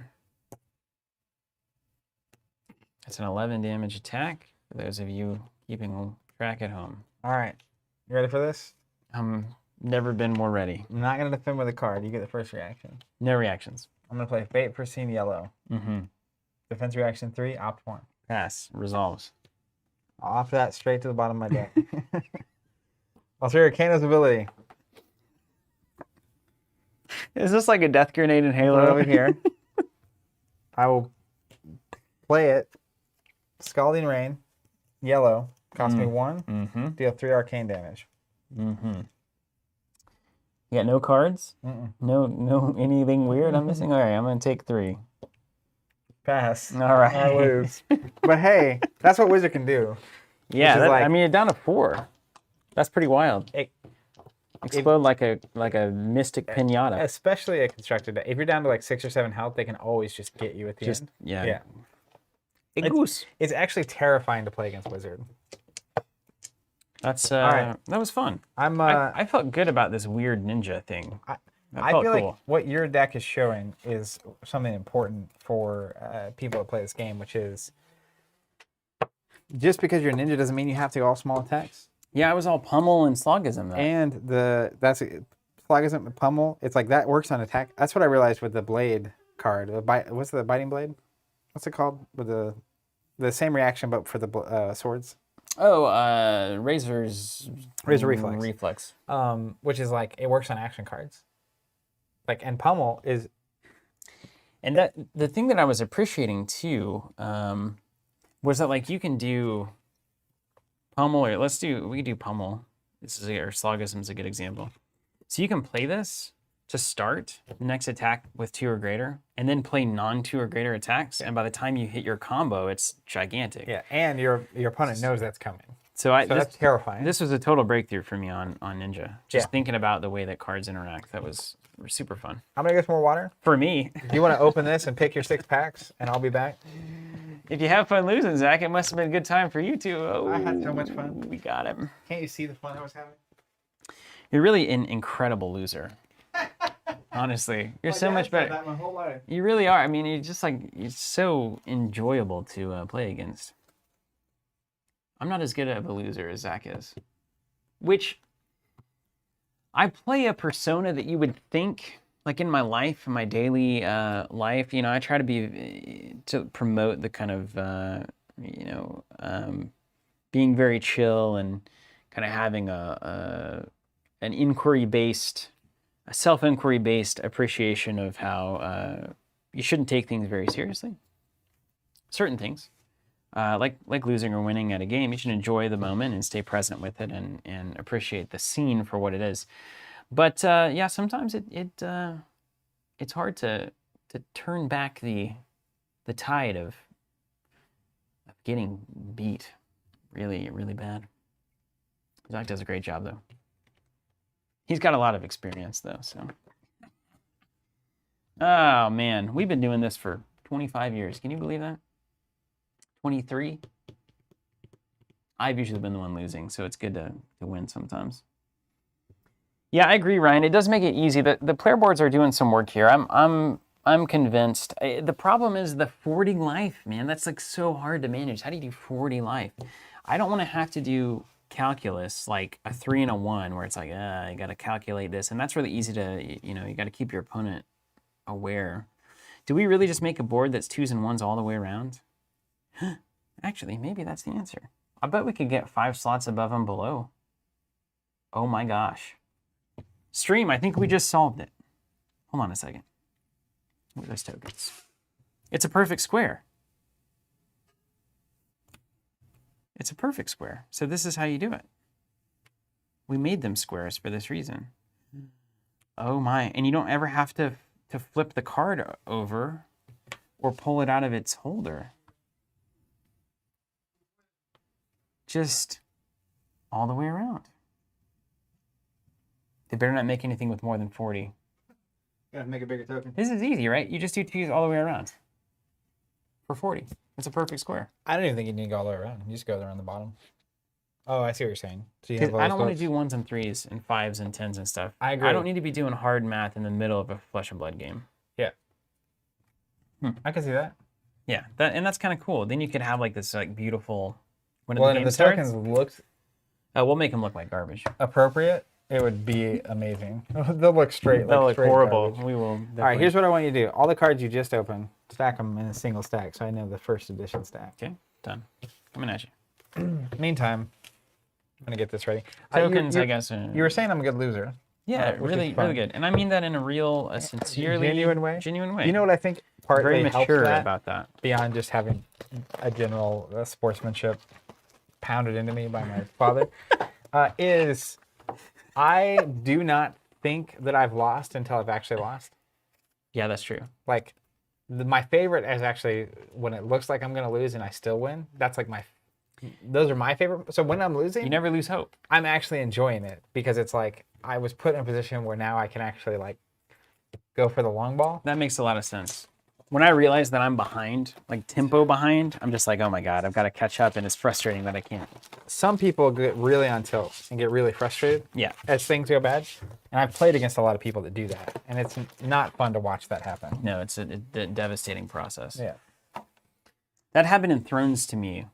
Speaker 2: That's an 11 damage attack for those of you keeping track at home.
Speaker 1: All right. You ready for this?
Speaker 2: Never been more ready.
Speaker 1: I'm not going to defend with a card. You get the first reaction.
Speaker 2: No reactions.
Speaker 1: I'm going to play Fate for Scene Yellow.
Speaker 2: Mm-hmm.
Speaker 1: Defense reaction 3, opt 1.
Speaker 2: Pass. Resolves.
Speaker 1: I'll opt that straight to the bottom of my deck. I'll throw Kano's ability.
Speaker 2: Is this like a death grenade in Halo?
Speaker 1: Over here. I will play it. Scalding Rain. Yellow. Cost me 1.
Speaker 2: Mm-hmm.
Speaker 1: Deal 3 arcane damage.
Speaker 2: Mm-hmm. You got no cards? No anything weird I'm missing? All right, I'm going to take 3.
Speaker 1: Pass.
Speaker 2: All right.
Speaker 1: I lose. But hey, that's what Wizard can do.
Speaker 2: Yeah,
Speaker 1: like-
Speaker 2: I mean, you're down to 4. That's pretty wild. Explode like a mystic pinata.
Speaker 1: Especially a constructed deck. If you're down to like 6 or 7 health, they can always just get you at the end.
Speaker 2: Yeah.
Speaker 1: Yeah.
Speaker 2: A goose.
Speaker 1: It's actually terrifying to play against Wizard.
Speaker 2: That's
Speaker 1: right.
Speaker 2: That was fun.
Speaker 1: I
Speaker 2: I felt good about this weird ninja thing.
Speaker 1: I feel like what your deck is showing is something important for people that play this game, which is just because you're a ninja doesn't mean you have to go all small attacks.
Speaker 2: Yeah, I was all pummel and slogism though.
Speaker 1: And slogism and pummel. It's like that works on attack. That's what I realized with the blade card. What's the biting blade? What's it called? With the same reaction but for the swords.
Speaker 2: Oh, Razor
Speaker 1: Reflex.
Speaker 2: Reflex.
Speaker 1: Which is like it works on action cards. Like and pummel is.
Speaker 2: And that the thing that I was appreciating too was that like you can do Pummel, or we can do Pummel. Or Slogism is a good example. So you can play this to start the next attack with 2 or greater, and then play non-2 or greater attacks, and by the time you hit your combo, it's gigantic.
Speaker 1: Yeah, and your opponent knows that's coming.
Speaker 2: So
Speaker 1: that's terrifying.
Speaker 2: This was a total breakthrough for me on Ninja. Just
Speaker 1: Yeah.
Speaker 2: thinking about the way that cards interact, that was super fun.
Speaker 1: I'm gonna get some more water.
Speaker 2: For me.
Speaker 1: Do you want to open this and pick your 6 packs, and I'll be back?
Speaker 2: If you have fun losing, Zach, it must have been a good time for you too. Oh,
Speaker 1: I had so much fun.
Speaker 2: We got him.
Speaker 1: Can't you see the fun I was having?
Speaker 2: You're really an incredible loser. Honestly, you're so much better.
Speaker 1: That my whole life.
Speaker 2: You really are. I mean, you're so enjoyable to play against. I'm not as good of a loser as Zach is. Which, I play a persona that you would think, like in my life, in my daily life, you know, I try to promote the kind of, being very chill and kind of having an inquiry-based, a self-inquiry-based appreciation of how you shouldn't take things very seriously. Certain things, like losing or winning at a game, you should enjoy the moment and stay present with it and appreciate the scene for what it is. But yeah, sometimes it's hard to turn back the tide of getting beat really, really bad. Zach does a great job though. He's got a lot of experience though, so. Oh man, we've been doing this for 25 years. Can you believe that? 23? I've usually been the one losing, so it's good to win sometimes. Yeah, I agree, Ryan. It does make it easy. The player boards are doing some work here. I'm convinced. The problem is the 40 life, man. That's like so hard to manage. How do you do 40 life? I don't want to have to do calculus like a 3 and a 1 where it's like, I got to calculate this. And that's really easy to, you got to keep your opponent aware. Do we really just make a board that's 2s and 1s all the way around? Actually, maybe that's the answer. I bet we could get 5 slots above and below. Oh my gosh. Stream, I think we just solved it. Hold on a second. Look at those tokens. It's a perfect square. It's a perfect square. So this is how you do it. We made them squares for this reason. Oh my, and you don't ever have to flip the card over or pull it out of its holder. Just all the way around. They better not make anything with more than 40.
Speaker 1: Gotta make a bigger token.
Speaker 2: This is easy, right? You just do 2s all the way around. For 40. It's a perfect square.
Speaker 1: I don't even think you need to go all the way around. You just go there on the bottom. Oh, I see what you're saying. So you have
Speaker 2: I don't want to do 1s and 3s and 5s and 10s and stuff.
Speaker 1: I agree.
Speaker 2: I don't need to be doing hard math in the middle of a Flesh and Blood game.
Speaker 1: Yeah. I can see that.
Speaker 2: Yeah, that's kind of cool. Then you could have like this like beautiful. When
Speaker 1: Well,
Speaker 2: the
Speaker 1: and
Speaker 2: game
Speaker 1: if the
Speaker 2: starts,
Speaker 1: tokens looked
Speaker 2: we'll make them look like garbage.
Speaker 1: appropriate, it would be amazing. They'll look straight.
Speaker 2: They'll
Speaker 1: like
Speaker 2: look
Speaker 1: straight
Speaker 2: horrible.
Speaker 1: garbage.
Speaker 2: We will.
Speaker 1: All right,
Speaker 2: definitely-
Speaker 1: here's what I want you to do. All the cards you just opened, stack them in a single stack, so I know the first edition stack.
Speaker 2: Okay, done. Coming at you.
Speaker 1: Meantime, I'm gonna get this ready.
Speaker 2: Tokens, I guess.
Speaker 1: You were saying I'm a good loser.
Speaker 2: Yeah,
Speaker 1: which is
Speaker 2: really,
Speaker 1: fun.
Speaker 2: really good. And I mean that in a real, sincerely
Speaker 1: Genuine way?
Speaker 2: Genuine way.
Speaker 1: You know what I think partly
Speaker 2: very
Speaker 1: helps
Speaker 2: mature
Speaker 1: that,
Speaker 2: about that.
Speaker 1: beyond just having a general sportsmanship pounded into me by my father, is I do not think that I've lost until I've actually lost.
Speaker 2: Yeah, that's true.
Speaker 1: Like, my favorite is actually when it looks like I'm going to lose and I still win. That's like those are my favorite. So when I'm losing,
Speaker 2: You never lose hope.
Speaker 1: I'm actually enjoying it because it's like I was put in a position where now I can actually like go for the long ball.
Speaker 2: That makes a lot of sense. When I realize that I'm behind, like tempo behind, I'm just like, oh my God, I've got to catch up, and it's frustrating that I can't.
Speaker 1: Some people get really on tilt and get really frustrated
Speaker 2: Yeah.
Speaker 1: as things go bad. And I've played against a lot of people that do that. And it's not fun to watch that happen.
Speaker 2: No, it's a devastating process.
Speaker 1: Yeah.
Speaker 2: That happened in Thrones to me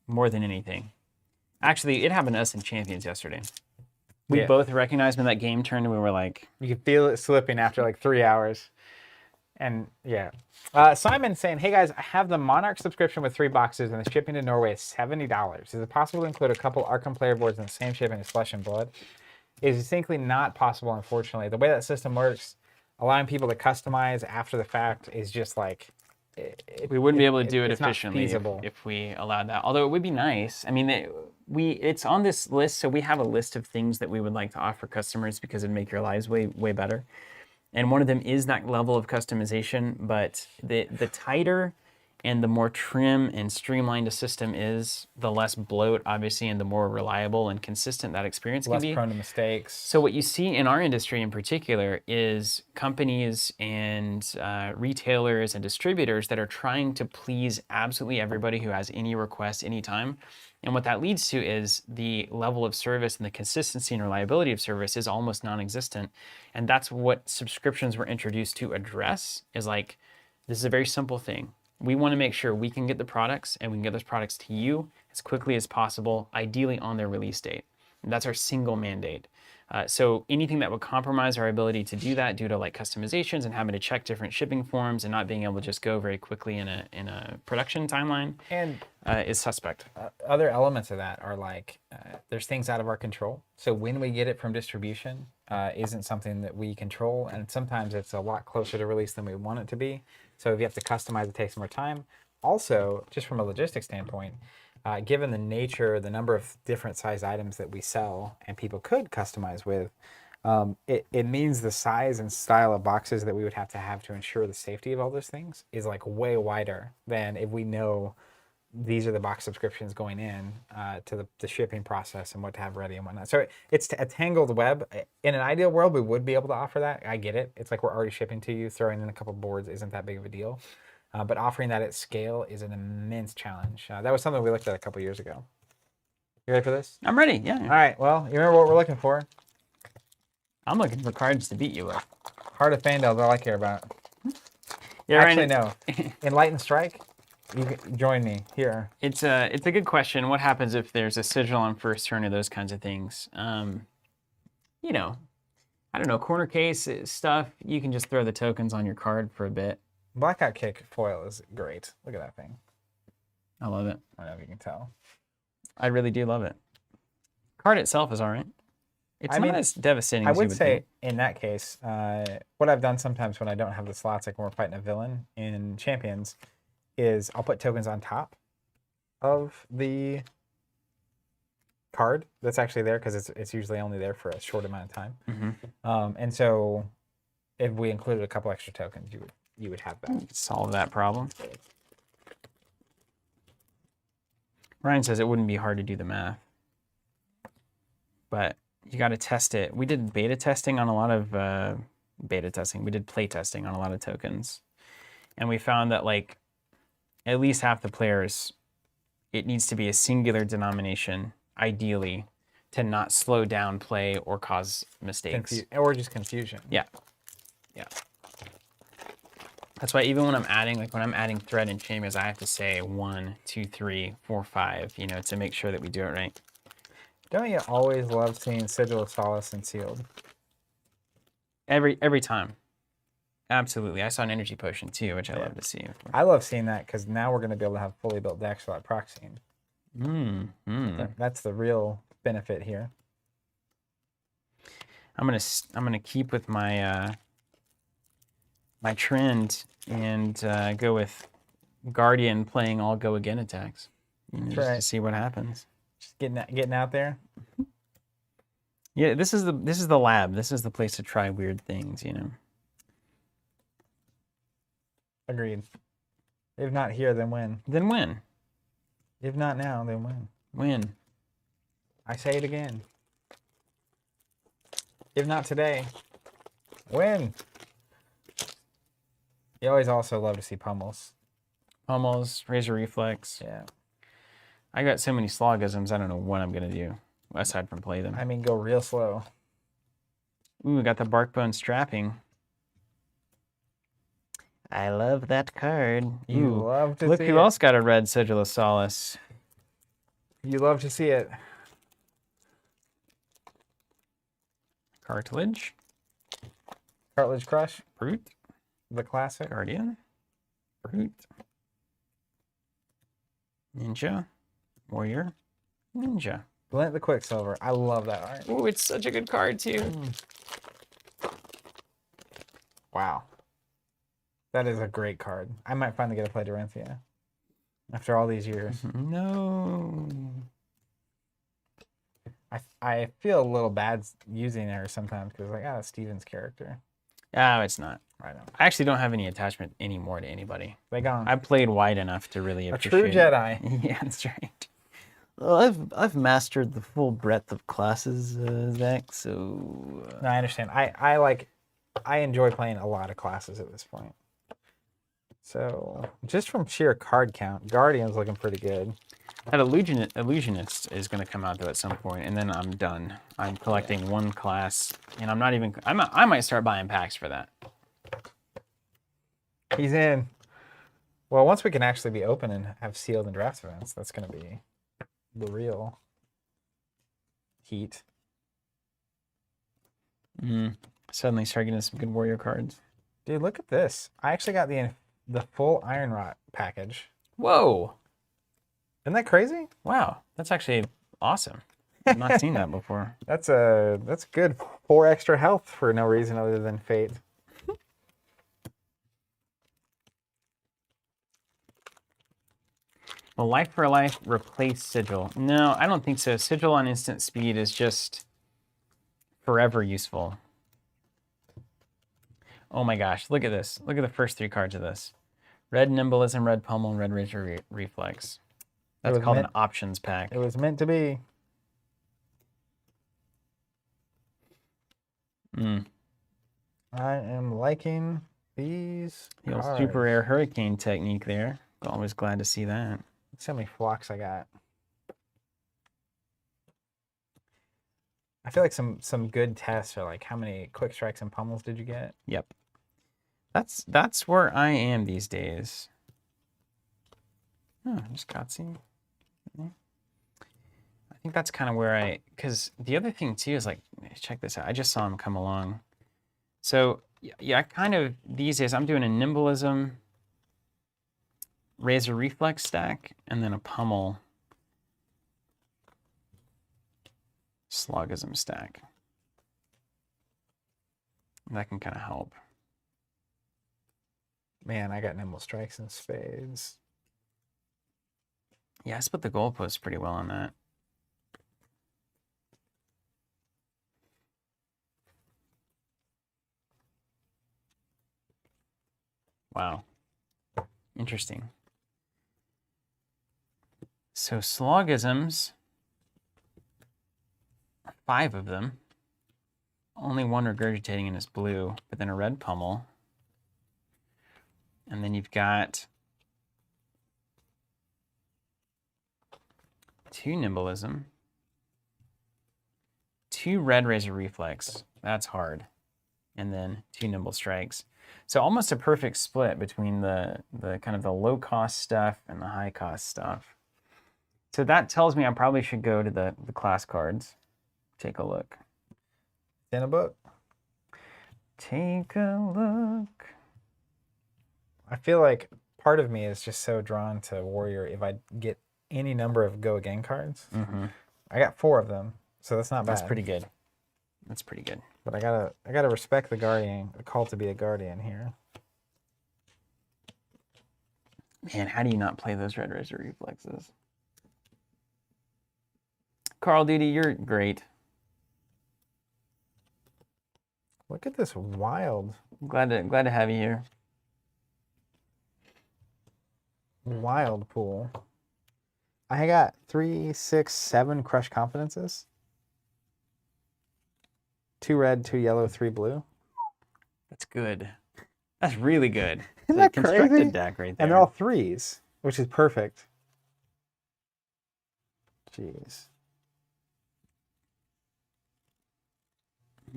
Speaker 2: more than anything. Actually, it happened to us in Champions yesterday. We
Speaker 1: Yeah.
Speaker 2: both recognized when that game turned, and we were like,
Speaker 1: You can feel it slipping after like 3 hours. And yeah. Simon saying, hey guys, I have the Monarch subscription with 3 boxes and the shipping to Norway is $70. Is it possible to include a couple Arkham player boards in the same shipping as Flesh and Blood? It is distinctly not possible, unfortunately. The way that system works, allowing people to customize after the fact is just like...
Speaker 2: we wouldn't be able to do it
Speaker 1: it's not
Speaker 2: efficiently
Speaker 1: feasible.
Speaker 2: if we allowed that. Although it would be nice. I mean, it's on this list, so we have a list of things that we would like to offer customers because it'd make your lives way better. And one of them is that level of customization, but the tighter and the more trim and streamlined a system is, the less bloat, obviously, and the more reliable and consistent that experience can
Speaker 1: Less
Speaker 2: be.
Speaker 1: prone to mistakes.
Speaker 2: So what you see in our industry in particular is companies and retailers and distributors that are trying to please absolutely everybody who has any request anytime. And what that leads to is the level of service and the consistency and reliability of service is almost non-existent. And that's what subscriptions were introduced to address, is like, this is a very simple thing. We want to make sure we can get the products and we can get those products to you as quickly as possible, ideally on their release date. And that's our single mandate. So anything that would compromise our ability to do that due to like customizations and having to check different shipping forms and not being able to just go very quickly in a production timeline
Speaker 1: And
Speaker 2: is suspect.
Speaker 1: other elements of that are like, there's things out of our control. So when we get it from distribution, isn't something that we control. And sometimes it's a lot closer to release than we want it to be. So if you have to customize, it takes more time. Also, just from a logistics standpoint, given the nature, the number of different size items that we sell and people could customize with, it means the size and style of boxes that we would have to ensure the safety of all those things is like way wider than if we know these are the box subscriptions going in to the shipping process and what to have ready and whatnot. So it's a tangled web. In an ideal world, we would be able to offer that. I get it. It's like we're already shipping to you. Throwing in a couple boards isn't that big of a deal. But offering that at scale is an immense challenge. That was something we looked at a couple years ago. You ready for this?
Speaker 2: I'm ready, yeah.
Speaker 1: All right. Well, you remember what we're looking for?
Speaker 2: I'm looking for cards to beat you with.
Speaker 1: Heart of Fandel is all I care about.
Speaker 2: Yeah,
Speaker 1: Actually, no. Enlighten Strike? You can join me here.
Speaker 2: It's a good question. What happens if there's a sigil on first turn or those kinds of things? You know, I don't know, corner case stuff, you can just throw the tokens on your card for a bit.
Speaker 1: Blackout Kick foil is great. Look at that thing.
Speaker 2: I love it.
Speaker 1: I don't know if you can tell.
Speaker 2: I really do love it. Card itself is all right. It's not as devastating
Speaker 1: I
Speaker 2: as you
Speaker 1: would
Speaker 2: would
Speaker 1: say
Speaker 2: think.
Speaker 1: in that case, what I've done sometimes when I don't have the slots, like when we're fighting a villain in Champions, is I'll put tokens on top of the card that's actually there, because it's usually only there for a short amount of time.
Speaker 2: Mm-hmm.
Speaker 1: And so if we included a couple extra tokens, you would have that.
Speaker 2: Solve that problem. Ryan says it wouldn't be hard to do the math, but you got to test it. We did beta testing on a lot of we did play testing on a lot of tokens, and we found that like at least half the players, it needs to be a singular denomination, ideally, to not slow down play or cause mistakes.
Speaker 1: Or just confusion.
Speaker 2: Yeah. Yeah. That's why even when I'm adding thread and champions, I have to say 1, 2, 3, 4, 5, you know, to make sure that we do it right.
Speaker 1: Don't you always love seeing Sigil of Solace and Sealed?
Speaker 2: Every time. Absolutely. I saw an energy potion too, which I love to see.
Speaker 1: I love seeing that because now we're going to be able to have fully built decks without proxying. That's the real benefit here.
Speaker 2: I'm gonna keep with my my trend and go with Guardian playing all go again attacks. You know, just to see what happens.
Speaker 1: Just getting out there.
Speaker 2: Yeah, this is the lab. This is the place to try weird things, you know.
Speaker 1: Agreed. If not here, then when?
Speaker 2: Then when?
Speaker 1: If not now, then when?
Speaker 2: When?
Speaker 1: I say it again. If not today, when? You always also love to see pummels.
Speaker 2: Pummels, Razor Reflex.
Speaker 1: Yeah.
Speaker 2: I got so many slogisms, I don't know what I'm going to do, aside from play them.
Speaker 1: I mean, go real slow.
Speaker 2: Ooh, we got the Barkbone Strapping. I love that card.
Speaker 1: You
Speaker 2: Ooh,
Speaker 1: love to
Speaker 2: look
Speaker 1: see
Speaker 2: who
Speaker 1: it.
Speaker 2: else got a red Sigil of Solace.
Speaker 1: You love to see it.
Speaker 2: Cartilage.
Speaker 1: Cartilage Crush,
Speaker 2: Brute.
Speaker 1: the classic.
Speaker 2: Guardian. Brute. Ninja. Warrior. Ninja.
Speaker 1: Glint the Quicksilver. I love that art.
Speaker 2: Ooh, it's such a good card too.
Speaker 1: Wow. That is a great card. I might finally get to play Doranthea after all these years.
Speaker 2: No.
Speaker 1: I feel a little bad using her sometimes because like, that's Steven's character.
Speaker 2: Oh, it's not.
Speaker 1: I know.
Speaker 2: I actually don't have any attachment anymore to anybody.
Speaker 1: They gone.
Speaker 2: I played wide enough to really
Speaker 1: A
Speaker 2: appreciate
Speaker 1: true Jedi.
Speaker 2: Yeah, that's right.
Speaker 3: Well, I've mastered the full breadth of classes, Zach. So
Speaker 1: No, I understand. I enjoy playing a lot of classes at this point. So just from sheer card count, Guardian's looking pretty good.
Speaker 2: That illusionist is going to come out though at some point, and then I'm done. I'm collecting one class, and I'm not even. I might start buying packs for that.
Speaker 1: He's in. Well, once we can actually be open and have sealed and draft events, that's going to be the real heat.
Speaker 2: Suddenly start getting some good warrior cards.
Speaker 1: Dude, look at this. I actually got the full Iron Rot package.
Speaker 2: Whoa!
Speaker 1: Isn't that crazy?
Speaker 2: Wow, that's actually awesome. I've not seen that before.
Speaker 1: That's good. 4 extra health for no reason other than fate.
Speaker 2: Will Life for Life replace Sigil? No, I don't think so. Sigil on instant speed is just forever useful. Oh my gosh, look at this. Look at the first 3 cards of this. Red Nimblism, Red Pummel, and Red Razor Reflex. That's called an options pack.
Speaker 1: It was meant to be. I am liking these
Speaker 2: The old
Speaker 1: cards.
Speaker 2: super rare hurricane technique there. Always glad to see that.
Speaker 1: Let's see how many flocks I got. I feel like some good tests are like how many quick strikes and pummels did you get?
Speaker 2: Yep. That's where I am these days. Oh, just Gutsy. I think that's kind of where because the other thing too is like, check this out. I just saw him come along. So yeah, I kind of, these days I'm doing a Nimblism, Razor Reflex stack, and then a Pummel Slogism stack. That can kind of help.
Speaker 1: Man, I got nimble strikes and spades.
Speaker 2: Yeah, I split the goalposts pretty well on that. Wow. Interesting. So slogisms, 5 of them. Only 1 regurgitating in is blue, but then a red pummel. And then you've got 2 nimblism, 2 red razor reflex. That's hard. And then 2 nimble strikes. So almost a perfect split between the kind of the low cost stuff and the high cost stuff. So that tells me I probably should go to the class cards. Take a look.
Speaker 1: In a book.
Speaker 2: Take a look.
Speaker 1: I feel like part of me is just so drawn to Warrior if I get any number of Go Again cards.
Speaker 2: Mm-hmm.
Speaker 1: I got 4 of them, so that's not bad.
Speaker 2: That's pretty good. That's pretty good.
Speaker 1: But I gotta respect the Guardian, the call to be a Guardian here.
Speaker 2: Man, how do you not play those red razor reflexes? Carl Duty, you're great.
Speaker 1: Look at this wild
Speaker 2: Glad to have you here.
Speaker 1: pool. I got 3, 6, 7 Crush Confidences. 2 red, 2 yellow, 3 blue.
Speaker 2: That's good. That's really good.
Speaker 1: Isn't
Speaker 2: It's a
Speaker 1: that
Speaker 2: constructed
Speaker 1: crazy?
Speaker 2: deck right there.
Speaker 1: And they're all 3s, which is perfect. Jeez.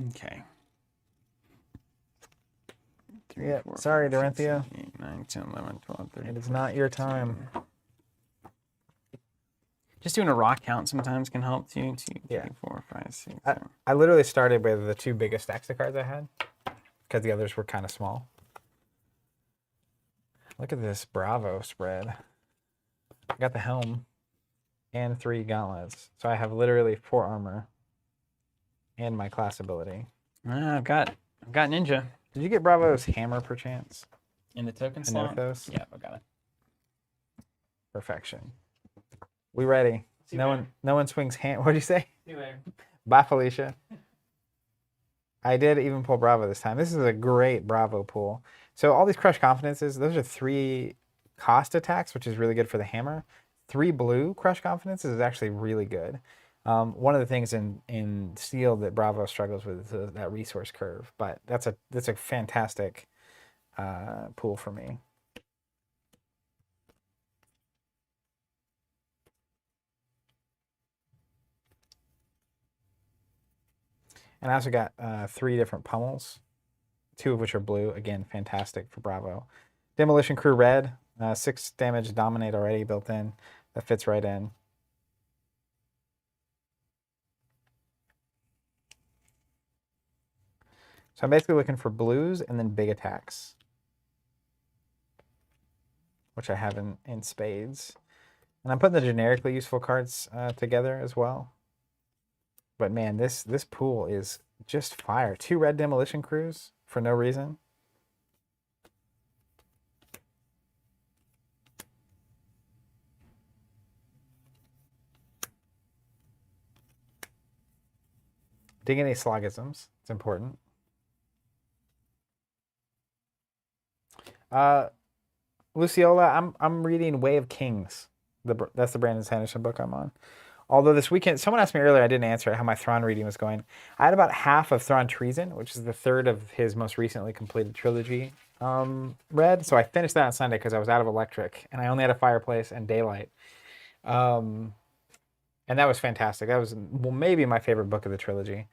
Speaker 2: Okay.
Speaker 1: Yeah, sorry, Dorinthia.
Speaker 2: 8, 9, 10, 11, 12, 13.
Speaker 1: It is not your time.
Speaker 2: Just doing a raw count sometimes can help too. 2, 3,
Speaker 1: Yeah.
Speaker 2: 4, 5, 6,
Speaker 1: I,
Speaker 2: 7.
Speaker 1: I literally started with the 2 biggest stacks of cards I had because the others were kind of small. Look at this Bravo spread. I got the helm and 3 gauntlets. So I have literally 4 armor and my class ability.
Speaker 2: I've got ninja
Speaker 1: Did you get Bravo's hammer perchance?
Speaker 2: in the token
Speaker 1: I
Speaker 2: slot.
Speaker 1: those.
Speaker 2: Yeah, I got it.
Speaker 1: Perfection. We ready? No one swings hand. What'd you say?
Speaker 2: See you later.
Speaker 1: Bye, Felicia. I did even pull Bravo this time. This is a great Bravo pool. So all these Crush Confidences, those are 3 cost attacks, which is really good for the hammer. 3 blue Crush Confidences is actually really good. One of the things in Steel that Bravo struggles with is that resource curve, but that's a fantastic pool for me. And I also got 3 different pummels, 2 of which are blue. Again, fantastic for Bravo. Demolition Crew red, 6 damage dominate already built in. That fits right in. So I'm basically looking for blues and then big attacks, which I have in spades. And I'm putting the generically useful cards together as well. But man, this pool is just fire. 2 red Demolition Crews for no reason. Didn't get any slogisms. It's important. Luciola, I'm reading Way of Kings. That's the Brandon Sanderson book I'm on. Although this weekend, someone asked me earlier, I didn't answer it, how my Thrawn reading was going. I had about half of Thrawn Treason, which is the 3rd of his most recently completed trilogy, read. So I finished that on Sunday because I was out of electric, and I only had a fireplace and daylight. And that was fantastic. That was maybe my favorite book of the trilogy.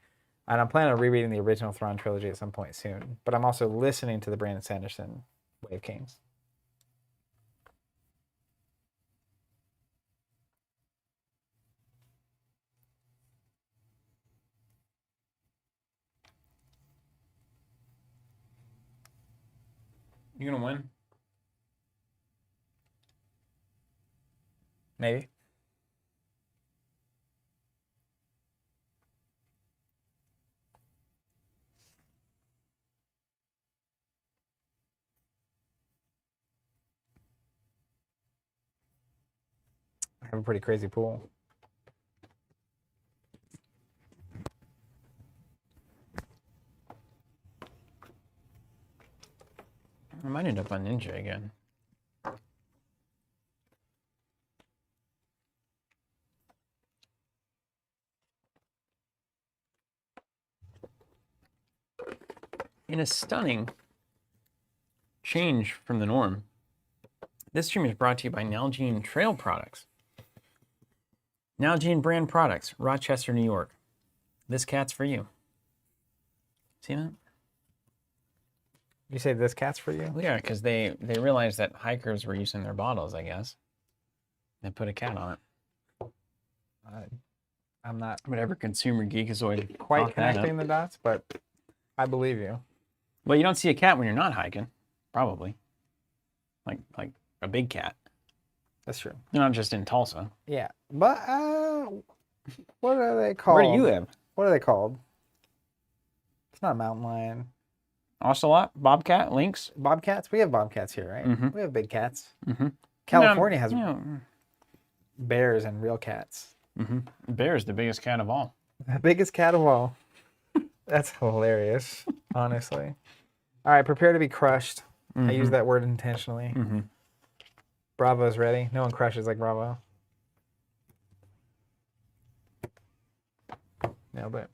Speaker 1: And I'm planning on rereading the original Thrawn trilogy at some point soon. But I'm also listening to the Brandon Sanderson Way of Kings.
Speaker 2: You gonna win?
Speaker 1: Maybe. I have a pretty crazy pool.
Speaker 2: I might end up on Ninja again. In a stunning change from the norm, this stream is brought to you by Nalgene Trail Products. Nalgene brand products, Rochester, New York. This cat's for you. See that?
Speaker 1: You say this cat's for you?
Speaker 2: Well, yeah, because they realized that hikers were using their bottles, I guess. They put a cat on it.
Speaker 1: I'm not
Speaker 2: Whatever consumer geekazoid
Speaker 1: quite
Speaker 2: thought that up.
Speaker 1: connecting the dots, but I believe you.
Speaker 2: Well, you don't see a cat when you're not hiking, probably. Like a big cat.
Speaker 1: That's true.
Speaker 2: You're not just in Tulsa.
Speaker 1: Yeah, but what are they called?
Speaker 2: Where do you live?
Speaker 1: What are they called? It's not a mountain lion.
Speaker 2: Ocelot, bobcat, lynx.
Speaker 1: Bobcats? We have bobcats here, right?
Speaker 2: Mhm.
Speaker 1: We have big cats.
Speaker 2: Mm-hmm.
Speaker 1: California has
Speaker 2: Yeah.
Speaker 1: bears and real cats.
Speaker 2: Mm-hmm. Bear is the biggest cat of all.
Speaker 1: The biggest cat of all. That's hilarious, honestly. All right, prepare to be crushed. I use that word intentionally.
Speaker 2: Mm-hmm.
Speaker 1: Bravo's ready. No one crushes like Bravo. Nailed it.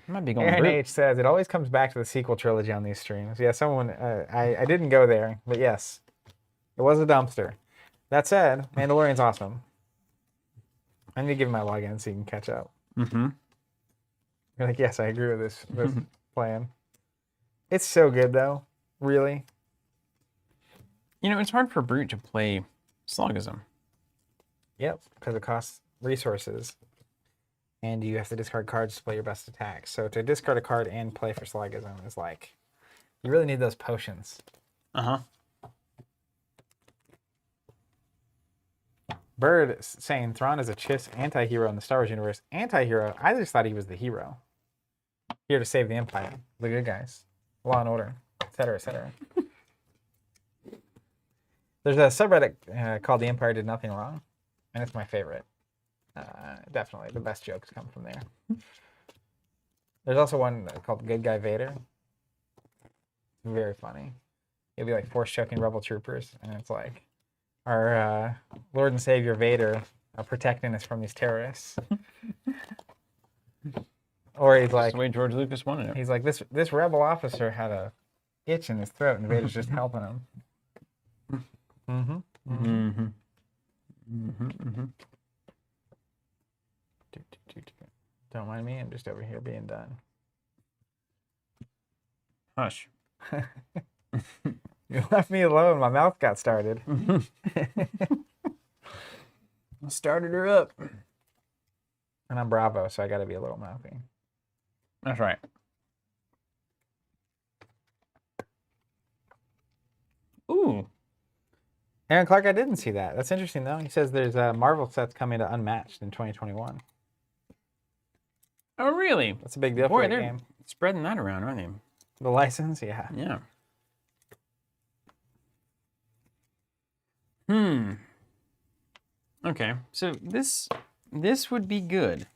Speaker 2: I might be going
Speaker 1: Aaron
Speaker 2: brute.
Speaker 1: H says, it always comes back to the sequel trilogy on these streams. Yeah, someone, I didn't go there, but yes, it was a dumpster. That said, Mandalorian's awesome. I need to give him my login so you can catch up.
Speaker 2: Mm-hmm.
Speaker 1: You're like, yes, I agree with this plan. It's so good, though. Really.
Speaker 2: You know, it's hard for brute to play slogism.
Speaker 1: Yep, because it costs resources. And you have to discard cards to play your best attacks. So to discard a card and play for slogism is like, you really need those potions.
Speaker 2: Uh-huh.
Speaker 1: Bird saying Thrawn is a Chiss anti-hero in the Star Wars universe. Anti-hero? I just thought he was the hero. Here to save the Empire. The good guys. Law and Order. Etc., etc. There's a subreddit called The Empire Did Nothing Wrong. And it's my favorite. Definitely, the best jokes come from there. There's also one called Good Guy Vader. Very funny. It'll be like force choking rebel troopers, and it's like our Lord and Savior Vader protecting us from these terrorists. Or he's
Speaker 2: That's
Speaker 1: like,
Speaker 2: the way George Lucas wanted it.
Speaker 1: he's like, this rebel officer had a itch in his throat, and Vader's just helping him. Don't mind me, I'm just over here being done.
Speaker 2: Hush.
Speaker 1: You left me alone. My mouth got started.
Speaker 2: I started her up.
Speaker 1: And I'm Bravo, so I got to be a little mouthy.
Speaker 2: That's right. Ooh.
Speaker 1: Aaron Clark, I didn't see that. That's interesting, though. He says there's a Marvel sets coming to Unmatched in 2021.
Speaker 2: Oh, really?
Speaker 1: That's a big deal
Speaker 2: Boy,
Speaker 1: for that
Speaker 2: they're
Speaker 1: game.
Speaker 2: spreading that around, aren't they?
Speaker 1: The license, yeah.
Speaker 2: Yeah. Okay, so this would be good.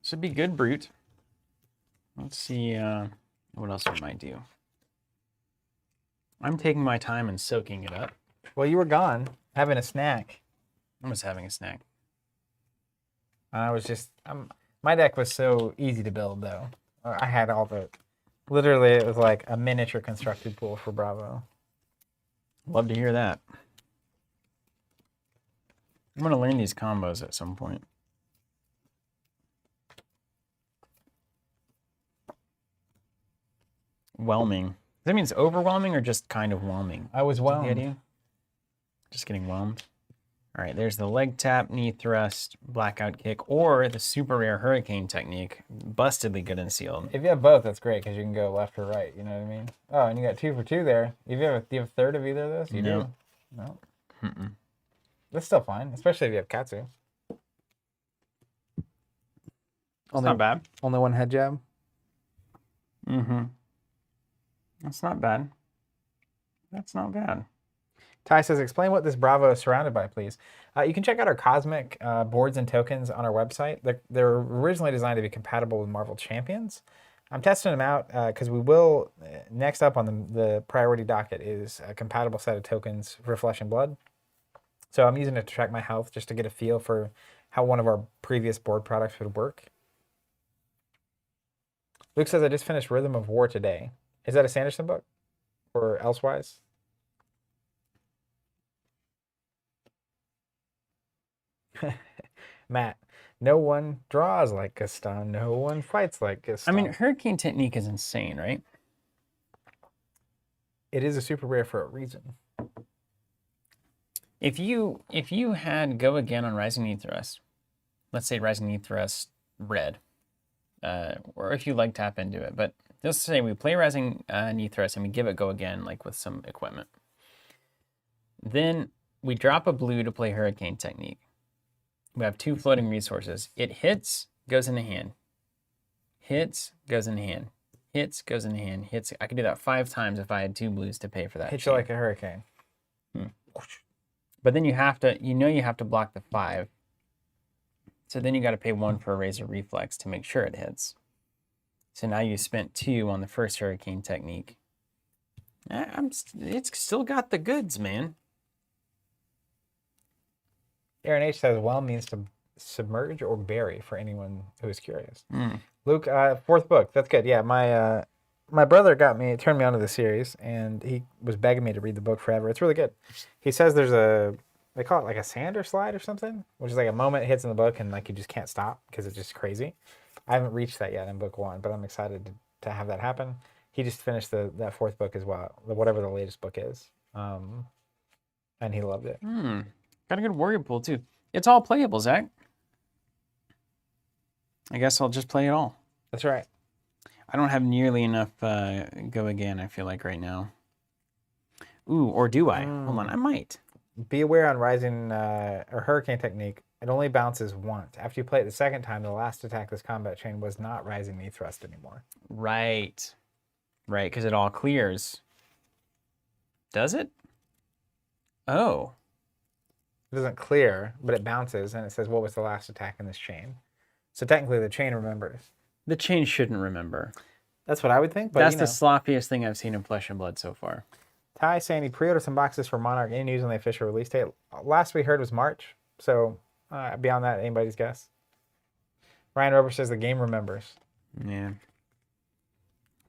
Speaker 2: This would be good, Brute. Let's see what else we might do. I'm taking my time and soaking it up.
Speaker 1: Well, you were gone having a snack.
Speaker 2: I'm just having a snack.
Speaker 1: I was just, my deck was so easy to build, though. I had all the, literally, it was like a miniature constructed pool for Bravo.
Speaker 2: Love to hear that. I'm going to learn these combos at some point. Whelming. Does that mean it's overwhelming or just kind of whelming?
Speaker 1: I was
Speaker 2: Is that
Speaker 1: whelmed.
Speaker 2: the idea? Just getting whelmed. All right, there's the leg tap, knee thrust, blackout kick, or the super rare hurricane technique. Bustedly good and sealed.
Speaker 1: If you have both, that's great because you can go left or right. You know what I mean? Oh, and you got 2 for 2 there. Do you have a third of either of those? You
Speaker 2: No.
Speaker 1: do? No. That's still fine, especially if you have Katsu.
Speaker 2: It's not bad.
Speaker 1: Only one head jab.
Speaker 2: That's not bad. That's not bad.
Speaker 1: Ty says, explain what this Bravo is surrounded by, please. You can check out our Cosmic boards and tokens on our website. They're originally designed to be compatible with Marvel Champions. I'm testing them out because we will, next up on the priority docket is a compatible set of tokens for Flesh and Blood. So I'm using it to track my health just to get a feel for how one of our previous board products would work. Luke says, I just finished Rhythm of War today. Is that a Sanderson book or elsewise? Matt, no one draws like Gaston. No one fights like Gaston.
Speaker 2: I mean, hurricane technique is insane, right?
Speaker 1: It is a super rare for a reason.
Speaker 2: If you had go again on Rising Knee Thrust, let's say Rising Knee Thrust red, or if you like tap into it, but let's say we play Rising Knee Thrust and we give it go again, like with some equipment. Then we drop a blue to play Hurricane Technique. We have 2 floating resources. It hits, goes in the hand. Hits, goes in the hand. Hits, goes in the hand. Hits. I could do that 5 times if I had 2 blues to pay for that.
Speaker 1: Hit you like a hurricane.
Speaker 2: But then you have to block the 5. So then you got to pay 1 for a Razor Reflex to make sure it hits. So now you spent 2 on the first Hurricane Technique. It's still got the goods, man.
Speaker 1: Aaron H says, well means to submerge or bury for anyone who is curious.
Speaker 2: Mm.
Speaker 1: Luke, 4th book. That's good. Yeah, my brother turned me onto the series, and he was begging me to read the book forever. It's really good. He says there's they call it like a sander slide or something, which is like a moment it hits in the book and like you just can't stop because it's just crazy. I haven't reached that yet in book 1, but I'm excited to have that happen. He just finished that 4th book as well, whatever the latest book is, and he loved it.
Speaker 2: Got a good warrior pool too. It's all playable, Zach. I guess I'll just play it all.
Speaker 1: That's right.
Speaker 2: I don't have nearly enough go again, I feel like, right now. Ooh, or do I? Hold on, I might.
Speaker 1: Be aware on Rising or Hurricane Technique, it only bounces once. After you play it the second time, the last attack this combat chain was not Rising Knee Thrust anymore.
Speaker 2: Right. Right, because it all clears. Does it? Oh.
Speaker 1: It doesn't clear, but it bounces, and it says, what was the last attack in this chain? So technically, the chain remembers.
Speaker 2: The chain shouldn't remember.
Speaker 1: That's what I would think, but
Speaker 2: That's
Speaker 1: you
Speaker 2: the
Speaker 1: know.
Speaker 2: sloppiest thing I've seen in Flesh and Blood so far.
Speaker 1: Ty saying he pre-ordered some boxes for Monarch. Any news on the official release date? Last we heard was March, so beyond that, anybody's guess. Ryan Rober says the game remembers.
Speaker 2: Yeah.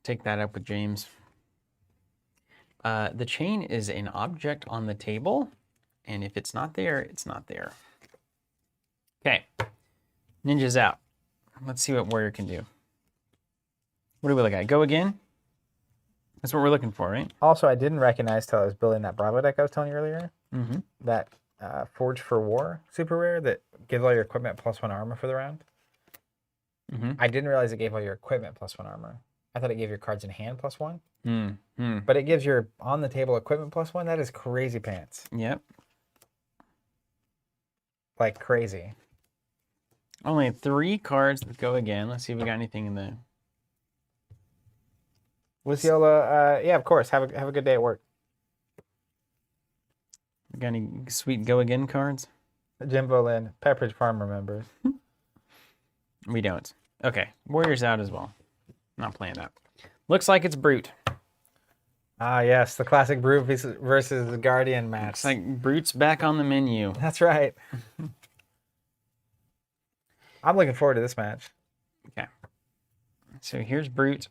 Speaker 2: Take that up with James. The chain is an object on the table, and if it's not there, it's not there. Okay. Ninja's out. Let's see what Warrior can do. What do we look at? Go again? That's what we're looking for, right?
Speaker 1: Also, I didn't recognize till I was building that Bravo deck I was telling you earlier.
Speaker 2: Mm-hmm.
Speaker 1: That Forge for War super rare that gives all your equipment +1 armor for the round.
Speaker 2: Mm-hmm.
Speaker 1: I didn't realize it gave all your equipment +1 armor. I thought it gave your cards in hand +1.
Speaker 2: Mm-hmm.
Speaker 1: But it gives your on the table equipment +1. That is crazy pants.
Speaker 2: Yep.
Speaker 1: Like crazy.
Speaker 2: Only 3 cards that go again. Let's see if we got anything in the...
Speaker 1: Luciola, yeah, of course. Have a good day at work.
Speaker 2: Got any sweet go again cards?
Speaker 1: Jimbo Lynn, Pepperidge Farm remembers.
Speaker 2: We don't. Okay. Warrior's out as well. Not playing that. Looks like it's Brute.
Speaker 1: Ah, yes, the classic Brute versus the Guardian match.
Speaker 2: Looks like Brute's back on the menu.
Speaker 1: That's right. I'm looking forward to this match.
Speaker 2: Okay. So here's Brute.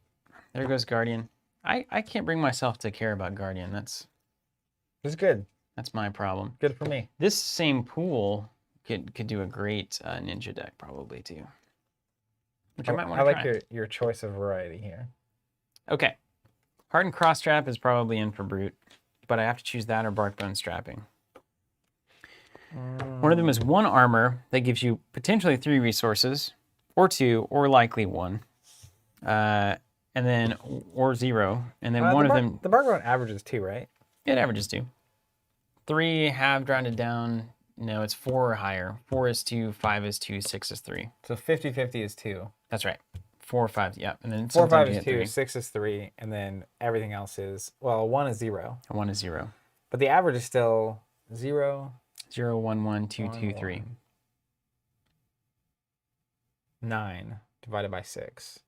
Speaker 2: There goes Guardian. I can't bring myself to care about Guardian. That's
Speaker 1: good.
Speaker 2: That's my problem.
Speaker 1: Good for me.
Speaker 2: This same pool could do a great ninja deck probably too. Which I might want to try.
Speaker 1: I like your choice of variety here.
Speaker 2: Okay. Hardened Cross Strap is probably in for Brute, but I have to choose that or Barkbone Strapping. One of them is 1 armor that gives you potentially 3 resources, or 2, or likely 1. And then, or 0. And then one of them...
Speaker 1: The Barkbone averages 2, right?
Speaker 2: It averages 2. 3 halved rounded down. No, it's 4 or higher. 4 is 2, 5 is 2, 6 is 3.
Speaker 1: So 50-50 is 2.
Speaker 2: That's right. 4 or 5, yeah. And then
Speaker 1: 4 or 5
Speaker 2: you
Speaker 1: is
Speaker 2: get
Speaker 1: 2,
Speaker 2: 3.
Speaker 1: 6 is 3, and then everything else is, well, 1 is 0.
Speaker 2: 1 is 0.
Speaker 1: But the average is still 0.
Speaker 2: 0, 1, 1, 2, 2, 3.
Speaker 1: 9 divided by 6.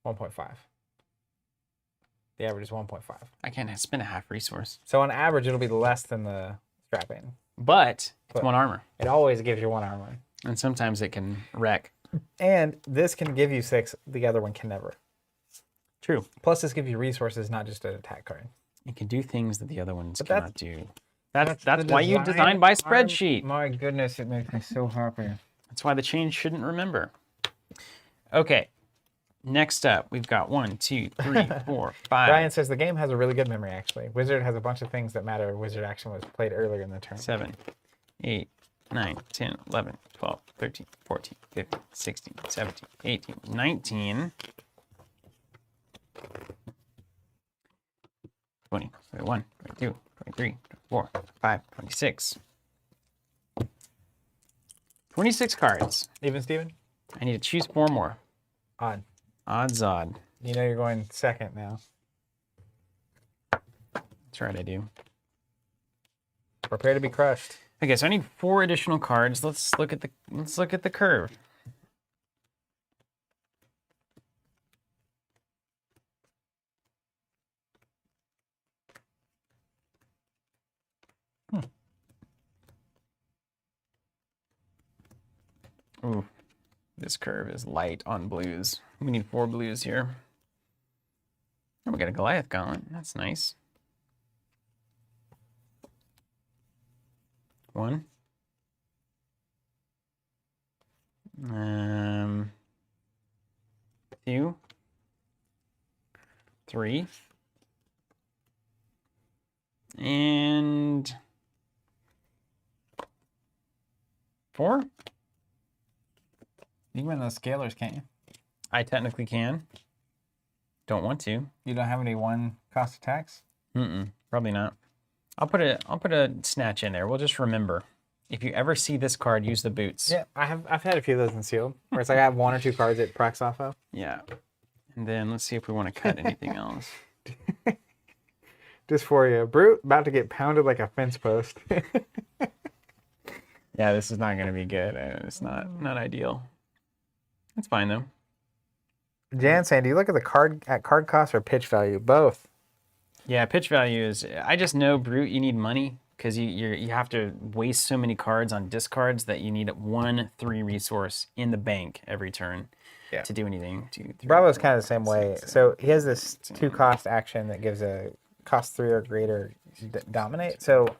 Speaker 1: 1.5. The average is 1.5.
Speaker 2: I can't spend a half resource.
Speaker 1: So on average, it'll be less than the strapping.
Speaker 2: But it's 1 armor.
Speaker 1: It always gives you 1 armor.
Speaker 2: And sometimes it can wreck.
Speaker 1: And this can give you 6. The other one can never.
Speaker 2: True.
Speaker 1: Plus, this gives you resources, not just an attack card.
Speaker 2: It can do things that the other ones
Speaker 1: But
Speaker 2: cannot do. That's
Speaker 1: the
Speaker 2: why you design by spreadsheet.
Speaker 1: My goodness, it makes me so happy.
Speaker 2: That's why the chain shouldn't remember. Okay. Next up, we've got 1, 2, 3, 4, 5.
Speaker 1: Brian says the game has a really good memory, actually. Wizard has a bunch of things that matter. Wizard action was played earlier in the turn.
Speaker 2: 7, 8, 9, 10, 11, 12, 13, 14, 15, 16, 17, 18, 19, 20, 21, 22, 23, 24, 25, 26. 26 cards.
Speaker 1: Even Steven?
Speaker 2: I need to choose 4 more.
Speaker 1: Odd.
Speaker 2: Odds odd.
Speaker 1: You know you're going second now.
Speaker 2: That's right, I do.
Speaker 1: Prepare to be crushed.
Speaker 2: Okay, so I need 4 additional cards. Let's look at the curve. Ooh, this curve is light on blues. We need 4 blues here. Oh, we got a Goliath Gauntlet. That's nice. 1. 2. 3. And 4.
Speaker 1: You can win those scalers, can't you?
Speaker 2: I technically can. Don't want to.
Speaker 1: You don't have any 1 cost attacks?
Speaker 2: Probably not. I'll put a snatch in there. We'll just remember. If you ever see this card, use the boots.
Speaker 1: Yeah, I've had a few of those in sealed, where it's like I have 1 or 2 cards it procs off of.
Speaker 2: Yeah. And then let's see if we want to cut anything else.
Speaker 1: Just for you. Brute about to get pounded like a fence post.
Speaker 2: Yeah, this is not going to be good. It's not ideal. It's fine though.
Speaker 1: Jan saying, do you look at the card cost or pitch value? Both.
Speaker 2: Yeah, pitch value is. I just know Brute. You need money because you have to waste so many cards on discards that you need 1/3 resource in the bank every turn to do anything. 2, 3,
Speaker 1: Bravo's
Speaker 2: 4,
Speaker 1: kind of the same
Speaker 2: 5,
Speaker 1: way.
Speaker 2: 6,
Speaker 1: So
Speaker 2: 7,
Speaker 1: he has this
Speaker 2: 10.
Speaker 1: 2-cost action that gives a cost 3 or greater dominate. So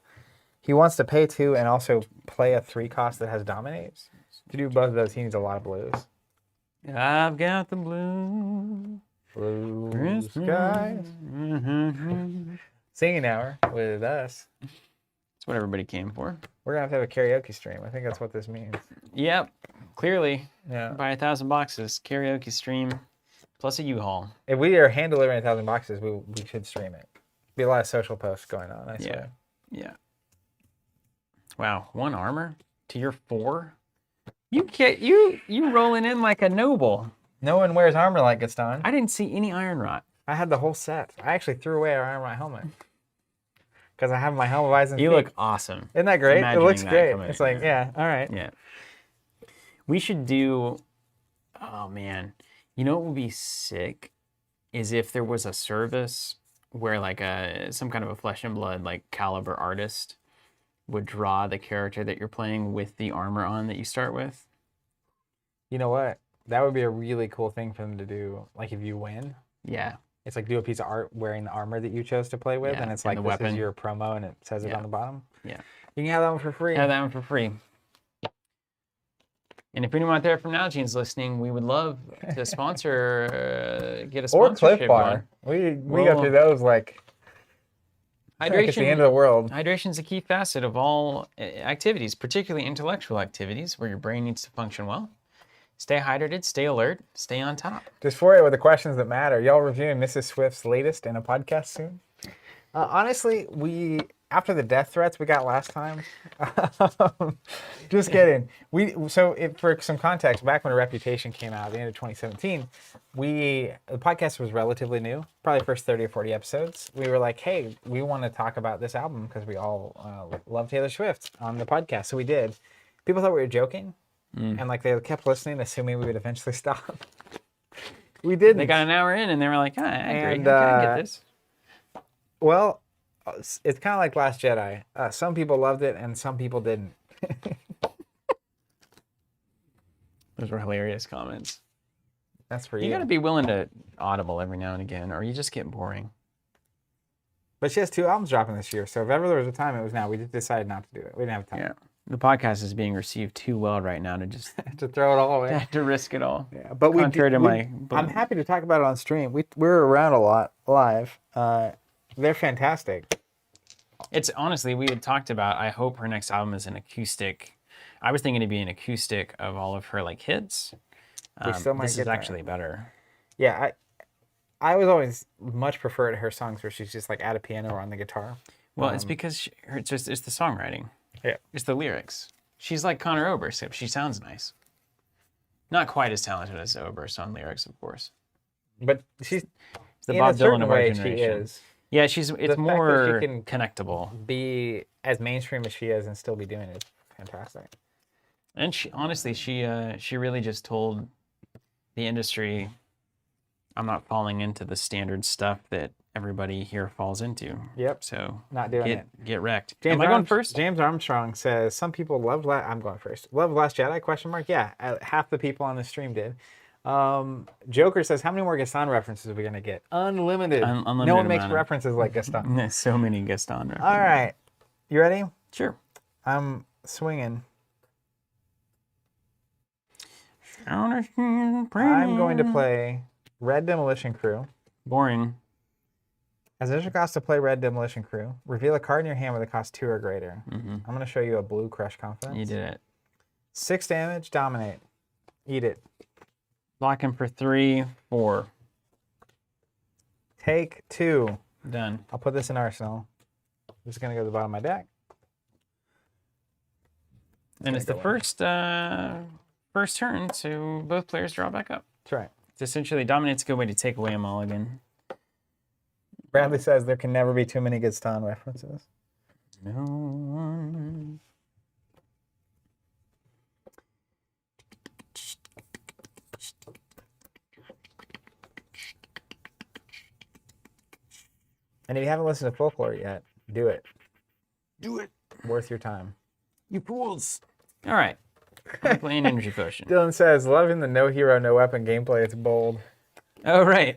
Speaker 1: he wants to pay 2 and also play a 3-cost that has dominate. To do both of those, he needs a lot of blues.
Speaker 2: I've got the blue
Speaker 1: Skies. Singing hour with us.
Speaker 2: That's what everybody came for.
Speaker 1: We're going to have a karaoke stream. I think that's what this means.
Speaker 2: Yep, clearly.
Speaker 1: Yeah.
Speaker 2: Buy 1,000 boxes, karaoke stream, plus a U-Haul.
Speaker 1: If we are hand delivering 1,000 boxes, we should stream it. Be a lot of social posts going on, I swear.
Speaker 2: Yeah. Wow, 1 armor? Tier 4? You rolling in like a noble.
Speaker 1: No one wears armor like Gaston.
Speaker 2: I didn't see any iron rot.
Speaker 1: I had the whole set. I actually threw away our Iron Rot helmet. Because I have my helmet visor.
Speaker 2: You look awesome.
Speaker 1: Isn't that great? It
Speaker 2: Imagining
Speaker 1: looks
Speaker 2: that
Speaker 1: great.
Speaker 2: coming
Speaker 1: It's
Speaker 2: in,
Speaker 1: like, yeah, all right.
Speaker 2: Yeah. We should do, oh man. You know what would be sick is if there was a service where like some kind of a flesh and blood like caliber artist would draw the character that you're playing with the armor on that you start with.
Speaker 1: You know what? That would be a really cool thing for them to do. Like if you win,
Speaker 2: Yeah.
Speaker 1: it's like do a piece of art wearing the armor that you chose to play with,
Speaker 2: Yeah,
Speaker 1: and it's
Speaker 2: and
Speaker 1: like
Speaker 2: the
Speaker 1: this
Speaker 2: weapon.
Speaker 1: is your promo, and it says it
Speaker 2: Yeah.
Speaker 1: on the bottom.
Speaker 2: Yeah.
Speaker 1: You can have that one for free.
Speaker 2: Have that one for free. And if anyone out there from Nalgene's listening, we would love to sponsor, get a
Speaker 1: Or
Speaker 2: sponsorship
Speaker 1: Cliff Bar.
Speaker 2: going.
Speaker 1: We go through those like it's the end of the world.
Speaker 2: Hydration is a key facet of all activities, particularly intellectual activities where your brain needs to function well. Stay hydrated, stay alert, stay on top.
Speaker 1: Just for you with the questions that matter. Y'all reviewing Mrs. Swift's latest in a podcast soon? Honestly, after the death threats we got last time, just kidding. For some context, back when Reputation came out at the end of 2017, the podcast was relatively new, probably first 30 or 40 episodes. We were like, hey, we want to talk about this album because we all love Taylor Swift on the podcast. So we did. People thought we were joking, and like they kept listening, assuming we would eventually stop. We didn't.
Speaker 2: They got an hour in and they were like, I agree,
Speaker 1: And,
Speaker 2: I get this.
Speaker 1: Well, it's kind of like Last Jedi. Some people loved it and some people didn't.
Speaker 2: Those were hilarious comments.
Speaker 1: That's for
Speaker 2: You
Speaker 1: you.
Speaker 2: got to be willing to audible every now and again, or you just get boring.
Speaker 1: But she has 2 albums dropping this year, so if ever there was a time, it was now. We just decided not to do it. We didn't have time.
Speaker 2: Yeah. The podcast is being received too well right now to just
Speaker 1: To throw it all away.
Speaker 2: to risk it all.
Speaker 1: Yeah, but
Speaker 2: Contrary to my
Speaker 1: I'm happy to talk about it on stream. We're around a lot live. They're fantastic.
Speaker 2: It's honestly, we had talked about, I hope her next album is an acoustic. I was thinking it'd be an acoustic of all of her like hits.
Speaker 1: still might
Speaker 2: This
Speaker 1: get
Speaker 2: is
Speaker 1: that.
Speaker 2: actually better.
Speaker 1: Yeah, I was always much preferred her songs where she's just like at a piano or on the guitar.
Speaker 2: Well, it's because it's the songwriting.
Speaker 1: Yeah.
Speaker 2: It's the lyrics. She's like Connor Oberst, except she sounds nice. Not quite as talented as Oberst on lyrics, of course.
Speaker 1: But she's
Speaker 2: It's the
Speaker 1: in
Speaker 2: Bob
Speaker 1: a certain
Speaker 2: Dylan of our
Speaker 1: way
Speaker 2: generation.
Speaker 1: she is.
Speaker 2: Yeah, it's
Speaker 1: fact that
Speaker 2: more
Speaker 1: she can
Speaker 2: connectable.
Speaker 1: Be as mainstream as she is and still be doing it. Fantastic.
Speaker 2: And she really just told the industry, I'm not falling into the standard stuff that everybody here falls into.
Speaker 1: Yep.
Speaker 2: So
Speaker 1: Not doing it.
Speaker 2: get wrecked.
Speaker 1: James
Speaker 2: Am I going first?
Speaker 1: James Armstrong says some people loved. I'm going first. Love Last Jedi? Question mark. Yeah, half the people on the stream did. Joker says, how many more Gaston references are we gonna get? Unlimited.
Speaker 2: Unlimited
Speaker 1: No one makes
Speaker 2: amount of-
Speaker 1: references like Gaston.
Speaker 2: There's so many Gaston references.
Speaker 1: All right, you ready?
Speaker 2: Sure.
Speaker 1: I'm swinging.
Speaker 2: I'm
Speaker 1: I'm going to play Red Demolition Crew.
Speaker 2: Boring.
Speaker 1: As initial cost to play Red Demolition Crew, reveal a card in your hand with a cost 2 or greater. I'm going to show you a blue Crush Confidence.
Speaker 2: You did it.
Speaker 1: 6 damage, dominate. Eat it.
Speaker 2: Lock him for 3, 4.
Speaker 1: Take 2.
Speaker 2: Done.
Speaker 1: I'll put this in Arsenal. This is going to go to the bottom of my deck.
Speaker 2: And it's the first turn, so both players draw back up.
Speaker 1: That's right.
Speaker 2: It's essentially dominate's a good way to take away a mulligan.
Speaker 1: Bradley says there can never be too many good Stan references.
Speaker 2: No one.
Speaker 1: And if you haven't listened to Folklore yet, do it.
Speaker 2: Do it,
Speaker 1: Worth your time.
Speaker 2: you fools. All right. I'm playing Energy Potion.
Speaker 1: Dylan says, loving the no hero, no weapon gameplay. It's bold.
Speaker 2: Oh, right.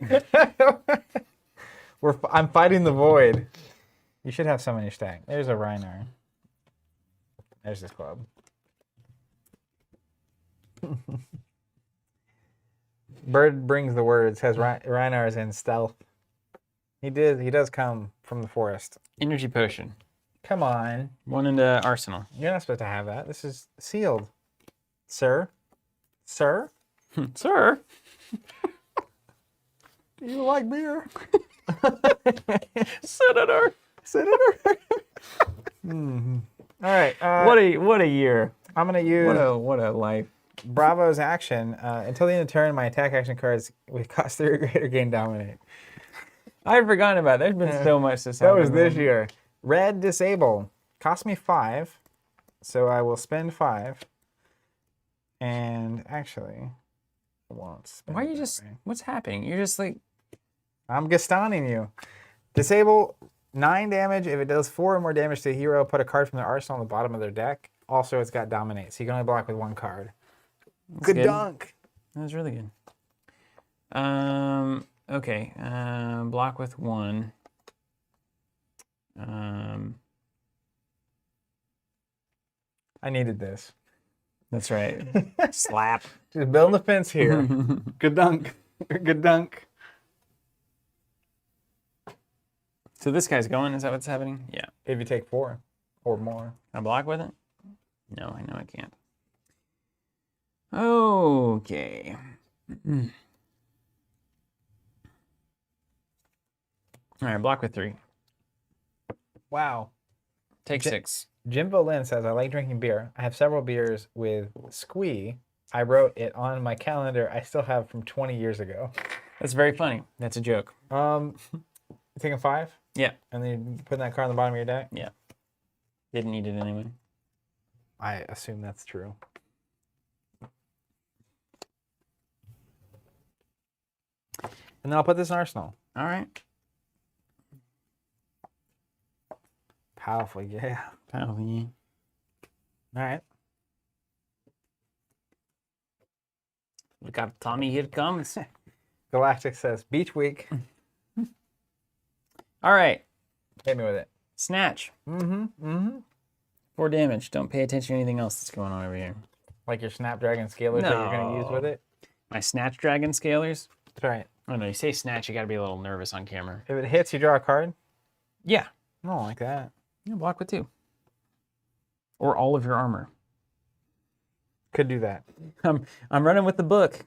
Speaker 1: I'm fighting the void. You should have some in your stack. There's a Reinar. There's this club. Bird brings the word. Says Reinar is in stealth. He does come from the forest.
Speaker 2: Energy Potion.
Speaker 1: Come on.
Speaker 2: One into Arsenal.
Speaker 1: You're not supposed to have that. This is sealed. Sir? Sir?
Speaker 2: Sir?
Speaker 1: Do you like beer?
Speaker 2: Senator.
Speaker 1: Senator? Mm-hmm. All right.
Speaker 2: What a year.
Speaker 1: I'm going to use
Speaker 2: What a life.
Speaker 1: Bravo's action. Until the end of the turn, my attack action cards with cost 3 or greater gain dominate.
Speaker 2: I've forgotten about it. There's been so much this
Speaker 1: That was this year. Red disable. Cost me 5. So I will spend 5. And actually, I won't spend
Speaker 2: Why are you
Speaker 1: it that
Speaker 2: just...
Speaker 1: way.
Speaker 2: What's happening? You're just like...
Speaker 1: I'm Gastaning you. Disable 9 damage. If it does 4 or more damage to a hero, put a card from their arsenal on the bottom of their deck. Also, it's got Dominate, so you can only block with 1 card. Good dunk.
Speaker 2: That was really good. Okay. Block with 1.
Speaker 1: I needed this.
Speaker 2: That's right. Slap.
Speaker 1: Just building the fence here. Good dunk. Good dunk.
Speaker 2: So this guy's going? Is that what's happening? Yeah.
Speaker 1: If you take 4 or more.
Speaker 2: Can I block with it? No, I know I can't. Okay. All right, block with 3.
Speaker 1: Wow.
Speaker 2: Take 6.
Speaker 1: Jimbo Lynn says, I like drinking beer. I have several beers with Squee. I wrote it on my calendar. I still have from 20 years ago.
Speaker 2: That's very funny. That's a joke.
Speaker 1: Taking 5?
Speaker 2: Yeah.
Speaker 1: And then you putting that card on the bottom of your deck?
Speaker 2: Yeah. Didn't need it anyway.
Speaker 1: I assume that's true. And then I'll put this in Arsenal.
Speaker 2: All right.
Speaker 1: Powerful, yeah.
Speaker 2: Probably.
Speaker 1: All right.
Speaker 2: We got Tommy, here it comes.
Speaker 1: Galactic says, Beach Week.
Speaker 2: All right.
Speaker 1: Hit me with it.
Speaker 2: Snatch.
Speaker 1: 4
Speaker 2: damage. Don't pay attention to anything else that's going on over here.
Speaker 1: Like your Snapdragon scalers that you're going to use with it?
Speaker 2: My Snatch Dragon scalers?
Speaker 1: That's right.
Speaker 2: Oh, no, you say Snatch, you got to be a little nervous on camera.
Speaker 1: If it hits, you draw a card?
Speaker 2: Yeah.
Speaker 1: I don't like that.
Speaker 2: You can block with 2. Or all of your armor.
Speaker 1: Could do that.
Speaker 2: I'm running with the book.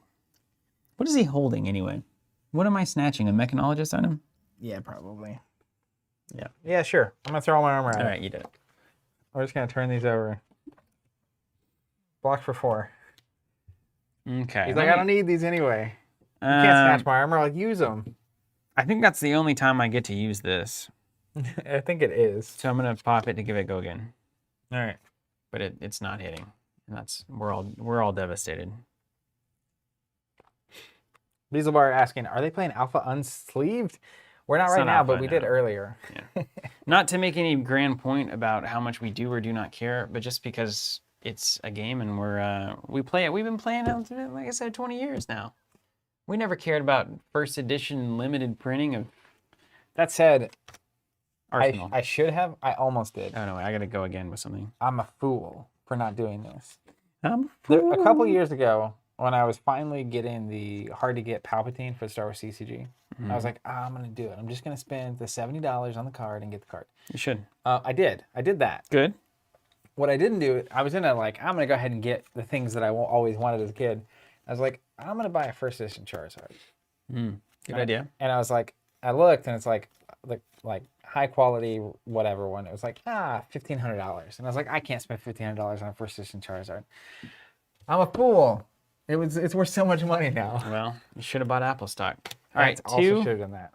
Speaker 2: What is he holding anyway? What am I snatching? A mechanologist item?
Speaker 1: Yeah, probably.
Speaker 2: Yeah.
Speaker 1: Yeah, sure. I'm going to throw all my armor at
Speaker 2: All
Speaker 1: it.
Speaker 2: right, you did it.
Speaker 1: We're just going to turn these over. Block for 4.
Speaker 2: Okay.
Speaker 1: He's like, I don't need these anyway. You can't snatch my armor. Like, use them.
Speaker 2: I think that's the only time I get to use this.
Speaker 1: I think it is.
Speaker 2: So I'm going to pop it to give it a go again.
Speaker 1: All right.
Speaker 2: But it's not hitting. And we're all devastated.
Speaker 1: Dieselbar asking, are they playing Alpha Unsleeved? We're not
Speaker 2: It's
Speaker 1: right
Speaker 2: not
Speaker 1: now,
Speaker 2: Alpha,
Speaker 1: but we did
Speaker 2: no.
Speaker 1: earlier.
Speaker 2: Yeah. Not to make any grand point about how much we do or do not care, but just because it's a game and we play it. We've been playing it, like I said, 20 years now. We never cared about first edition limited printing of
Speaker 1: That said,
Speaker 2: Arsenal.
Speaker 1: I should have. I almost did.
Speaker 2: Oh no, I gotta go again with something.
Speaker 1: I'm a fool for not doing this.
Speaker 2: Um,
Speaker 1: A couple years ago, when I was finally getting the hard-to-get Palpatine for the Star Wars CCG, I was like, I'm going to do it. I'm just going to spend the $70 on the card and get the card.
Speaker 2: You should.
Speaker 1: I did. I did that.
Speaker 2: Good.
Speaker 1: What I didn't do, I was in a, like, I'm going to go ahead and get the things that I always wanted as a kid. I was like, I'm going to buy a first edition Charizard.
Speaker 2: Good idea.
Speaker 1: And I was like, I looked and it's like high quality whatever one. It was like, $1,500. And I was like, I can't spend $1,500 on a first edition Charizard. I'm a fool. It's worth so much money now.
Speaker 2: Well, you should have bought Apple stock. All right,
Speaker 1: Also
Speaker 2: two.
Speaker 1: should have done that.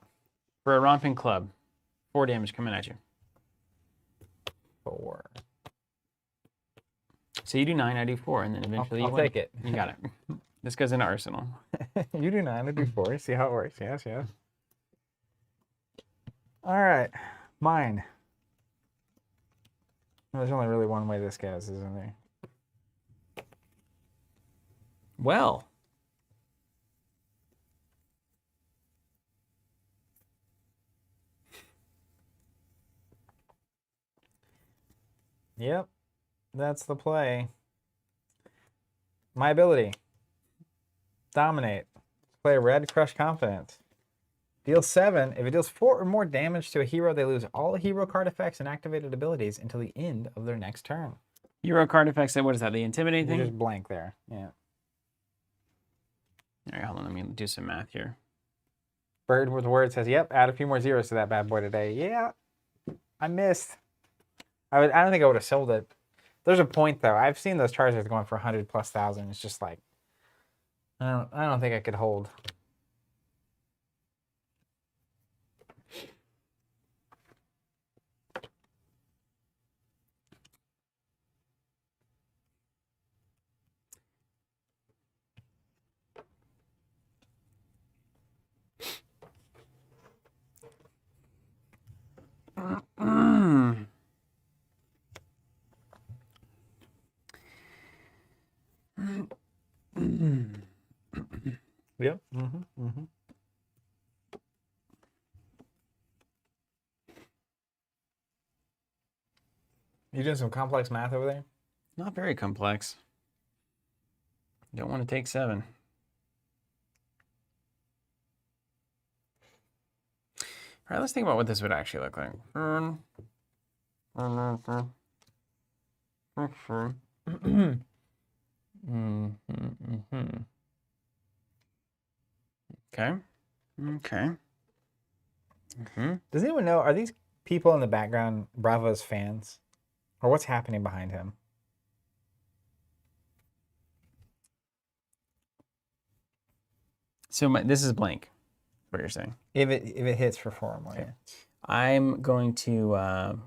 Speaker 2: For a romping club. 4 damage coming at you.
Speaker 1: 4.
Speaker 2: So you do 9, I do 4, and then eventually
Speaker 1: I'll
Speaker 2: you win.
Speaker 1: take it.
Speaker 2: You got it. This goes into Arsenal.
Speaker 1: You do 9, I do 4. See how it works. Yes, yes. All right. Mine. Well, there's only really one way this goes, isn't there?
Speaker 2: Well.
Speaker 1: Yep. That's the play. My ability. Dominate. Play Red Crush Confidence. Deals 7. If it deals 4 or more damage to a hero, they lose all hero card effects and activated abilities until the end of their next turn.
Speaker 2: Hero card effects, what is that? The Intimidate thing?
Speaker 1: You're just blank there. Yeah.
Speaker 2: All right, hold on. Let me do some math here.
Speaker 1: Bird with Word says, yep, add a few more zeros to that bad boy today. Yeah, I missed. I don't think I would have sold it. There's a point, though. I've seen those Charizards going for 100,000+. It's just like, I don't think I could hold. Yep. You doing some complex math over there?
Speaker 2: Not very complex. Don't want to take 7. All right, let's think about what this would actually look like. Okay. Okay.
Speaker 1: Does anyone know, are these people in the background Bravo's fans? Or what's happening behind him?
Speaker 2: So this is blank. What you're saying?
Speaker 1: If it hits for 4 or more.
Speaker 2: Okay. I'm going to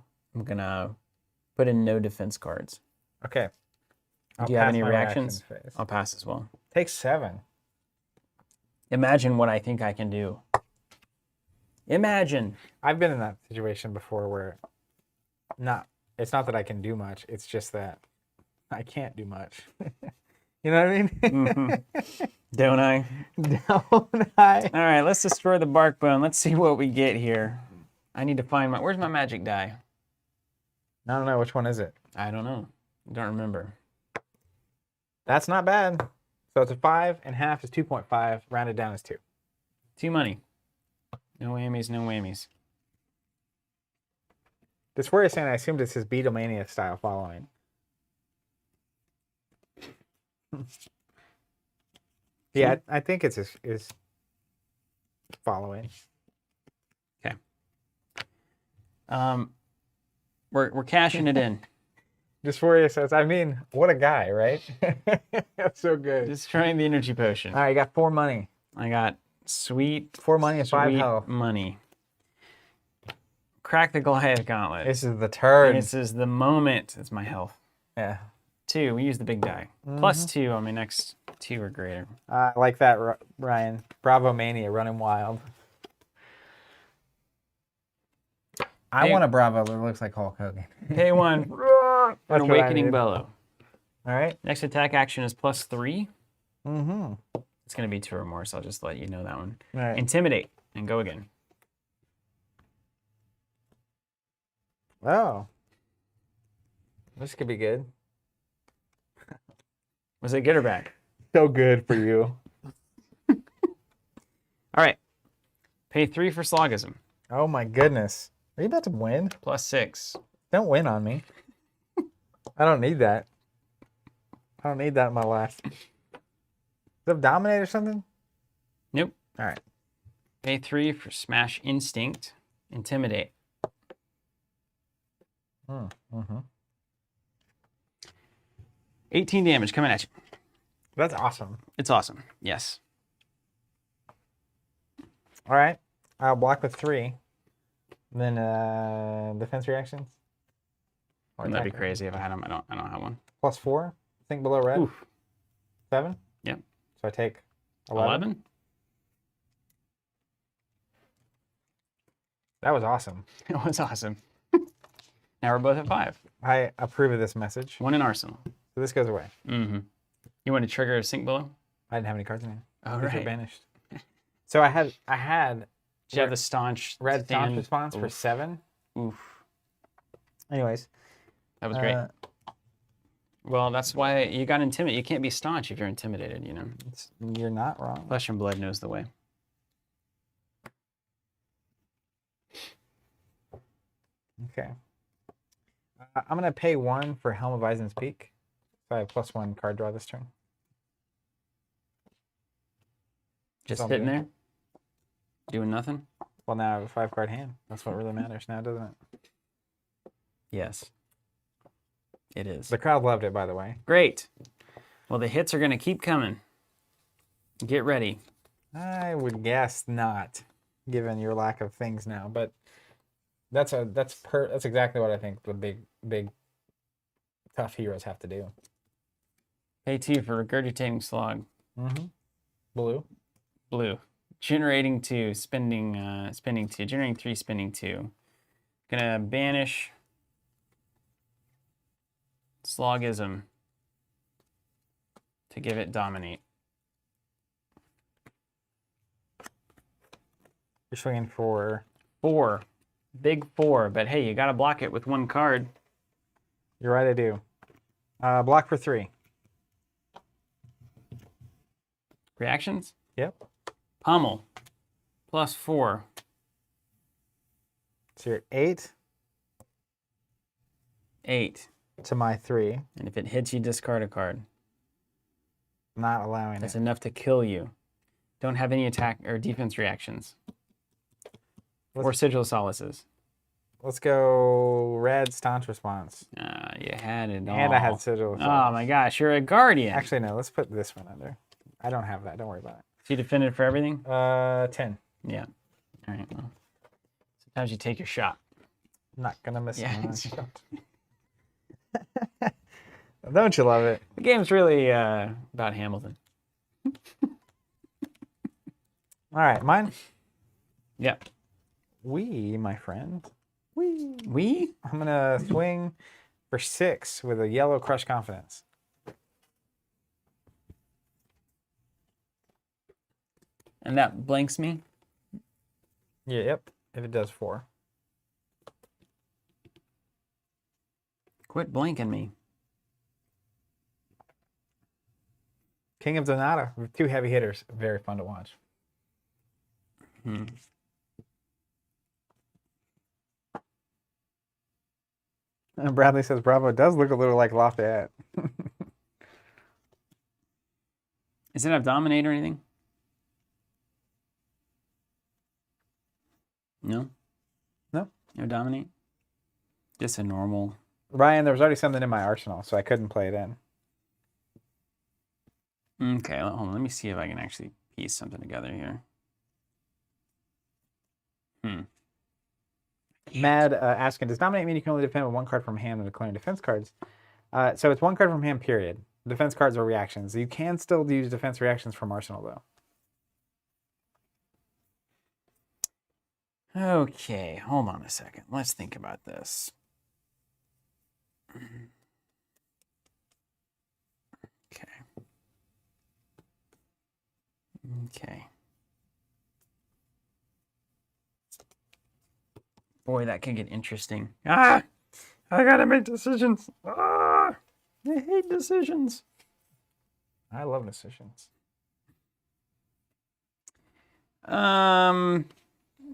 Speaker 2: put in no defense cards.
Speaker 1: Okay.
Speaker 2: Do you have
Speaker 1: pass
Speaker 2: any
Speaker 1: my
Speaker 2: reactions?
Speaker 1: reaction phase.
Speaker 2: I'll pass as well.
Speaker 1: Take 7.
Speaker 2: Imagine what I think I can do. Imagine.
Speaker 1: I've been in that situation before where it's not that I can do much, it's just that I can't do much. You know what I mean?
Speaker 2: Don't I?
Speaker 1: Don't I?
Speaker 2: All right, let's destroy the bark bone. Let's see what we get here. I need to find where's my magic die?
Speaker 1: I don't know. Which one is it?
Speaker 2: I don't know. Don't remember.
Speaker 1: That's not bad. So it's a 5, and half is 2.5. Rounded down is 2.
Speaker 2: 2 money. No whammies, no whammies.
Speaker 1: This warrior saying I assumed it's his Beatlemania style following. Yeah, I think it's his following.
Speaker 2: Okay. We're cashing it in.
Speaker 1: This warrior says, I mean, what a guy, right? That's so good.
Speaker 2: Destroying the energy potion.
Speaker 1: All right, you got 4 money.
Speaker 2: I got sweet
Speaker 1: 4 money and 5
Speaker 2: sweet
Speaker 1: health.
Speaker 2: money. Crack the Goliath gauntlet.
Speaker 1: This is the turn.
Speaker 2: This is the moment. It's my health.
Speaker 1: Yeah.
Speaker 2: 2. We use the big die. Plus 2 on my next 2 or greater.
Speaker 1: I like that, Ryan. Bravo Mania running wild. I want a Bravo that looks like Hulk Hogan.
Speaker 2: Pay 1. An
Speaker 1: That's what I
Speaker 2: Awakening
Speaker 1: need.
Speaker 2: Bellow.
Speaker 1: All right.
Speaker 2: Next attack action is plus 3.
Speaker 1: Mm-hmm.
Speaker 2: It's going to be 2 or more, so I'll just let you know that one.
Speaker 1: All right.
Speaker 2: Intimidate and go again.
Speaker 1: Oh. This could be good.
Speaker 2: Was it good or bad?
Speaker 1: So good for you.
Speaker 2: All right. Pay 3 for Slogism.
Speaker 1: Oh my goodness. Are you about to win?
Speaker 2: Plus 6.
Speaker 1: Don't win on me. I don't need that. I don't need that in my life. Does it have Dominate or something?
Speaker 2: Nope.
Speaker 1: All right.
Speaker 2: Pay 3 for Smash Instinct. Intimidate.
Speaker 1: Mm-hmm.
Speaker 2: 18 damage coming at you.
Speaker 1: That's awesome.
Speaker 2: It's awesome. Yes.
Speaker 1: All right. I'll block with 3. Then defense reactions. Or
Speaker 2: Wouldn't that be
Speaker 1: attack
Speaker 2: crazy if I had them? I don't have one.
Speaker 1: plus 4. Think below red.
Speaker 2: Oof.
Speaker 1: 7.
Speaker 2: Yep.
Speaker 1: So I take 11. That was awesome.
Speaker 2: It was awesome. Now we're both at 5.
Speaker 1: I approve of this message.
Speaker 2: 1 in arsenal.
Speaker 1: So this goes away.
Speaker 2: Mm-hmm. You want to trigger a sink below?
Speaker 1: I didn't have any cards in hand.
Speaker 2: Oh,
Speaker 1: These were
Speaker 2: right.
Speaker 1: banished. So I had
Speaker 2: Did you have the staunch
Speaker 1: red staunch
Speaker 2: stand?
Speaker 1: response for
Speaker 2: Oof.
Speaker 1: 7.
Speaker 2: Oof.
Speaker 1: Anyways.
Speaker 2: That was great. Well, that's why you got intimidated. You can't be staunch if you're intimidated, you know.
Speaker 1: You're not wrong.
Speaker 2: Flesh and blood knows the way.
Speaker 1: Okay. I'm going to pay 1 for Helm of Eisen's Peak. So I have +1 card draw this turn.
Speaker 2: Just
Speaker 1: all I'm
Speaker 2: sitting
Speaker 1: doing.
Speaker 2: there, doing nothing?
Speaker 1: Well, now I have a 5-card hand. That's what really matters now, doesn't it?
Speaker 2: Yes. It is.
Speaker 1: The crowd loved it, by the way.
Speaker 2: Great. Well, the hits are going to keep coming. Get ready.
Speaker 1: I would guess not, given your lack of things now. But that's exactly what I think the big tough heroes have to do.
Speaker 2: Pay 2 for regurgitating slog.
Speaker 1: Mm-hmm. Blue.
Speaker 2: Blue. Generating 2, spending 2. Generating 3, spending 2. Gonna banish Slogism to give it dominate.
Speaker 1: You're swinging for
Speaker 2: 4. Big 4, but hey, you gotta block it with 1 card.
Speaker 1: You're right, I do. Block for 3.
Speaker 2: Reactions?
Speaker 1: Yep.
Speaker 2: Pummel. +4.
Speaker 1: So you're 8
Speaker 2: 8.
Speaker 1: to my 3.
Speaker 2: And if it hits, you discard a card.
Speaker 1: Not allowing
Speaker 2: That's
Speaker 1: it.
Speaker 2: enough to kill you. Don't have any attack or defense reactions. Or Sigil of Solaces.
Speaker 1: Let's go red staunch response.
Speaker 2: You had it all.
Speaker 1: And I had Sigil of
Speaker 2: Oh
Speaker 1: Solace.
Speaker 2: my gosh, you're a guardian.
Speaker 1: Actually, no. Let's put this one under. I don't have that. Don't worry about
Speaker 2: So you defended for everything?
Speaker 1: it. 10.
Speaker 2: Yeah. All right, well. Sometimes you take your shot.
Speaker 1: Not gonna miss
Speaker 2: Yeah.
Speaker 1: my shot. Don't you love it?
Speaker 2: The game's really about Hamilton.
Speaker 1: All right, mine.
Speaker 2: Yep.
Speaker 1: My friend. We.
Speaker 2: We?
Speaker 1: I'm gonna swing for 6 with a yellow Crush Confidence.
Speaker 2: And that blanks me?
Speaker 1: Yeah, yep. If it does 4.
Speaker 2: Quit blanking me.
Speaker 1: King of Donata with 2 heavy hitters. Very fun to watch. And Bradley says Bravo does look a little like Lafayette.
Speaker 2: Does it have dominate or anything? No?
Speaker 1: No.
Speaker 2: No dominate? Just a normal.
Speaker 1: Ryan, there was already something in my arsenal, so I couldn't play it in.
Speaker 2: Okay, hold on. Let me see if I can actually piece something together here.
Speaker 1: Mad asking, does dominate mean you can only defend with 1 card from hand and declaring defense cards? So it's 1 card from hand, period. Defense cards are reactions. You can still use defense reactions from arsenal, though.
Speaker 2: Okay, hold on a second. Let's think about this. Okay. Boy, that can get interesting. I gotta make decisions. I hate decisions.
Speaker 1: I love decisions.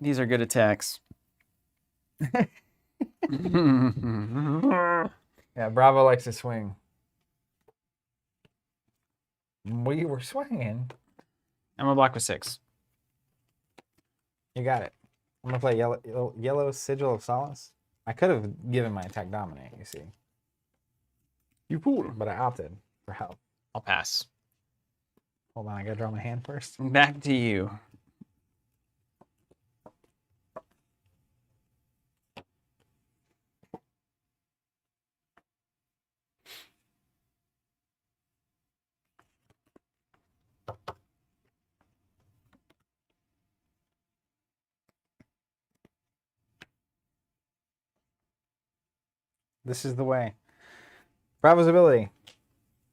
Speaker 2: These are good attacks.
Speaker 1: Yeah, Bravo likes to swing. We were swinging.
Speaker 2: I'm gonna block with 6.
Speaker 1: You got it. I'm gonna play yellow Sigil of Solace. I could have given my attack dominate, you see.
Speaker 2: You fool.
Speaker 1: But I opted for help.
Speaker 2: I'll pass.
Speaker 1: Hold on, I gotta draw my hand first.
Speaker 2: Back to you.
Speaker 1: This is the way. Bravo's ability.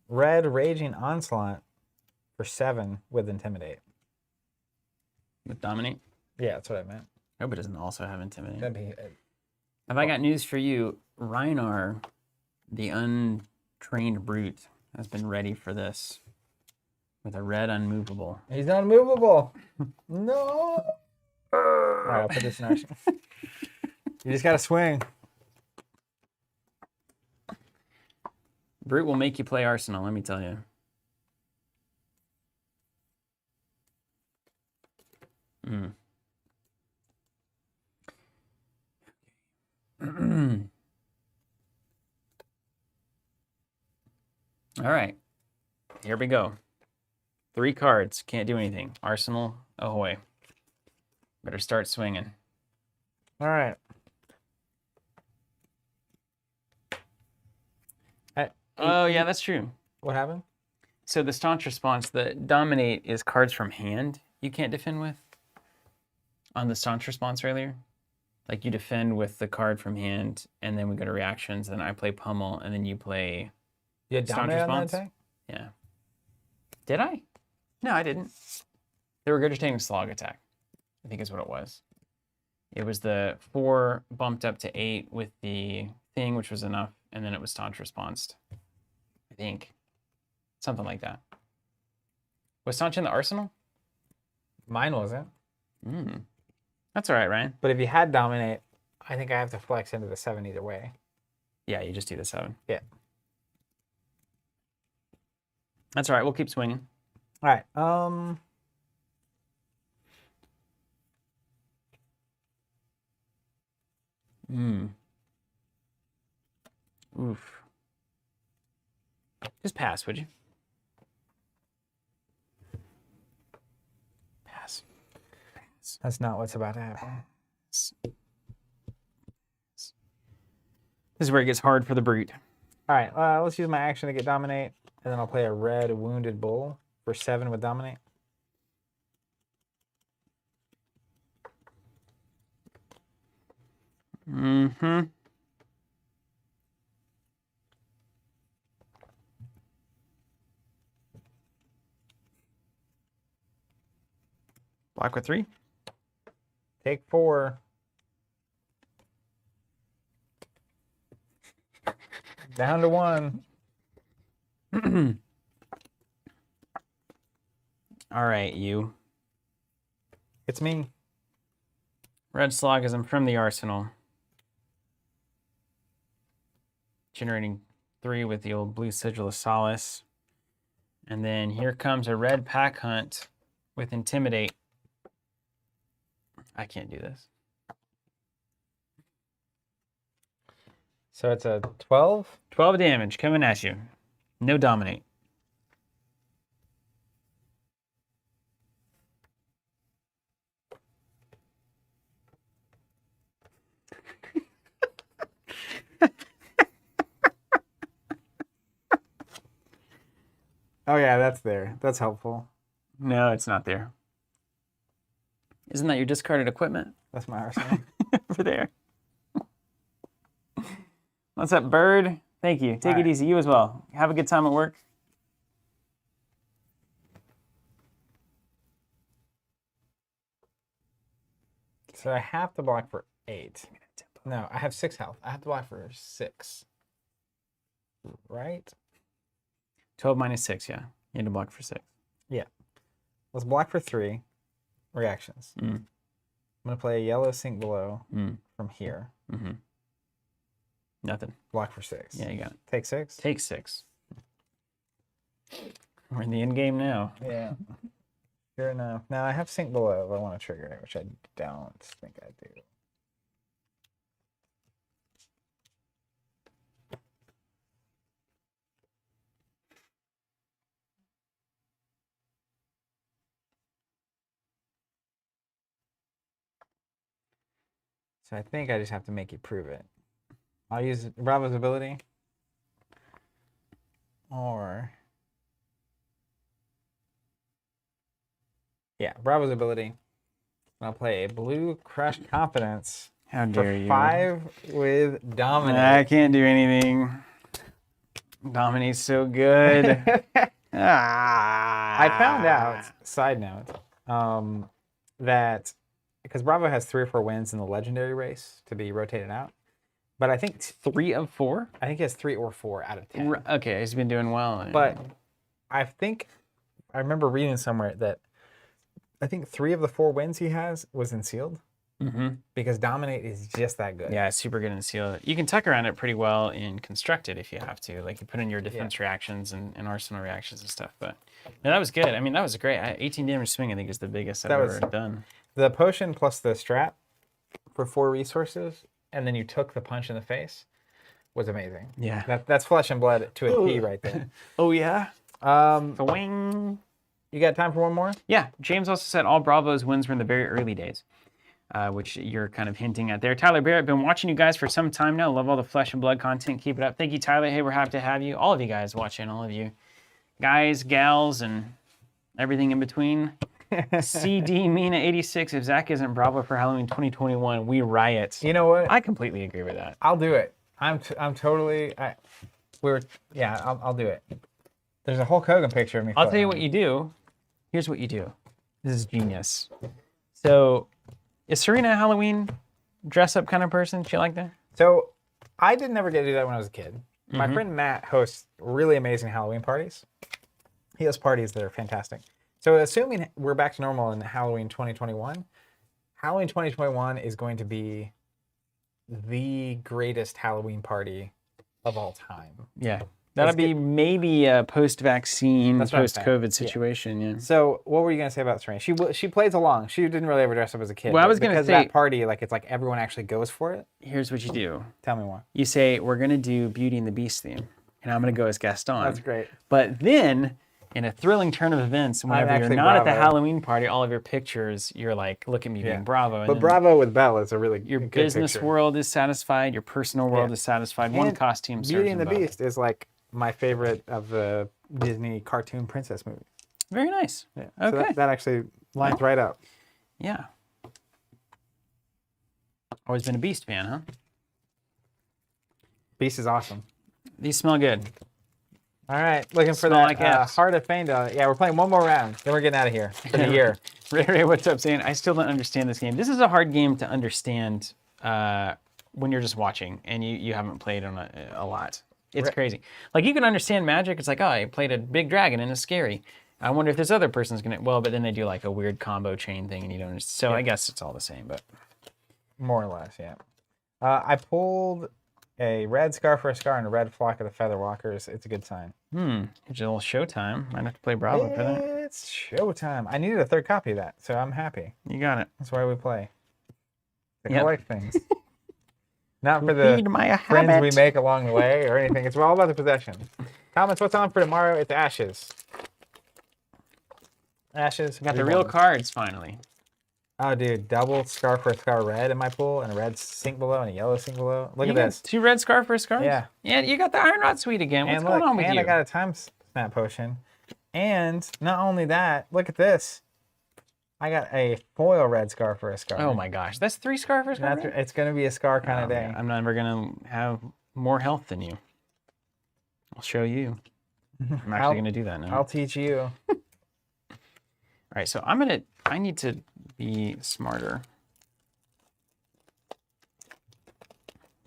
Speaker 1: Red Raging Onslaught for 7 with Intimidate.
Speaker 2: With Dominate.
Speaker 1: Yeah, that's what I meant.
Speaker 2: I hope it doesn't also have Intimidate.
Speaker 1: That'd be
Speaker 2: Have I got news for you? Reinar, the untrained brute, has been ready for this with a red unmovable.
Speaker 1: He's unmovable. No. All right, I'll put this in action. You just gotta swing.
Speaker 2: Brute will make you play Arsenal, let me tell you. All right, here we go. 3 cards, can't do anything. Arsenal, ahoy. Better start swinging.
Speaker 1: All right.
Speaker 2: Oh, yeah, that's true.
Speaker 1: What happened?
Speaker 2: So the staunch response, the dominate is cards from hand you can't defend with. On the staunch response earlier, like you defend with the card from hand, and then we go to reactions, then I play pummel, and then you play
Speaker 1: You had
Speaker 2: staunch
Speaker 1: dominate on that
Speaker 2: response.
Speaker 1: attack?
Speaker 2: Yeah. Did I? No, I didn't. The regurgitating slog attack, I think is what it was. It was the 4 bumped up to 8 with the thing, which was enough, and then it was staunch response. I think. Something like that. Was staunch in the arsenal?
Speaker 1: Mine wasn't.
Speaker 2: That's all right, Ryan.
Speaker 1: But if you had dominate, I think I have to flex into the 7 either way.
Speaker 2: Yeah, you just do the 7.
Speaker 1: Yeah.
Speaker 2: That's all right. We'll keep swinging.
Speaker 1: All right.
Speaker 2: Oof. Just pass, would you? Pass.
Speaker 1: That's not what's about to happen.
Speaker 2: This is where it gets hard for the brute.
Speaker 1: All right. Let's use my action to get dominate, and then I'll play a red wounded bull for 7 with dominate.
Speaker 2: Block with 3.
Speaker 1: Take 4. Down to 1.
Speaker 2: All right, you.
Speaker 1: It's me.
Speaker 2: Red Slogism from the arsenal. Generating 3 with the old blue sigil of solace. And then here comes a red pack hunt with intimidate. I can't do this.
Speaker 1: So it's a 12.
Speaker 2: 12 damage coming at you. No dominate.
Speaker 1: Oh yeah, that's there. That's helpful.
Speaker 2: No, it's not there. Isn't that your discarded equipment?
Speaker 1: That's my arsenal.
Speaker 2: Over there. What's up, bird? Thank you. Take
Speaker 1: All
Speaker 2: it
Speaker 1: right.
Speaker 2: easy. You as well. Have a good time at work.
Speaker 1: So I have to block for 8. No, I have 6 health. I have to block for 6. Right?
Speaker 2: 12 minus 6, yeah. You had to block for 6.
Speaker 1: Yeah. Let's block for 3. Reactions. I'm going to play a yellow sink below from here.
Speaker 2: Nothing.
Speaker 1: Block for 6.
Speaker 2: Yeah, you got it.
Speaker 1: Take 6?
Speaker 2: Take 6. We're in the end game now.
Speaker 1: Yeah. Sure enough. Now I have sink below if I want to trigger it, which I don't think I do. So I think I just have to make you prove it. I'll use Bravo's ability. Or... yeah, Bravo's ability. I'll play a blue Crushed Confidence
Speaker 2: How
Speaker 1: for
Speaker 2: dare you?
Speaker 1: 5 with Dominate.
Speaker 2: I can't do anything. Dominate's so good.
Speaker 1: I found out, side note, that because Bravo has 3 or 4 wins in the legendary race to be rotated out, but I think
Speaker 2: 3 of 4?
Speaker 1: I think he has 3 or 4 out of 10.
Speaker 2: Okay, he's been doing well.
Speaker 1: But I think I remember reading somewhere that I think 3 of the 4 wins he has was in sealed. Because Dominate is just that good.
Speaker 2: Yeah, it's super good in sealed. You can tuck around it pretty well in constructed if you have to. Like you put in your defense reactions and arsenal reactions and stuff. But no, that was good. I mean, that was great. 18 damage swing, I think, is the biggest I've ever done.
Speaker 1: The potion plus the strap for 4 resources, and then you took the punch in the face, was amazing.
Speaker 2: Yeah.
Speaker 1: That's flesh and blood to a T right there.
Speaker 2: Oh, yeah? The wing.
Speaker 1: You got time for one more?
Speaker 2: Yeah. James also said all Bravo's wins were in the very early days. Which you're kind of hinting at there. Tyler Barrett, been watching you guys for some time now. Love all the flesh and blood content. Keep it up. Thank you, Tyler. Hey, we're happy to have you. All of you guys watching, all of you guys, gals, and everything in between. CD Mina 86. If Zach isn't Bravo for Halloween 2021, we riot.
Speaker 1: You know what?
Speaker 2: I completely agree with that.
Speaker 1: I'll do it. I'm totally. I'll do it. There's a Hulk Hogan picture of me.
Speaker 2: I'll tell you what you do. Here's what you do. This is genius. So. Is Serena a Halloween dress-up kind of person? She like that?
Speaker 1: So, I did never get to do that when I was a kid. My friend Matt hosts really amazing Halloween parties. He has parties that are fantastic. So, assuming we're back to normal in Halloween 2021, Halloween 2021 is going to be the greatest Halloween party of all time.
Speaker 2: Yeah. That'll be maybe a post-vaccine, post-COVID situation. Yeah.
Speaker 1: So, what were you gonna say about Serena? She plays along. She didn't really ever dress up as a kid.
Speaker 2: Well, I was gonna say,
Speaker 1: because of that party, like it's like everyone actually goes for it.
Speaker 2: Here's what you do.
Speaker 1: Tell me more.
Speaker 2: You say we're gonna do Beauty and the Beast theme, and I'm gonna go as Gaston.
Speaker 1: That's great.
Speaker 2: But then, in a thrilling turn of events, whenever you're not at the Halloween party, all of your pictures, you're like, look at me being Bravo.
Speaker 1: But Bravo with Belle is a really
Speaker 2: your
Speaker 1: good
Speaker 2: business
Speaker 1: picture.
Speaker 2: world is satisfied. Your personal world is satisfied. One costume.
Speaker 1: Beauty and the Beast is like my favorite of the Disney cartoon princess movies.
Speaker 2: Very nice.
Speaker 1: Yeah.
Speaker 2: Okay.
Speaker 1: So that actually lines right up.
Speaker 2: Yeah. Always been a Beast fan, huh?
Speaker 1: Beast is awesome.
Speaker 2: These smell good.
Speaker 1: All right, looking for
Speaker 2: Smell
Speaker 1: that
Speaker 2: like ass.
Speaker 1: Heart of Fandel. Yeah, we're playing one more round, then we're getting out of here for the year.
Speaker 2: Ray, what's up, saying? I still don't understand this game. This is a hard game to understand when you're just watching and you haven't played on a lot. It's crazy. Like, you can understand Magic. It's like, oh, I played a big dragon and it's scary. I wonder if this other person's going to... Well, but then they do, like, a weird combo chain thing and you don't understand. So I guess it's all the same, but...
Speaker 1: More or less, yeah. I pulled a red Scar for a Scar and a red Flock of the Feather Walkers. It's a good sign.
Speaker 2: It's a little showtime. Might have to play Bravo for that.
Speaker 1: It's showtime. I needed a 3rd copy of that, so I'm happy.
Speaker 2: You got it.
Speaker 1: That's why we play. I
Speaker 2: Yep.
Speaker 1: collect things. Not for the friends we make along the way or anything. It's all about the possession. Comments, what's on for tomorrow? It's Ashes. Ashes.
Speaker 2: Got the real cards, finally.
Speaker 1: Oh, dude. Double Scar for a Scar red in my pool, and a red Sink Below and a yellow Sink Below. Look at this.
Speaker 2: 2 red Scar for a Scar?
Speaker 1: Yeah.
Speaker 2: Yeah, you got the Iron Rod Suite again. What's going on with you?
Speaker 1: And I got a Time Snap Potion. And not only that, look at this. I got a foil red Scar for a Scar.
Speaker 2: Oh my gosh. That's 3 Scar for a Scar?
Speaker 1: It's going to be a Scar kind of day.
Speaker 2: Man. I'm never going to have more health than you. I'll show you. I'm actually going to do that now.
Speaker 1: I'll teach you.
Speaker 2: All right, so I need to be smarter.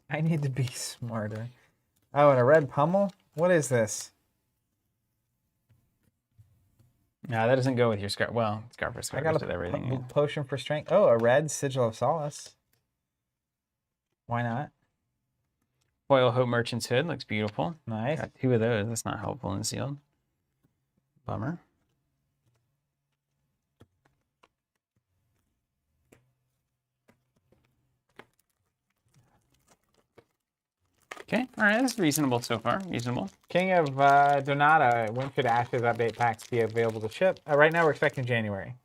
Speaker 1: I need to be smarter. Oh, and a red pummel? What is this?
Speaker 2: No, that doesn't go with your Scar. Well, Scar for Scar
Speaker 1: I got
Speaker 2: with everything.
Speaker 1: a potion for strength. Oh, a red Sigil of Solace. Why not?
Speaker 2: Foil Hope Merchant's Hood looks beautiful.
Speaker 1: Nice.
Speaker 2: Got 2 of those. That's not helpful in sealed. Bummer. Okay, all right, that's reasonable so far. Reasonable.
Speaker 1: King of Donata, when should Ashes update packs be available to ship? Right now we're expecting January.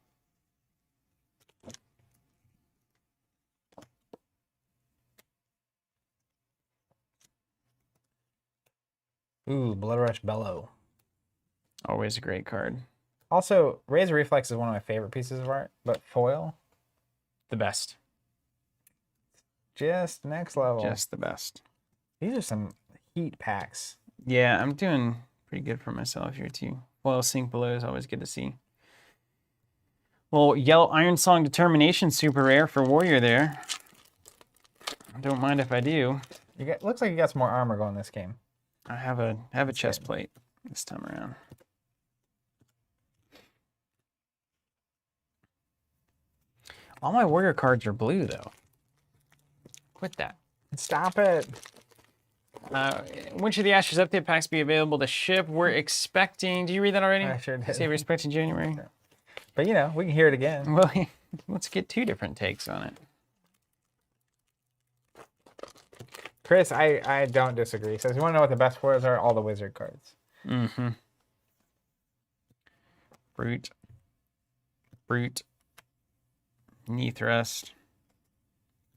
Speaker 1: Ooh, Blood Rush Bellow.
Speaker 2: Always a great card.
Speaker 1: Also, Razor Reflex is one of my favorite pieces of art, but foil?
Speaker 2: The best.
Speaker 1: just next level.
Speaker 2: Just the best.
Speaker 1: These are some heat packs.
Speaker 2: Yeah, I'm doing pretty good for myself here too. Foil sink below is always good to see. Well, yellow Iron Song Determination super rare for Warrior there. I don't mind if I do.
Speaker 1: Looks like you got some more armor going this game.
Speaker 2: I have a chest plate this time around. All my Warrior cards are blue though. Quit that.
Speaker 1: Stop it.
Speaker 2: When should the Ashes update packs be available to ship? We're expecting. Did you read that already?
Speaker 1: I sure did.
Speaker 2: Say we're expecting January.
Speaker 1: But you know, we can hear it again.
Speaker 2: Well, let's get 2 different takes on it.
Speaker 1: Chris, I don't disagree. Says you want to know what the best foils are? All the wizard cards.
Speaker 2: Mm-hmm. Brute. Knee thrust.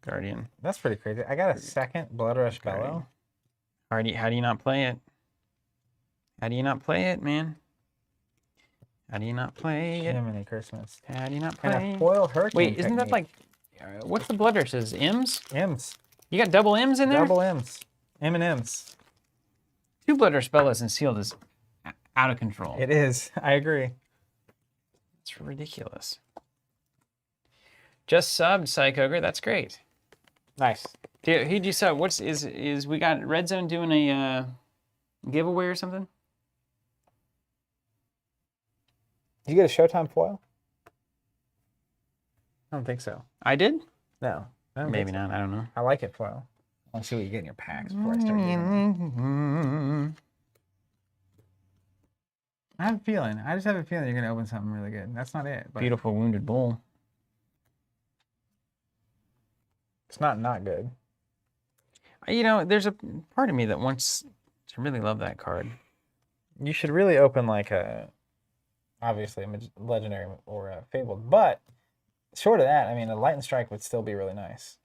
Speaker 2: Guardian.
Speaker 1: That's pretty crazy. I got a second Blood Rush Bellow.
Speaker 2: How do you not play it? How do you not play it, man? How do you not play it?
Speaker 1: Jiminy Christmas.
Speaker 2: How do you not play
Speaker 1: And
Speaker 2: it?
Speaker 1: a foil Hurricane
Speaker 2: Wait, isn't that
Speaker 1: technique.
Speaker 2: like, what's the blood rushes? M's?
Speaker 1: M's?
Speaker 2: You got double M's in there?
Speaker 1: Double M's. M&M's.
Speaker 2: 2 blood rush bellows and sealed is out of control.
Speaker 1: It is. I agree.
Speaker 2: It's ridiculous. Just subbed, Psych Ogre. That's great.
Speaker 1: Nice.
Speaker 2: Who'd you sub? Is we got Red Zone doing a giveaway or something?
Speaker 1: Did you get a Showtime foil? I don't think so.
Speaker 2: I did?
Speaker 1: No. I don't
Speaker 2: Maybe
Speaker 1: think so.
Speaker 2: not. I don't know.
Speaker 1: I like it foil. I want to see what you get in your packs before I start getting I have a feeling. I just have a feeling you're going to open something really good. That's not it. But
Speaker 2: Beautiful Wounded Bull.
Speaker 1: it's not good.
Speaker 2: You know, there's a part of me that wants to really love that card.
Speaker 1: You should really open like obviously a legendary or a fabled, but short of that, I mean, a Light and Strike would still be really nice.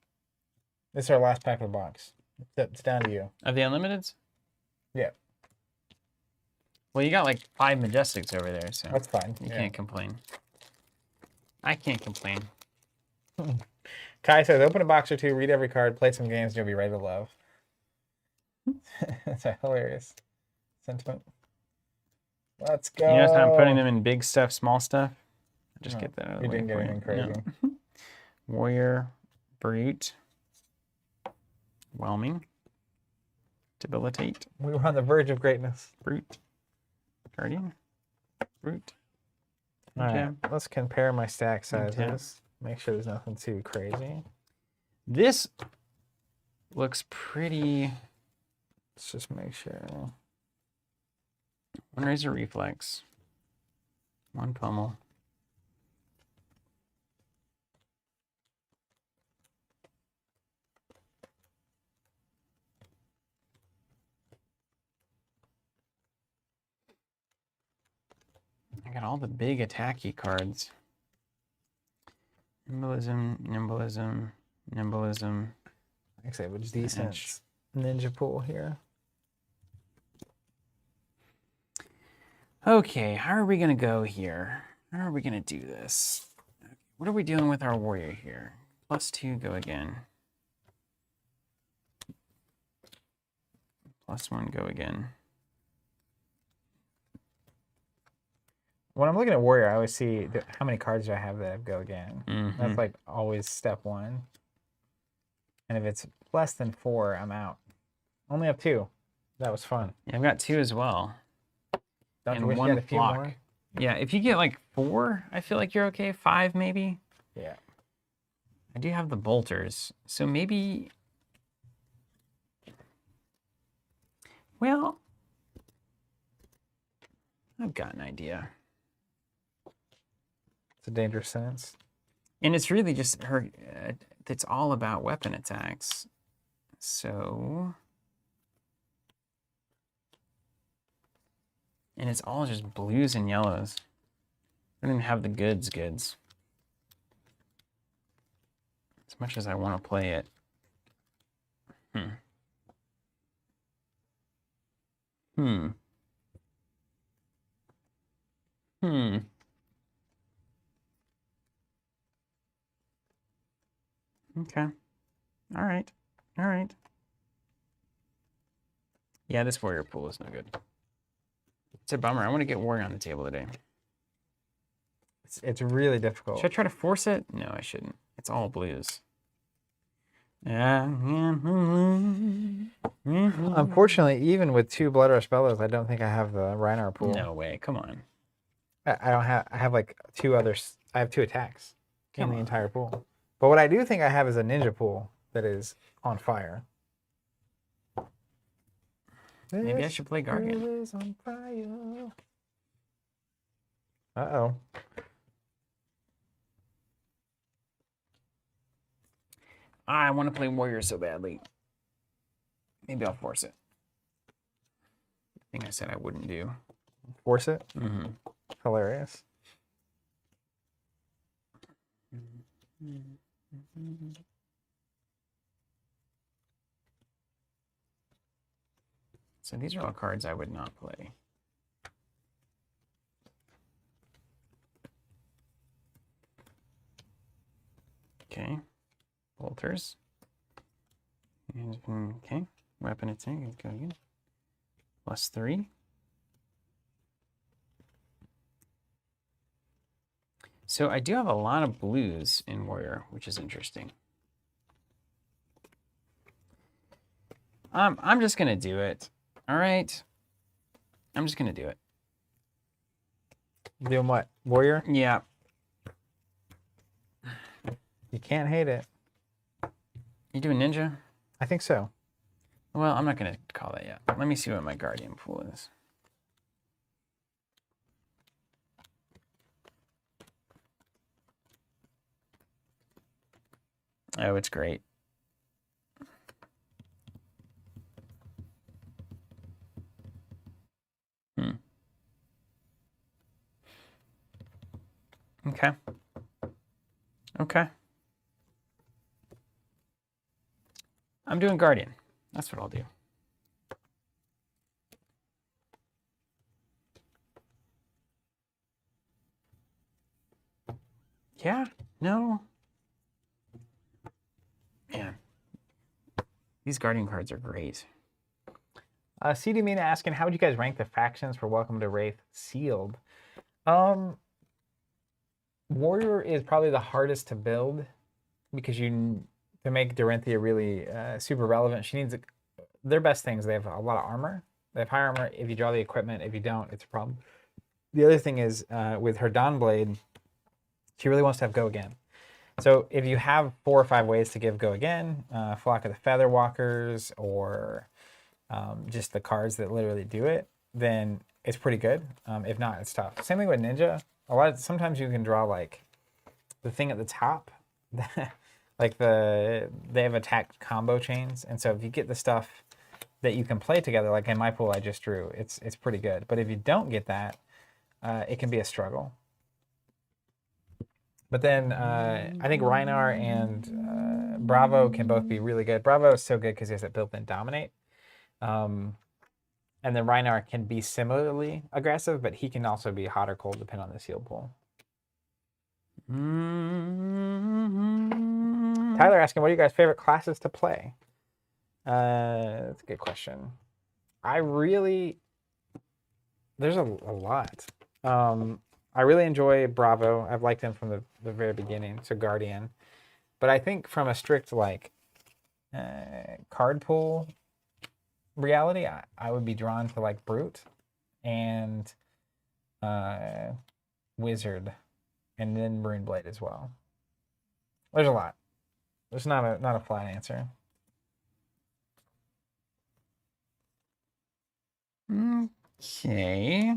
Speaker 1: This is our last pack of the box. It's down to you.
Speaker 2: Of the Unlimiteds?
Speaker 1: Yeah.
Speaker 2: Well, you got like 5 Majestics over there, so
Speaker 1: That's fine.
Speaker 2: you can't complain. I can't complain.
Speaker 1: Kai says, open a box or 2, read every card, play some games, and you'll be ready to love. That's a hilarious sentiment. Let's go.
Speaker 2: You notice how I'm putting them in big stuff, small stuff? Just get that out of the
Speaker 1: You
Speaker 2: way.
Speaker 1: didn't get
Speaker 2: for
Speaker 1: anything crazy.
Speaker 2: No. Warrior, Brute, Whelming, Debilitate,
Speaker 1: We were on the verge of greatness.
Speaker 2: Brute, Guardian, Brute.
Speaker 1: All right,
Speaker 2: Jam.
Speaker 1: let's compare my stack
Speaker 2: Okay.
Speaker 1: sizes. Make sure there's nothing too crazy.
Speaker 2: This looks pretty.
Speaker 1: Let's just make sure.
Speaker 2: 1 Razor Reflex, 1 Pummel. I got all the big attacky cards. Nimbilism.
Speaker 1: Actually, it was decent
Speaker 2: Edge.
Speaker 1: ninja pool here.
Speaker 2: Okay, how are we gonna go here? How are we gonna do this? What are we doing with our warrior here? +2, go again. +1, go again.
Speaker 1: When I'm looking at Warrior, I always see how many cards do I have that go again.
Speaker 2: Mhm.
Speaker 1: That's like always step 1. And if it's less than 4, I'm out. Only have 2. That was fun.
Speaker 2: Yeah, I've got 2 as well.
Speaker 1: Don't
Speaker 2: And
Speaker 1: you wish you
Speaker 2: 1
Speaker 1: had a few
Speaker 2: block.
Speaker 1: more?
Speaker 2: Yeah, if you get like 4, I feel like you're okay. 5 maybe.
Speaker 1: Yeah.
Speaker 2: I do have the bolters, so maybe. Well, I've got an idea.
Speaker 1: It's a dangerous sentence.
Speaker 2: And it's really just her. It's all about weapon attacks. So. And it's all just blues and yellows. I don't even have the goods. As much as I want to play it. Okay. All right. All right. Yeah, this warrior pool is no good. It's a bummer. I want to get warrior on the table today.
Speaker 1: It's really difficult.
Speaker 2: Should I try to force it? No, I shouldn't. It's all blues.
Speaker 1: Unfortunately, even with 2 Blood Rush Bellows, I don't think I have the Rhinar pool.
Speaker 2: No way. Come on.
Speaker 1: I don't have. I have like 2 others. I have 2 attacks in
Speaker 2: Come
Speaker 1: the
Speaker 2: on.
Speaker 1: entire pool. But what I do think I have is a ninja pool that is on fire.
Speaker 2: Maybe I should play Guardian.
Speaker 1: Is on fire. Uh-oh.
Speaker 2: I want to play warrior so badly. Maybe I'll force it. Thing I said I wouldn't do.
Speaker 1: Force it?
Speaker 2: Mm-hmm.
Speaker 1: Hilarious.
Speaker 2: So these are all cards I would not play. Okay. Bolters. Okay. Weapon attack. Let's go again. +3. So I do have a lot of blues in warrior, which is interesting. I'm just gonna do it. All right. I'm just gonna do it.
Speaker 1: Doing what? Warrior?
Speaker 2: Yeah.
Speaker 1: You can't hate it.
Speaker 2: You doing ninja?
Speaker 1: I think so.
Speaker 2: Well, I'm not gonna call that yet. Let me see what my guardian pool is. Oh, it's great. Okay. Okay. I'm doing Guardian. That's what I'll do. Yeah? No? Man. These Guardian cards are great.
Speaker 1: CD Mina asking, how would you guys rank the factions for Welcome to Rathe Sealed? Warrior is probably the hardest to build because to make Dorinthia really super relevant, she needs their best things. They have a lot of armor. They have high armor. If you draw the equipment, if you don't, it's a problem. The other thing is with her Dawnblade, she really wants to have Go Again. So if you have 4 or 5 ways to give Go Again, Flock of the Feather Walkers, or just the cards that literally do it, then it's pretty good. If not, it's tough. Same thing with Ninja. Sometimes you can draw like the thing at the top, like they have attack combo chains, and so if you get the stuff that you can play together, like in my pool I just drew, it's pretty good. But if you don't get that, it can be a struggle. But then I think Rhinar and Bravo can both be really good. Bravo is so good because he has that built-in Dominate. And then Rhinar can be similarly aggressive, but he can also be hot or cold depending on the seal pool. Tyler asking, what are you guys' favorite classes to play? That's a good question. There's a lot. I really enjoy Bravo. I've liked him from the very beginning, so Guardian. But I think from a strict like card pool reality, I would be drawn to like Brute and Wizard, and then Maroon Blade as well. There's a lot. There's not a flat answer.
Speaker 2: Okay.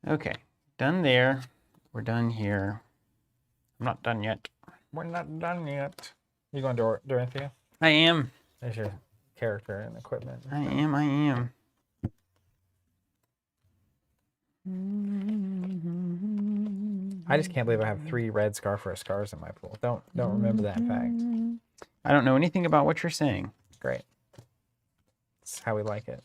Speaker 2: Okay, done there. We're done here. I'm not done yet.
Speaker 1: We're not done yet. You going to Dorinthia?
Speaker 2: I am.
Speaker 1: There's your character and equipment.
Speaker 2: I am.
Speaker 1: I just can't believe I have 3 red Scarfur scars in my pool. Don't remember that fact.
Speaker 2: I don't know anything about what you're saying.
Speaker 1: Great. That's how we like it.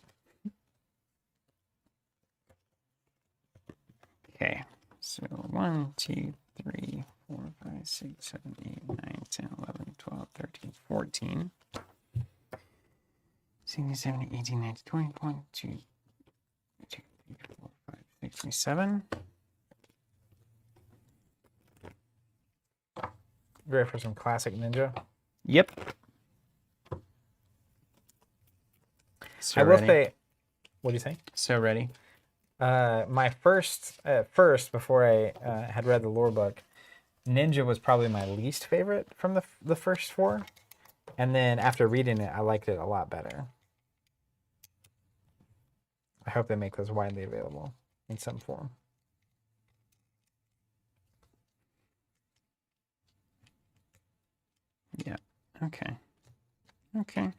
Speaker 2: Okay, so 1, 2, 3, 4, 5, 6, 7, 8, 9, 10, 11, 12, 13, 14. 16, 17, 18, 19, 20, 21, 2, 3, 4, 5, 6, 7.
Speaker 1: Ready for some classic Ninja?
Speaker 2: Yep. So
Speaker 1: I will
Speaker 2: ready.
Speaker 1: say, what do you say?
Speaker 2: So ready.
Speaker 1: My first, before I had read the lore book, Ninja was probably my least favorite from the first 4. And then after reading it, I liked it a lot better. I hope they make those widely available in some form.
Speaker 2: Yeah. Okay. Okay.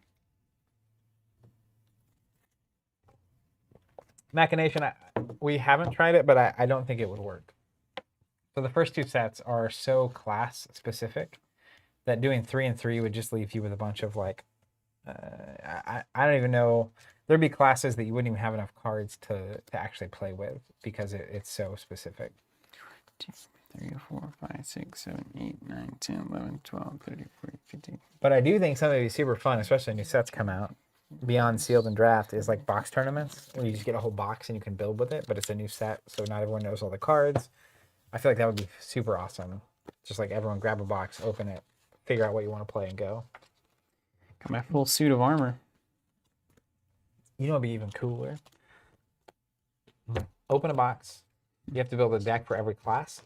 Speaker 1: Machination, we haven't tried it, but I don't think it would work. So the first 2 sets are so class specific that doing 3 and 3 would just leave you with a bunch of like, I don't even know. There'd be classes that you wouldn't even have enough cards to actually play with because it's so specific.
Speaker 2: 2, 3, 4, 5, 6, 7, 8, 9, 10, 11, 12, 13, 14, 15.
Speaker 1: But I do think something would be super fun, especially when new sets come out. Beyond sealed and draft is like box tournaments where you just get a whole box and you can build with it, but it's a new set, so not everyone knows all the cards. I feel like that would be super awesome. Just like everyone grab a box, open it, figure out what you want to play, and go.
Speaker 2: Got my full suit of armor.
Speaker 1: You know, it'd be even cooler. Open a box. You have to build a deck for every class,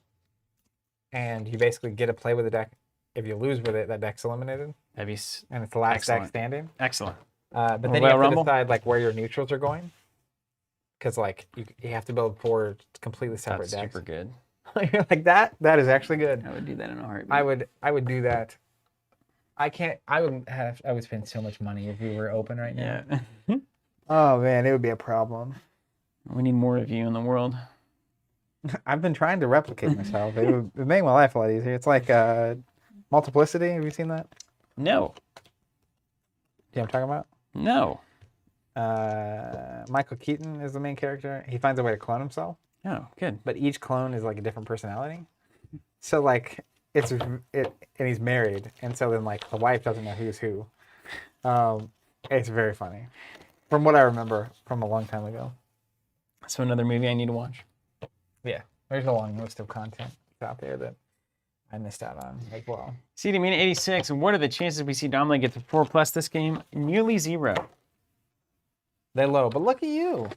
Speaker 1: and you basically get to play with the deck. If you lose with it, that deck's eliminated,
Speaker 2: That'd be
Speaker 1: and it's the last deck
Speaker 2: excellent.
Speaker 1: standing.
Speaker 2: Excellent.
Speaker 1: But then you
Speaker 2: Royal
Speaker 1: have to
Speaker 2: Rumble?
Speaker 1: decide like where your neutrals are going, because like you have to build 4 completely separate
Speaker 2: That's
Speaker 1: decks.
Speaker 2: super good.
Speaker 1: You're like that. That is actually good.
Speaker 2: I would do that in a heartbeat.
Speaker 1: I would do that. I would spend so much money if we were open right now.
Speaker 2: Yeah.
Speaker 1: Oh man, it would be a problem.
Speaker 2: We need more of you in the world.
Speaker 1: I've been trying to replicate myself. It would make my life a lot easier. It's like Multiplicity. Have you seen that?
Speaker 2: No.
Speaker 1: Do you know what I'm talking
Speaker 2: No.
Speaker 1: about? Michael Keaton is the main character. He finds a way to clone himself,
Speaker 2: Oh, good.
Speaker 1: but each clone is like a different personality. So like and he's married, and so then like the wife doesn't know who's who. It's very funny, from what I remember from a long time ago.
Speaker 2: So another movie I need to watch.
Speaker 1: Yeah, there's a long list of content out there that I missed out on as well.
Speaker 2: CD Mina 86. What are the chances we see Dominic get to 4+ this game? Nearly 0.
Speaker 1: They're low, but look at you.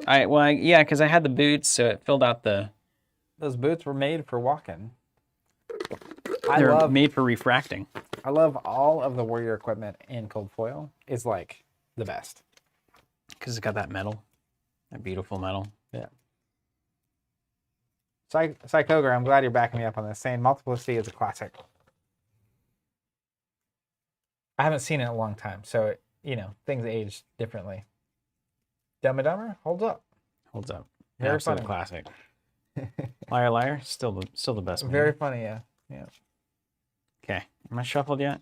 Speaker 2: Yeah, because I had the boots, so it filled out the.
Speaker 1: Those boots were made for walking.
Speaker 2: They're made for refracting.
Speaker 1: I love all of the warrior equipment in Cold Foil. Is like the best.
Speaker 2: Because it's got that metal, that beautiful metal.
Speaker 1: Yeah. Psychogar, I'm glad you're backing me up on this, saying Multiplicity is a classic. I haven't seen it in a long time, so things age differently. Dumb and Dumber holds up.
Speaker 2: Holds up.
Speaker 1: Very
Speaker 2: Absolute
Speaker 1: funny.
Speaker 2: classic. Liar, liar. Still the best. Movie.
Speaker 1: Very funny, yeah.
Speaker 2: Okay. Am I shuffled yet?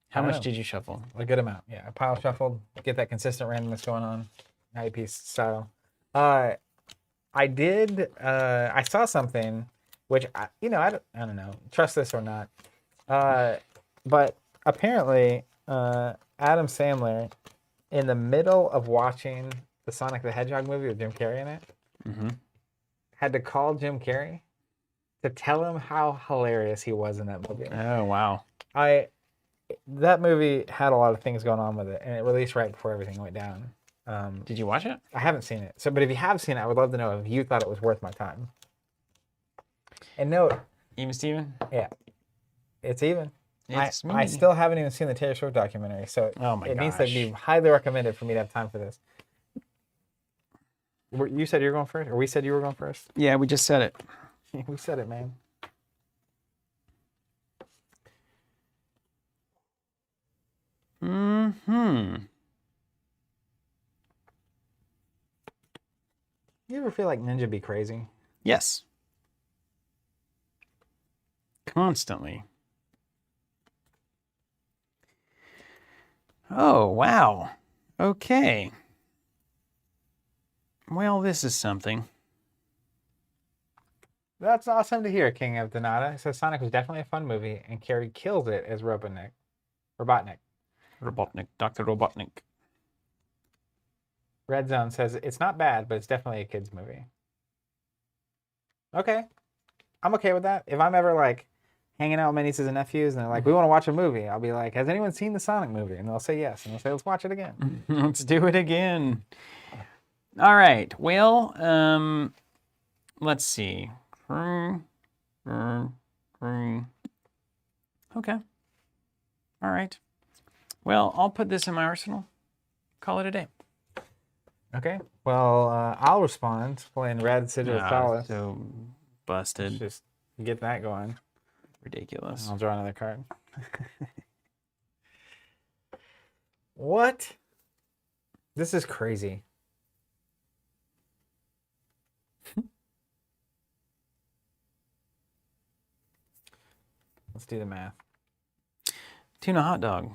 Speaker 2: How
Speaker 1: I don't
Speaker 2: much
Speaker 1: know.
Speaker 2: did you shuffle?
Speaker 1: A good amount, yeah. A pile shuffled, get that consistent randomness going on, IEP style. I did. I saw something, which I don't know. Trust this or not, but apparently Adam Sandler, in the middle of watching the Sonic the Hedgehog movie with Jim Carrey in it, had to call Jim Carrey to tell him how hilarious he was in that movie.
Speaker 2: Oh wow.
Speaker 1: That movie had a lot of things going on with it, and it released right before everything went down.
Speaker 2: Did you watch it?
Speaker 1: I haven't seen it. But if you have seen it, I would love to know if you thought it was worth my time. And note,
Speaker 2: Even Steven?
Speaker 1: yeah, it's even.
Speaker 2: It's
Speaker 1: I
Speaker 2: me.
Speaker 1: still haven't even seen the Taylor Swift documentary, so
Speaker 2: Oh my
Speaker 1: it needs to be
Speaker 2: gosh.
Speaker 1: highly recommended for me to have time for this. You said you were going first, or we said you were going first?
Speaker 2: Yeah, we just said it.
Speaker 1: We said it, man. You ever feel like Ninja be crazy?
Speaker 2: Yes. Constantly. Oh, wow. Okay. Well, this is something.
Speaker 1: That's awesome to hear, King of Donata. It says Sonic was definitely a fun movie, and Carrie kills it as Robotnik.
Speaker 2: Robotnik. Dr. Robotnik.
Speaker 1: Red Zone says it's not bad, but it's definitely a kid's movie. Okay. I'm okay with that. If I'm ever like hanging out with my nieces and nephews and they're like, we want to watch a movie, I'll be like, has anyone seen the Sonic movie? And they'll say yes. And they'll say, let's watch it again.
Speaker 2: Let's do it again. All right. Well, let's see. Okay. All right. Well, I'll put this in my arsenal. Call it a day.
Speaker 1: Okay. Well, I'll respond playing Red Sigil of Solace.
Speaker 2: So busted.
Speaker 1: Just get that going.
Speaker 2: Ridiculous.
Speaker 1: I'll draw another card. What? This is crazy. Let's do the math.
Speaker 2: Tuna hot dog.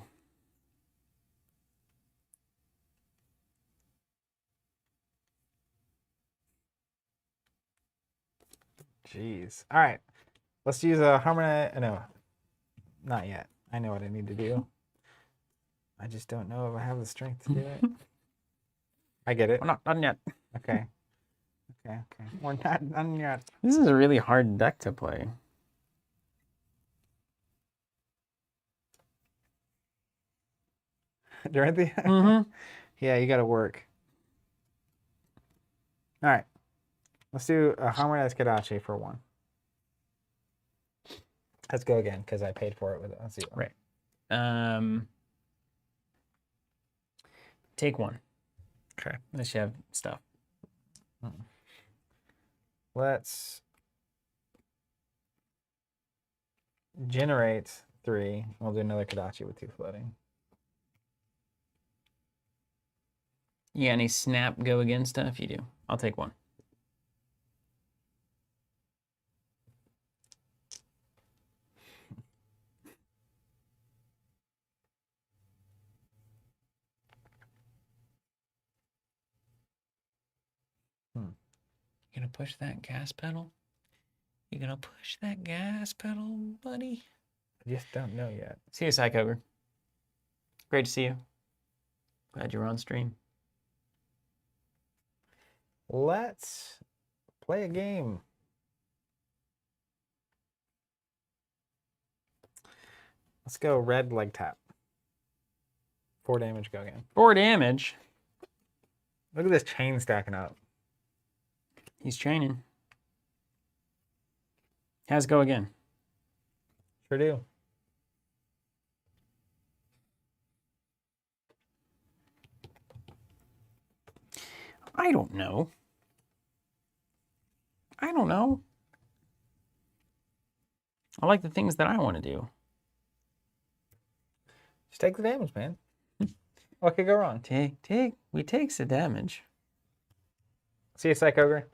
Speaker 1: Jeez. All right. Let's use a harmonize. No, not yet. I know what I need to do. I just don't know if I have the strength to do it. I get it.
Speaker 2: We're not done yet.
Speaker 1: Okay. Okay. We're not done yet.
Speaker 2: This is a really hard deck to play.
Speaker 1: Dorothy?
Speaker 2: Mm-hmm.
Speaker 1: Yeah, you got to work. All right. Let's do a harmonized Kadachi for 1. Let's go again because I paid for it with a 0.
Speaker 2: Right. Take 1.
Speaker 1: Okay.
Speaker 2: Unless you have stuff.
Speaker 1: Let's generate 3. We'll do another Kadachi with 2 floating.
Speaker 2: You got any snap go again stuff? You do. I'll take 1. You gonna push that gas pedal? You gonna push that gas pedal, buddy?
Speaker 1: I just don't know yet.
Speaker 2: See you, Psych-Ogre. Great to see you. Glad you're on stream.
Speaker 1: Let's play a game. Let's go red leg tap. 4 damage, go again.
Speaker 2: 4 damage.
Speaker 1: Look at this chain stacking up.
Speaker 2: He's chaining. Has go again.
Speaker 1: Sure do.
Speaker 2: I don't know. I like the things that I want to do.
Speaker 1: Just take the damage, man. What could go wrong?
Speaker 2: We takes the damage.
Speaker 1: See you, Psych Ogre.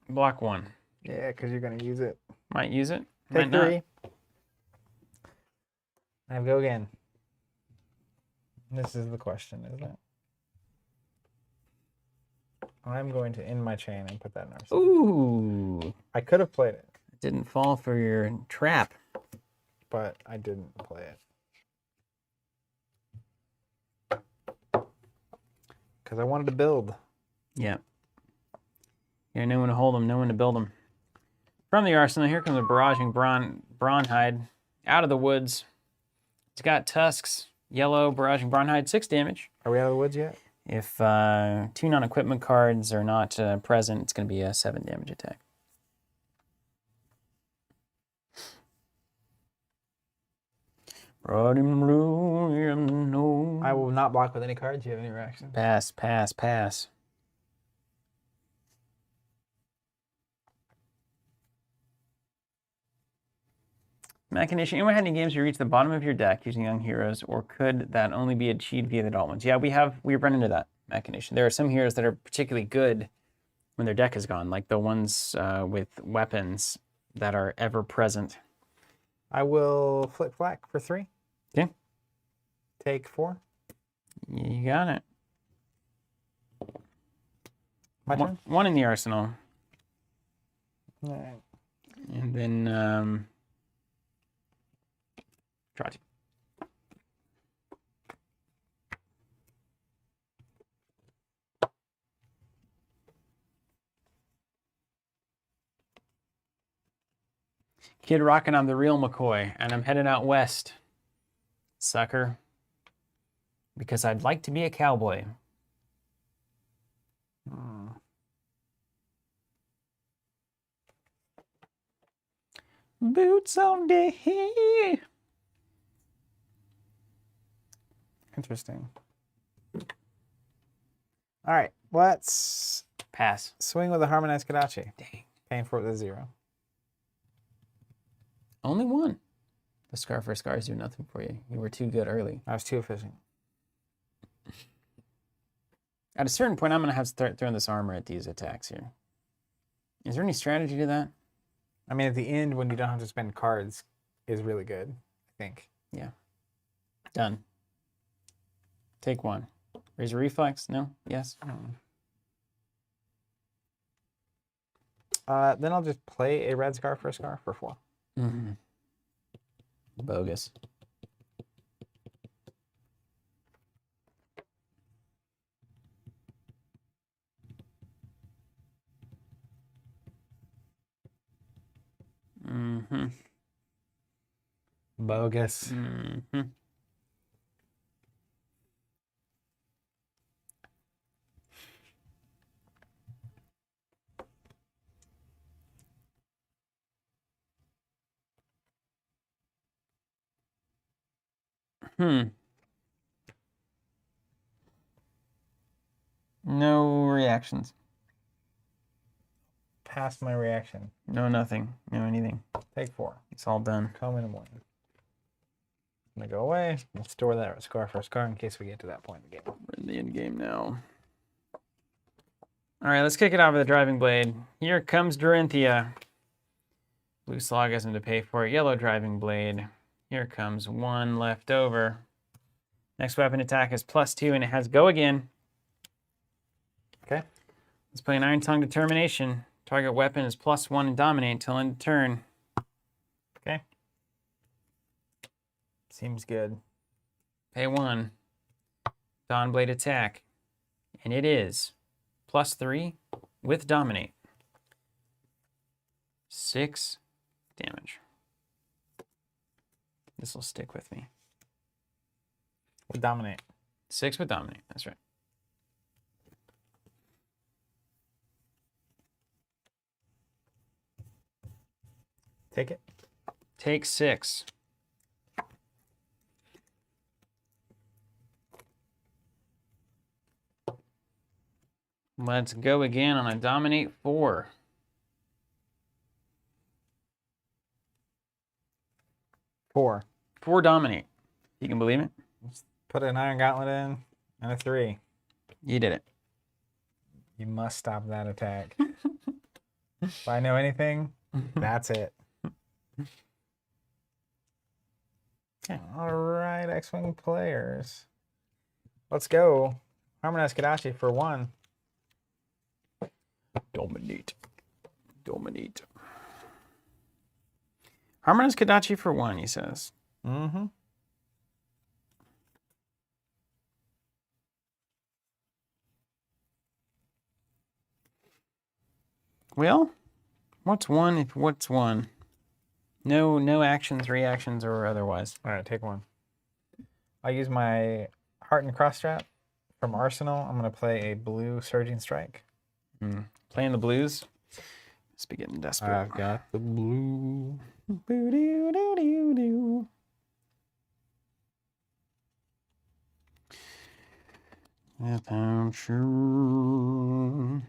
Speaker 2: Block 1.
Speaker 1: Yeah, because you're going to use it.
Speaker 2: Might use it.
Speaker 1: Take
Speaker 2: Might
Speaker 1: 3. And go again. This is the question, isn't it? I'm going to end my chain and put that in our
Speaker 2: not. Ooh.
Speaker 1: I could have played it,
Speaker 2: Didn't fall for your trap.
Speaker 1: but I didn't play it. Because I wanted to build.
Speaker 2: Yeah. Yeah, no one to hold them, no one to build them. From the arsenal, here comes a barraging Brawnhide out of the woods. It's got tusks, yellow, barraging Brawnhide, 6 damage.
Speaker 1: Are we out of the woods yet?
Speaker 2: If 2 non-equipment cards are not present, it's going to be a 7 damage attack. Brought him blue in no.
Speaker 1: I will not block with any cards. Do you have any reaction?
Speaker 2: Pass, pass, pass. Machination. Anyone had any games where you reach the bottom of your deck using young heroes, or could that only be achieved via the adult ones? Yeah, we've run into that, Machination. There are some heroes that are particularly good when their deck is gone, like the ones with weapons that are ever present.
Speaker 1: I will flip black for 3.
Speaker 2: Okay.
Speaker 1: Take 4.
Speaker 2: You got it.
Speaker 1: My turn?
Speaker 2: One in the arsenal.
Speaker 1: All right.
Speaker 2: And then Rathe. Kid Rockin', I'm the real McCoy, and I'm headed out west, sucker, because I'd like to be a cowboy. Boots on day.
Speaker 1: Interesting. All right, let's
Speaker 2: Pass.
Speaker 1: swing with a harmonized Kodachi.
Speaker 2: Dang.
Speaker 1: Paying for it with a 0.
Speaker 2: Only one. The Scar for Scars do nothing for you. You were too good early.
Speaker 1: I was too efficient.
Speaker 2: At a certain point, I'm going to have to start throwing this armor at these attacks here. Is there any strategy to that?
Speaker 1: I mean, at the end, when you don't have to spend cards, is really good, I think.
Speaker 2: Yeah. Done. Take 1. Raise a reflex? No? Yes?
Speaker 1: Then I'll just play a red scar for a scar for 4.
Speaker 2: Mm-hmm. Bogus. Mm-hmm.
Speaker 1: Bogus.
Speaker 2: Mm-hmm. No reactions.
Speaker 1: Pass my reaction.
Speaker 2: No nothing. No anything.
Speaker 1: Take 4.
Speaker 2: It's all done.
Speaker 1: Come in the morning. I'm gonna go away. We'll store that scar for a scar in case we get to that point in the game.
Speaker 2: We're in the end game now. All right, let's kick it off with the driving blade. Here comes Dorinthia. Blue Slogism to pay for it. Yellow driving blade. Here comes 1 left over. Next weapon attack is +2, and it has go again.
Speaker 1: Okay.
Speaker 2: Let's play an Iron Tongue Determination. Target weapon is +1 and dominate until end of turn.
Speaker 1: Okay. Seems good.
Speaker 2: Pay 1. Dawn Blade attack. And it is +3 with dominate. 6 damage. This will stick with me.
Speaker 1: We'll dominate.
Speaker 2: 6 with dominate. That's right.
Speaker 1: Take it.
Speaker 2: Take 6. Let's go again on a dominate 4.
Speaker 1: 4.
Speaker 2: 4 dominate. You can believe it?
Speaker 1: Put an iron gauntlet in and a 3.
Speaker 2: You did it.
Speaker 1: You must stop that attack. If I know anything, that's it.
Speaker 2: Okay.
Speaker 1: All right, X-Wing players. Let's go. Harmonized Kodachi for 1.
Speaker 2: Dominate. Dominate. Harmonized Kodachi for 1, he says.
Speaker 1: Mm-hmm.
Speaker 2: Well, what's 1 if what's 1? No actions, reactions, or otherwise.
Speaker 1: All right, take 1. I'll use my Heart and Cross Strap from Arsenal. I'm going to play a blue Surging Strike.
Speaker 2: Playing the blues. It's getting desperate.
Speaker 1: I've got the blue.
Speaker 2: Boo-doo-doo-doo-doo. Without you.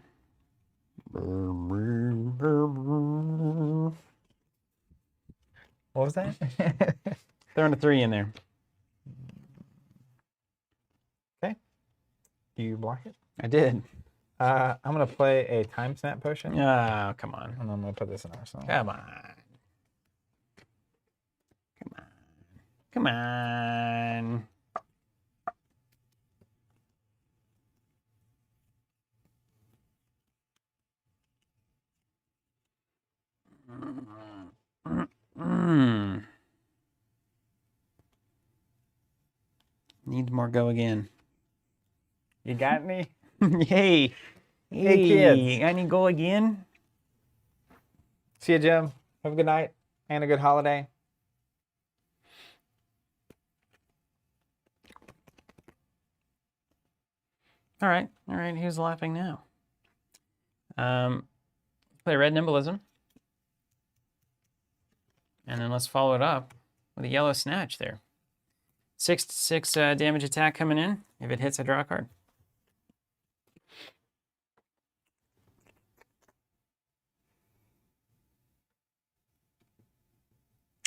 Speaker 1: We'll What was that?
Speaker 2: Throwing a 3 in there.
Speaker 1: Okay. Do you block it?
Speaker 2: I did.
Speaker 1: I'm gonna play a time snap potion.
Speaker 2: Oh, come on.
Speaker 1: And I'm gonna put this in arsenal.
Speaker 2: Come on. Come on. Come on. Need more go again.
Speaker 1: You got any?
Speaker 2: Hey.
Speaker 1: Hey, kids.
Speaker 2: Got any go again?
Speaker 1: See you, Jim. Have a good night and a good holiday.
Speaker 2: All right. Who's laughing now? Play red Nimbulism. And then let's follow it up with a yellow Snatch there. 6 damage attack coming in. If it hits, I draw a card.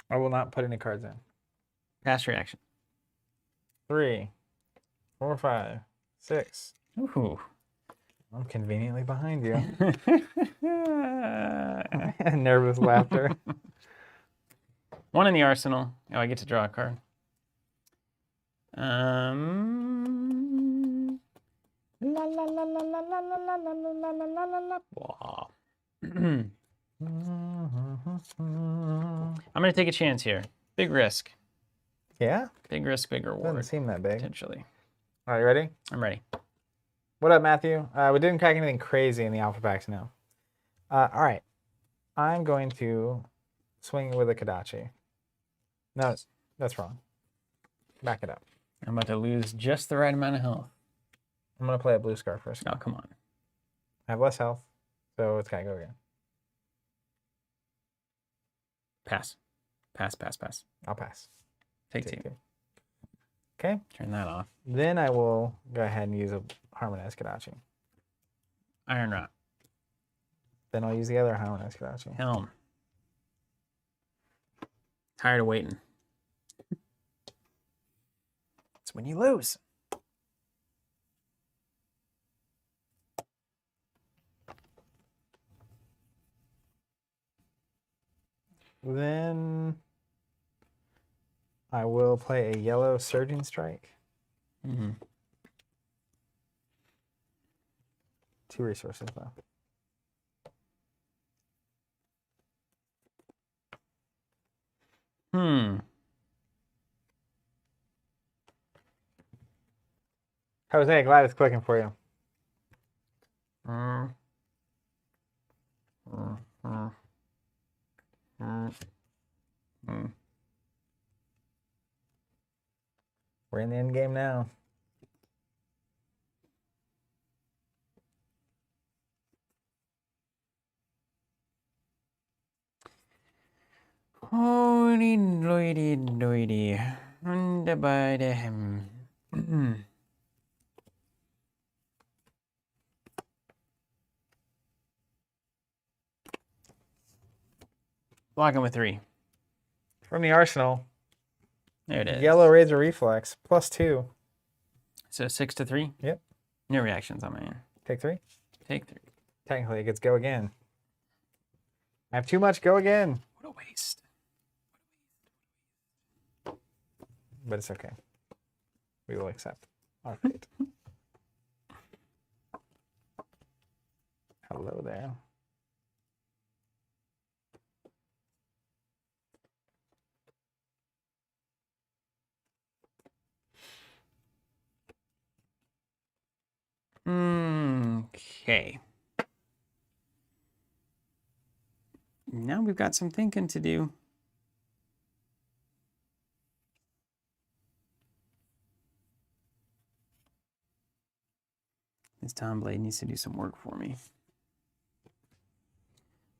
Speaker 1: I will not put any cards in.
Speaker 2: Pass reaction.
Speaker 1: 3, 4, 5, 6.
Speaker 2: Ooh.
Speaker 1: I'm conveniently behind you. Nervous laughter.
Speaker 2: 1 in the arsenal. Oh, I get to draw a card. La la la la la la la la la la la la la la. Wow. I'm gonna take a chance here. Big risk.
Speaker 1: Yeah?
Speaker 2: Big risk, big
Speaker 1: Doesn't
Speaker 2: reward.
Speaker 1: seem that big.
Speaker 2: Potentially.
Speaker 1: All right, you ready?
Speaker 2: I'm ready.
Speaker 1: What up, Matthew? We didn't crack anything crazy in the alpha packs, no. All right. I'm going to swing with a Kodachi. No, that's wrong. Back it up.
Speaker 2: I'm about to lose just the right amount of health.
Speaker 1: I'm going to play a blue scarf first.
Speaker 2: Oh, come on.
Speaker 1: I have less health, so it's got to go again.
Speaker 2: Pass. Pass.
Speaker 1: I'll pass.
Speaker 2: Take 2.
Speaker 1: Okay.
Speaker 2: Turn that off.
Speaker 1: Then I will go ahead and use a harmonized Kodachi.
Speaker 2: Iron Rot.
Speaker 1: Then I'll use the other harmonized Kodachi.
Speaker 2: Helm. Tired of waiting. It's when you lose.
Speaker 1: Then I will play a yellow Surging Strike.
Speaker 2: Mm-hmm.
Speaker 1: 2 resources, though. Jose, glad it's clicking for you. We're in the end game now.
Speaker 2: Holy doity. And by the hem. Blocking with 3.
Speaker 1: From the arsenal,
Speaker 2: There it is.
Speaker 1: yellow Razor Reflex, +2.
Speaker 2: So 6 to 3?
Speaker 1: Yep.
Speaker 2: No reactions on my end.
Speaker 1: Take 3.
Speaker 2: Take 3.
Speaker 1: Technically, it gets go again. I have too much go again.
Speaker 2: What a waste.
Speaker 1: But it's okay. We will accept our fate. Hello there.
Speaker 2: Okay. Now we've got some thinking to do. This Tom Blade needs to do some work for me.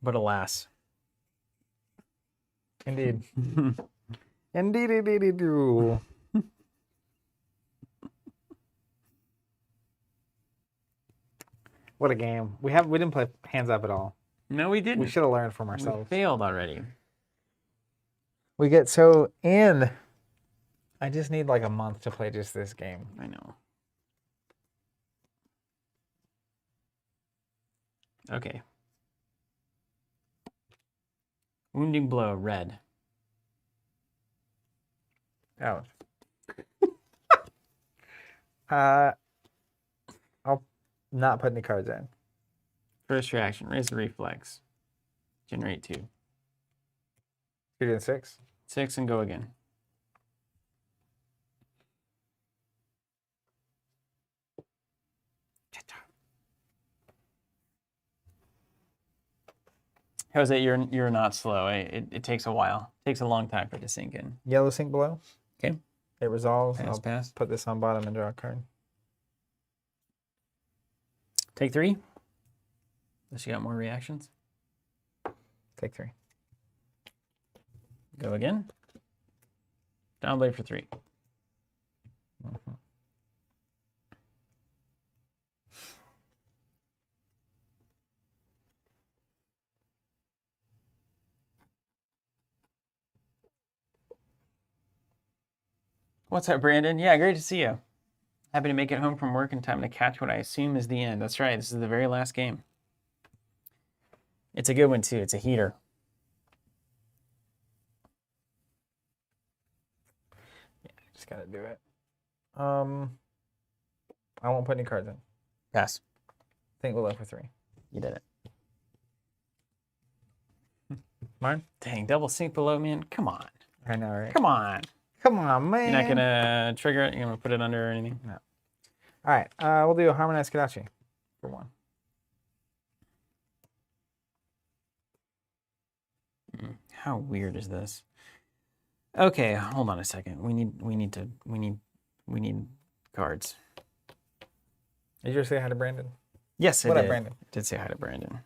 Speaker 2: But alas.
Speaker 1: Indeed. Indeed. What a game. We didn't play hands up at all.
Speaker 2: No, we didn't.
Speaker 1: We should have learned from
Speaker 2: We
Speaker 1: ourselves.
Speaker 2: failed already.
Speaker 1: We get so in. I just need like a month to play just this game.
Speaker 2: I know. Okay. Wounding blow, red.
Speaker 1: Oh. I'll not put any cards in.
Speaker 2: First reaction, raise the reflex. Generate 2.
Speaker 1: 2 and 6.
Speaker 2: 6 and go again. Jose, you're not slow. It takes a while. It takes a long time for it to sink in.
Speaker 1: Yellow sink below.
Speaker 2: Okay.
Speaker 1: It resolves.
Speaker 2: Pass,
Speaker 1: I'll
Speaker 2: pass.
Speaker 1: put this on bottom and draw a card.
Speaker 2: Take 3. Unless you got more reactions.
Speaker 1: Take 3.
Speaker 2: Go again. Downblade for 3.
Speaker 1: Mm-hmm.
Speaker 2: What's up, Brandon? Yeah, great to see you. Happy to make it home from work in time to catch what I assume is the end. That's right. This is the very last game. It's a good one, too. It's a heater.
Speaker 1: Yeah, just gotta do it. I won't put any cards in.
Speaker 2: Pass.
Speaker 1: Think below for 3.
Speaker 2: You did it.
Speaker 1: Mine?
Speaker 2: Dang, double sink below, man. Come on.
Speaker 1: I know, right?
Speaker 2: Come on.
Speaker 1: Come on, man.
Speaker 2: You're not going to trigger it? You're going to put it under or anything?
Speaker 1: No. All right. We'll do a Harmonized Kadachi for 1.
Speaker 2: How weird is this? Okay, hold on a second. We need cards.
Speaker 1: Did you just say hi to Brandon?
Speaker 2: Yes, I
Speaker 1: What
Speaker 2: did.
Speaker 1: up, Brandon?
Speaker 2: I did say hi to Brandon.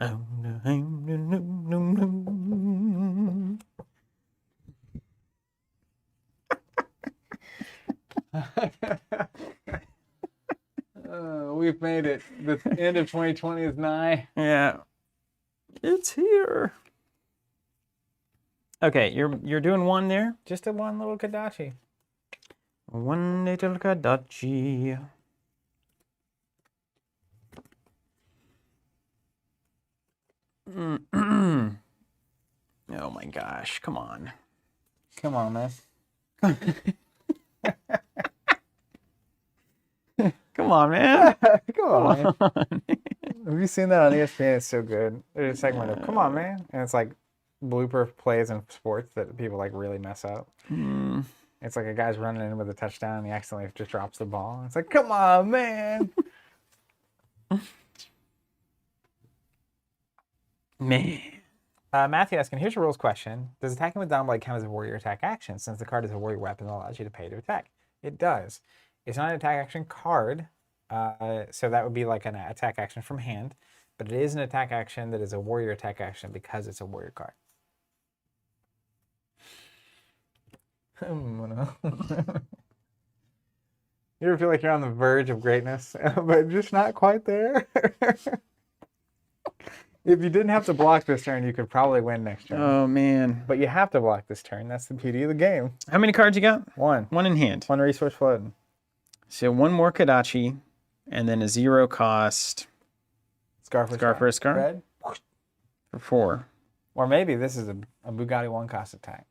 Speaker 2: Oh, no, no, no, no, no.
Speaker 1: We've made it. The end of 2020 is nigh.
Speaker 2: Yeah. It's here. Okay, you're doing 1 there?
Speaker 1: Just a 1 little Kadachi.
Speaker 2: 1 little Kadachi. Oh my gosh, come on.
Speaker 1: Come on, man.
Speaker 2: Come on, man.
Speaker 1: Come on, man. Have you seen that on ESPN? It's so good. There's a segment of "Come on, man," and it's like blooper plays in sports that people like really mess up. It's like a guy's running in with a touchdown and he accidentally just drops the ball. It's like, "Come on, man."
Speaker 2: Man.
Speaker 1: Matthew asking, here's a rules question. Does attacking with Downblade count as a warrior attack action since the card is a warrior weapon that allows you to pay to attack? It does. It's not an attack action card, so that would be like an attack action from hand, but it is an attack action that is a warrior attack action because it's a warrior card. You ever feel like you're on the verge of greatness, but just not quite there? If you didn't have to block this turn, you could probably win next turn.
Speaker 2: Oh, man.
Speaker 1: But you have to block this turn. That's the beauty of the game.
Speaker 2: How many cards you got?
Speaker 1: 1.
Speaker 2: 1 in hand.
Speaker 1: 1 resource floating.
Speaker 2: So 1 more Kadachi, and then a 0 cost
Speaker 1: Scar for
Speaker 2: Scar for a Scar?
Speaker 1: Red.
Speaker 2: for 4.
Speaker 1: Or maybe this is a Bugatti 1 cost attack.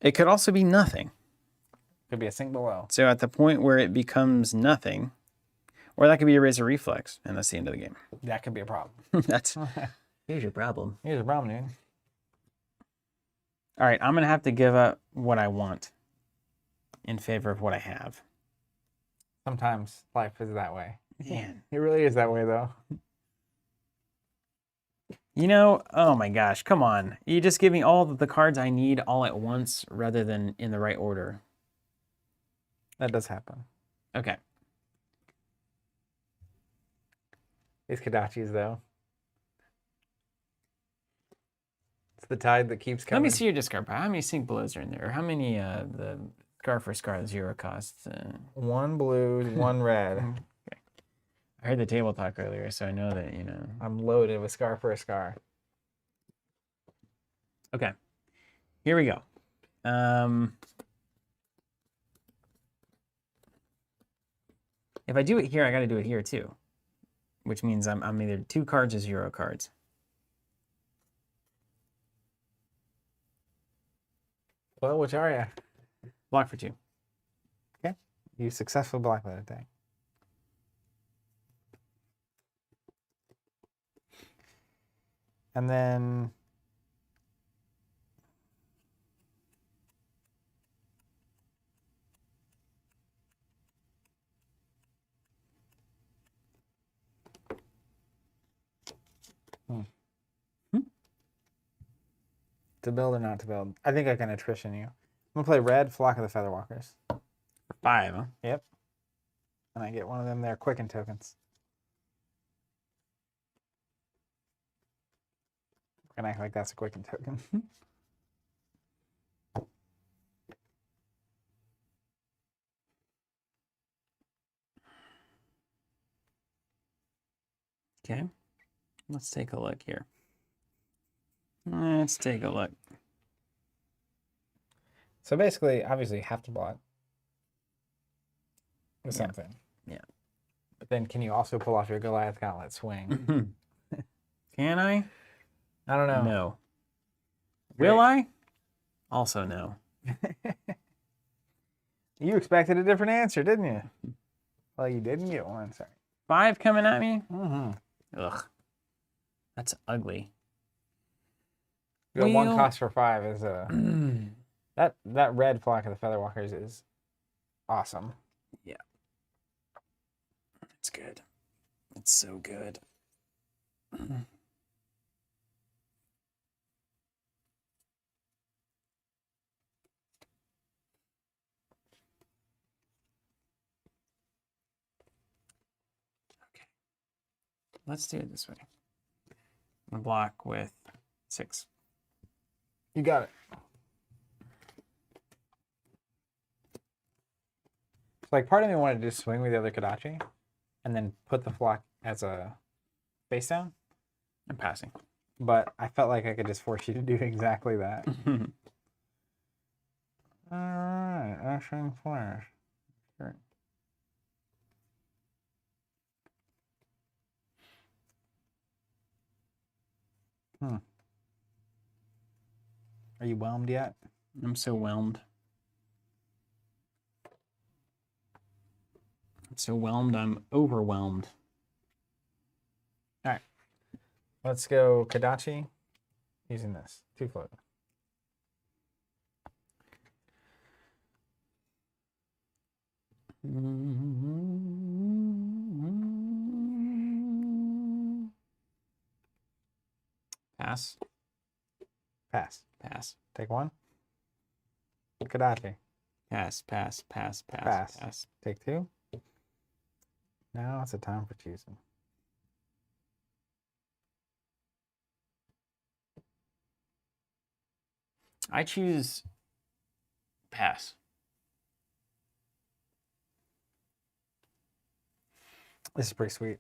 Speaker 2: It could also be nothing.
Speaker 1: Could be a sink below.
Speaker 2: So at the point where it becomes nothing, or that could be a Razor Reflex, and that's the end of the game.
Speaker 1: That could be a problem.
Speaker 2: That's here's your problem.
Speaker 1: Here's the problem, dude.
Speaker 2: All right, I'm gonna have to give up what I want in favor of what I have.
Speaker 1: Sometimes life is that way.
Speaker 2: Man,
Speaker 1: It really is that way, though.
Speaker 2: you know, oh my gosh, come on! You just give me all the cards I need all at once rather than in the right order.
Speaker 1: That does happen.
Speaker 2: Okay.
Speaker 1: These Kadachis, though. It's the tide that keeps coming.
Speaker 2: Let me see your discard pile. How many Sink Blows are in there? Or how many the Scar for Scar 0 costs?
Speaker 1: 1 blue, 1 red.
Speaker 2: Okay. I heard the table talk earlier, so I know that, you know.
Speaker 1: I'm loaded with scar for a scar.
Speaker 2: Okay, here we go. If I do it here, I got to do it here too, which means I'm either 2 cards or 0 cards.
Speaker 1: Well, which are you?
Speaker 2: Block for 2.
Speaker 1: Okay. You successfully blocked that attack. And then to build or not to build? I think I can attrition you. I'm gonna play red, Flock of the Featherwalkers.
Speaker 2: For 5, huh?
Speaker 1: Yep. And I get one of them there quicken tokens. We're gonna act like that's a quicken token.
Speaker 2: Okay, let's take a look here. Let's take a look.
Speaker 1: So basically, obviously, you have to block with
Speaker 2: Yeah.
Speaker 1: something.
Speaker 2: Yeah.
Speaker 1: But then, can you also pull off your Goliath Gauntlet swing?
Speaker 2: Can I?
Speaker 1: I don't know.
Speaker 2: No. Will I? Also no.
Speaker 1: You expected a different answer, didn't you? Well, you didn't get one. Sorry.
Speaker 2: 5 coming at me?
Speaker 1: Mm-hmm.
Speaker 2: Ugh. That's ugly.
Speaker 1: The one
Speaker 2: Well-
Speaker 1: cost for 5 is a that red Flock of the Featherwalkers is awesome.
Speaker 2: It's good. It's so good. Okay. Let's do it this way. I'm gonna block with 6.
Speaker 1: You got it. Like part of me wanted to just swing with the other Kodachi, and then put the Flock as a face down,
Speaker 2: I'm passing.
Speaker 1: but I felt like I could just force you to do exactly that. All right, Ushering Flash. Sure. Are you whelmed yet?
Speaker 2: I'm so whelmed. I'm so whelmed, I'm overwhelmed.
Speaker 1: Let's go Kodachi using this. 2 float.
Speaker 2: Pass.
Speaker 1: Pass.
Speaker 2: Pass.
Speaker 1: Take 1. Kodachi.
Speaker 2: Pass. Pass. Pass. Pass.
Speaker 1: Pass.
Speaker 2: Pass.
Speaker 1: Take 2. Now it's a time for choosing.
Speaker 2: I choose pass.
Speaker 1: This is pretty sweet.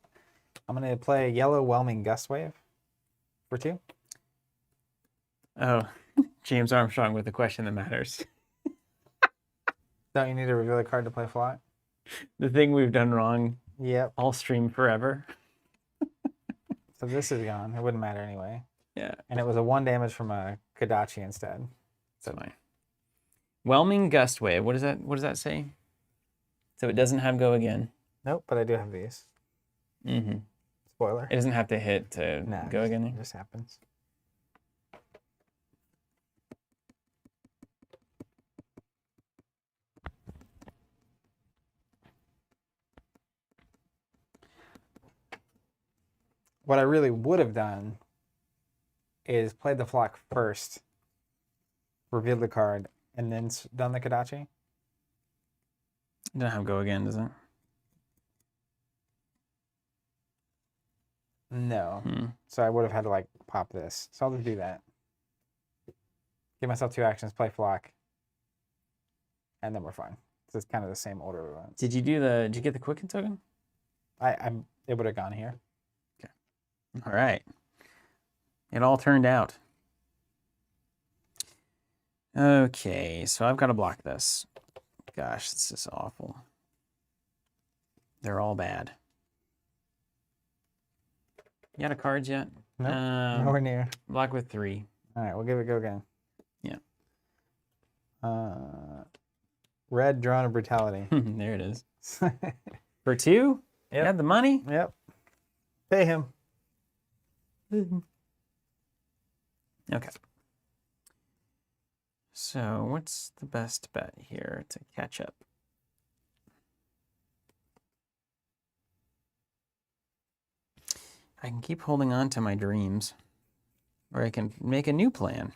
Speaker 1: I'm going to play Yellow Whelming Gust Wave for 2.
Speaker 2: Oh, James Armstrong with the question that matters.
Speaker 1: Don't you need to reveal a card to play Flock?
Speaker 2: The thing we've done wrong
Speaker 1: Yep.
Speaker 2: all stream forever.
Speaker 1: So this is gone. It wouldn't matter anyway.
Speaker 2: Yeah,
Speaker 1: And it was a 1 damage from a Kodachi instead.
Speaker 2: that's fine. Whelming Gust Wave. What does that say? So it doesn't have go again.
Speaker 1: Nope, but I do have these.
Speaker 2: Mm-hmm.
Speaker 1: Spoiler.
Speaker 2: It doesn't have to hit to
Speaker 1: Nah,
Speaker 2: go again.
Speaker 1: It just happens. What I really would have done is played the Flock first, revealed the card, and then done the Kodachi.
Speaker 2: It doesn't have go again, does it?
Speaker 1: No.
Speaker 2: Hmm.
Speaker 1: So I would have had to like pop this. So I'll just do that. Give myself 2 actions, play Flock, and then we're fine. So it's kind of the same order we went.
Speaker 2: Did you get the Quicken token?
Speaker 1: I'm It would have gone here.
Speaker 2: All right. It all turned out. Okay, so I've got to block this. Gosh, this is awful. They're all bad. You out of cards yet?
Speaker 1: Nope, nowhere near.
Speaker 2: Block with 3.
Speaker 1: All right, we'll give it a go again.
Speaker 2: Yeah.
Speaker 1: Red, Drawn, and Brutality.
Speaker 2: There it is. For 2? You
Speaker 1: Yep.
Speaker 2: have the money?
Speaker 1: Yep. Pay him.
Speaker 2: Okay. So what's the best bet here to catch up? I can keep holding on to my dreams, or I can make a new plan.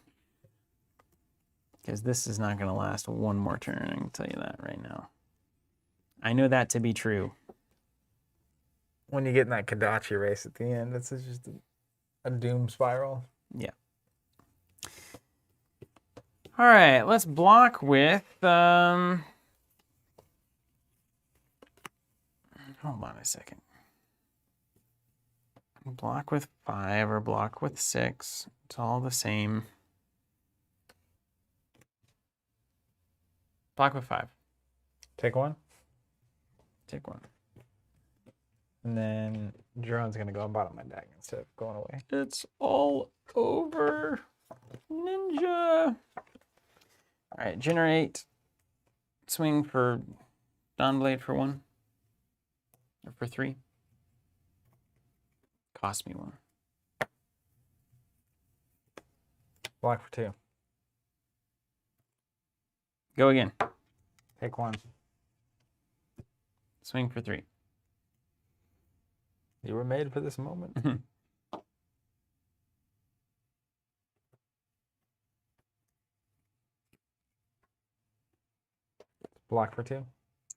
Speaker 2: Because this is not going to last one more turn, I can tell you that right now. I know that to be true.
Speaker 1: When you get in that Kodachi race at the end, it's just a doom spiral.
Speaker 2: Yeah. All right, let's block with, hold on a second. Block with 5 or block with 6. It's all the same. Block with 5.
Speaker 1: Take one.
Speaker 2: Take 1.
Speaker 1: And then Drone's going to go on bottom of my deck instead of going away.
Speaker 2: It's all over. Ninja. All right, generate. Swing for Dawnblade for 1. Or for 3. Cost me 1.
Speaker 1: Block for 2.
Speaker 2: Go again.
Speaker 1: Take 1.
Speaker 2: Swing for 3.
Speaker 1: You were made for this moment. Block for 2.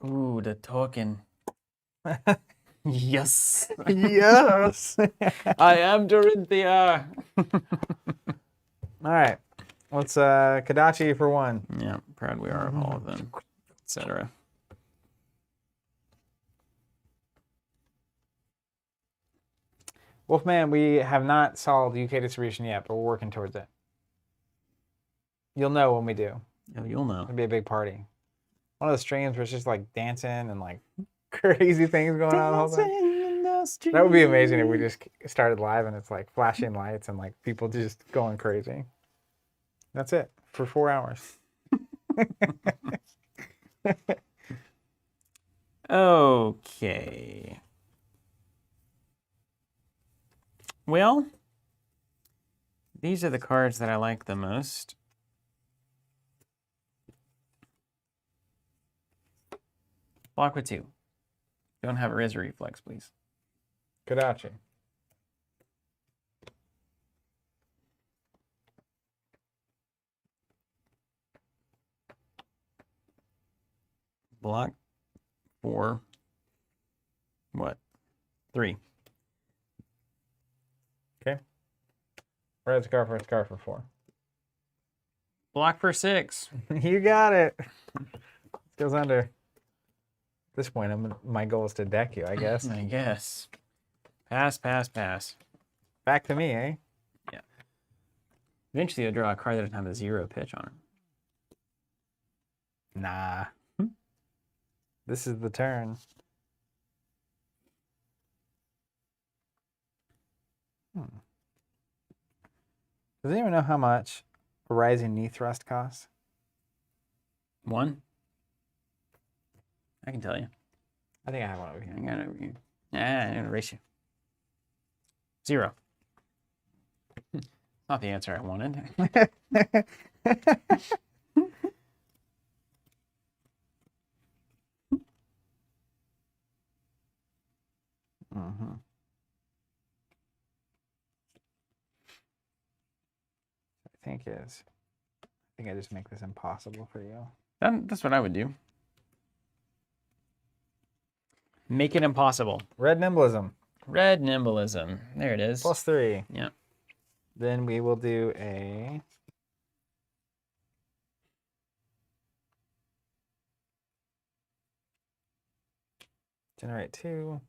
Speaker 2: Ooh, the token. Yes.
Speaker 1: Yes.
Speaker 2: I am Dorinthia.
Speaker 1: All right. Let's Kodachi for 1.
Speaker 2: Yeah, proud we are of all of them, etc.
Speaker 1: Wolfman, we have not solved UK distribution yet, but we're working towards it. You'll know when we do.
Speaker 2: Oh, you'll know.
Speaker 1: It'll be a big party. One of the streams where it's just like dancing and like crazy things going on the whole time. That would be amazing if we just started live and it's like flashing lights and like people just going crazy. That's it for 4 hours.
Speaker 2: Okay. Well, these are the cards that I like the most. Block with 2. Don't have a Razor Reflex, please.
Speaker 1: Kodachi.
Speaker 2: Block for what? 3.
Speaker 1: Okay. Red scar for 4.
Speaker 2: Block for 6.
Speaker 1: You got it. Goes under. At this point, my goal is to deck you, I guess.
Speaker 2: I guess. Pass, pass, pass.
Speaker 1: Back to me, eh?
Speaker 2: Yeah. Eventually, you'll draw a card that doesn't have a 0 pitch on it.
Speaker 1: Nah. This is the turn. Does anyone know how much a rising knee thrust costs?
Speaker 2: 1. I can tell you.
Speaker 1: I think I have one over
Speaker 2: I
Speaker 1: here.
Speaker 2: got it over here. I'm gonna erase you. 0. Not the answer I wanted.
Speaker 1: I think I just make this impossible for you.
Speaker 2: That's what I would do. Make it impossible.
Speaker 1: Red Nimblism.
Speaker 2: Red Nimblism. There it is.
Speaker 1: +3.
Speaker 2: Yeah.
Speaker 1: Then we will do a generate 2.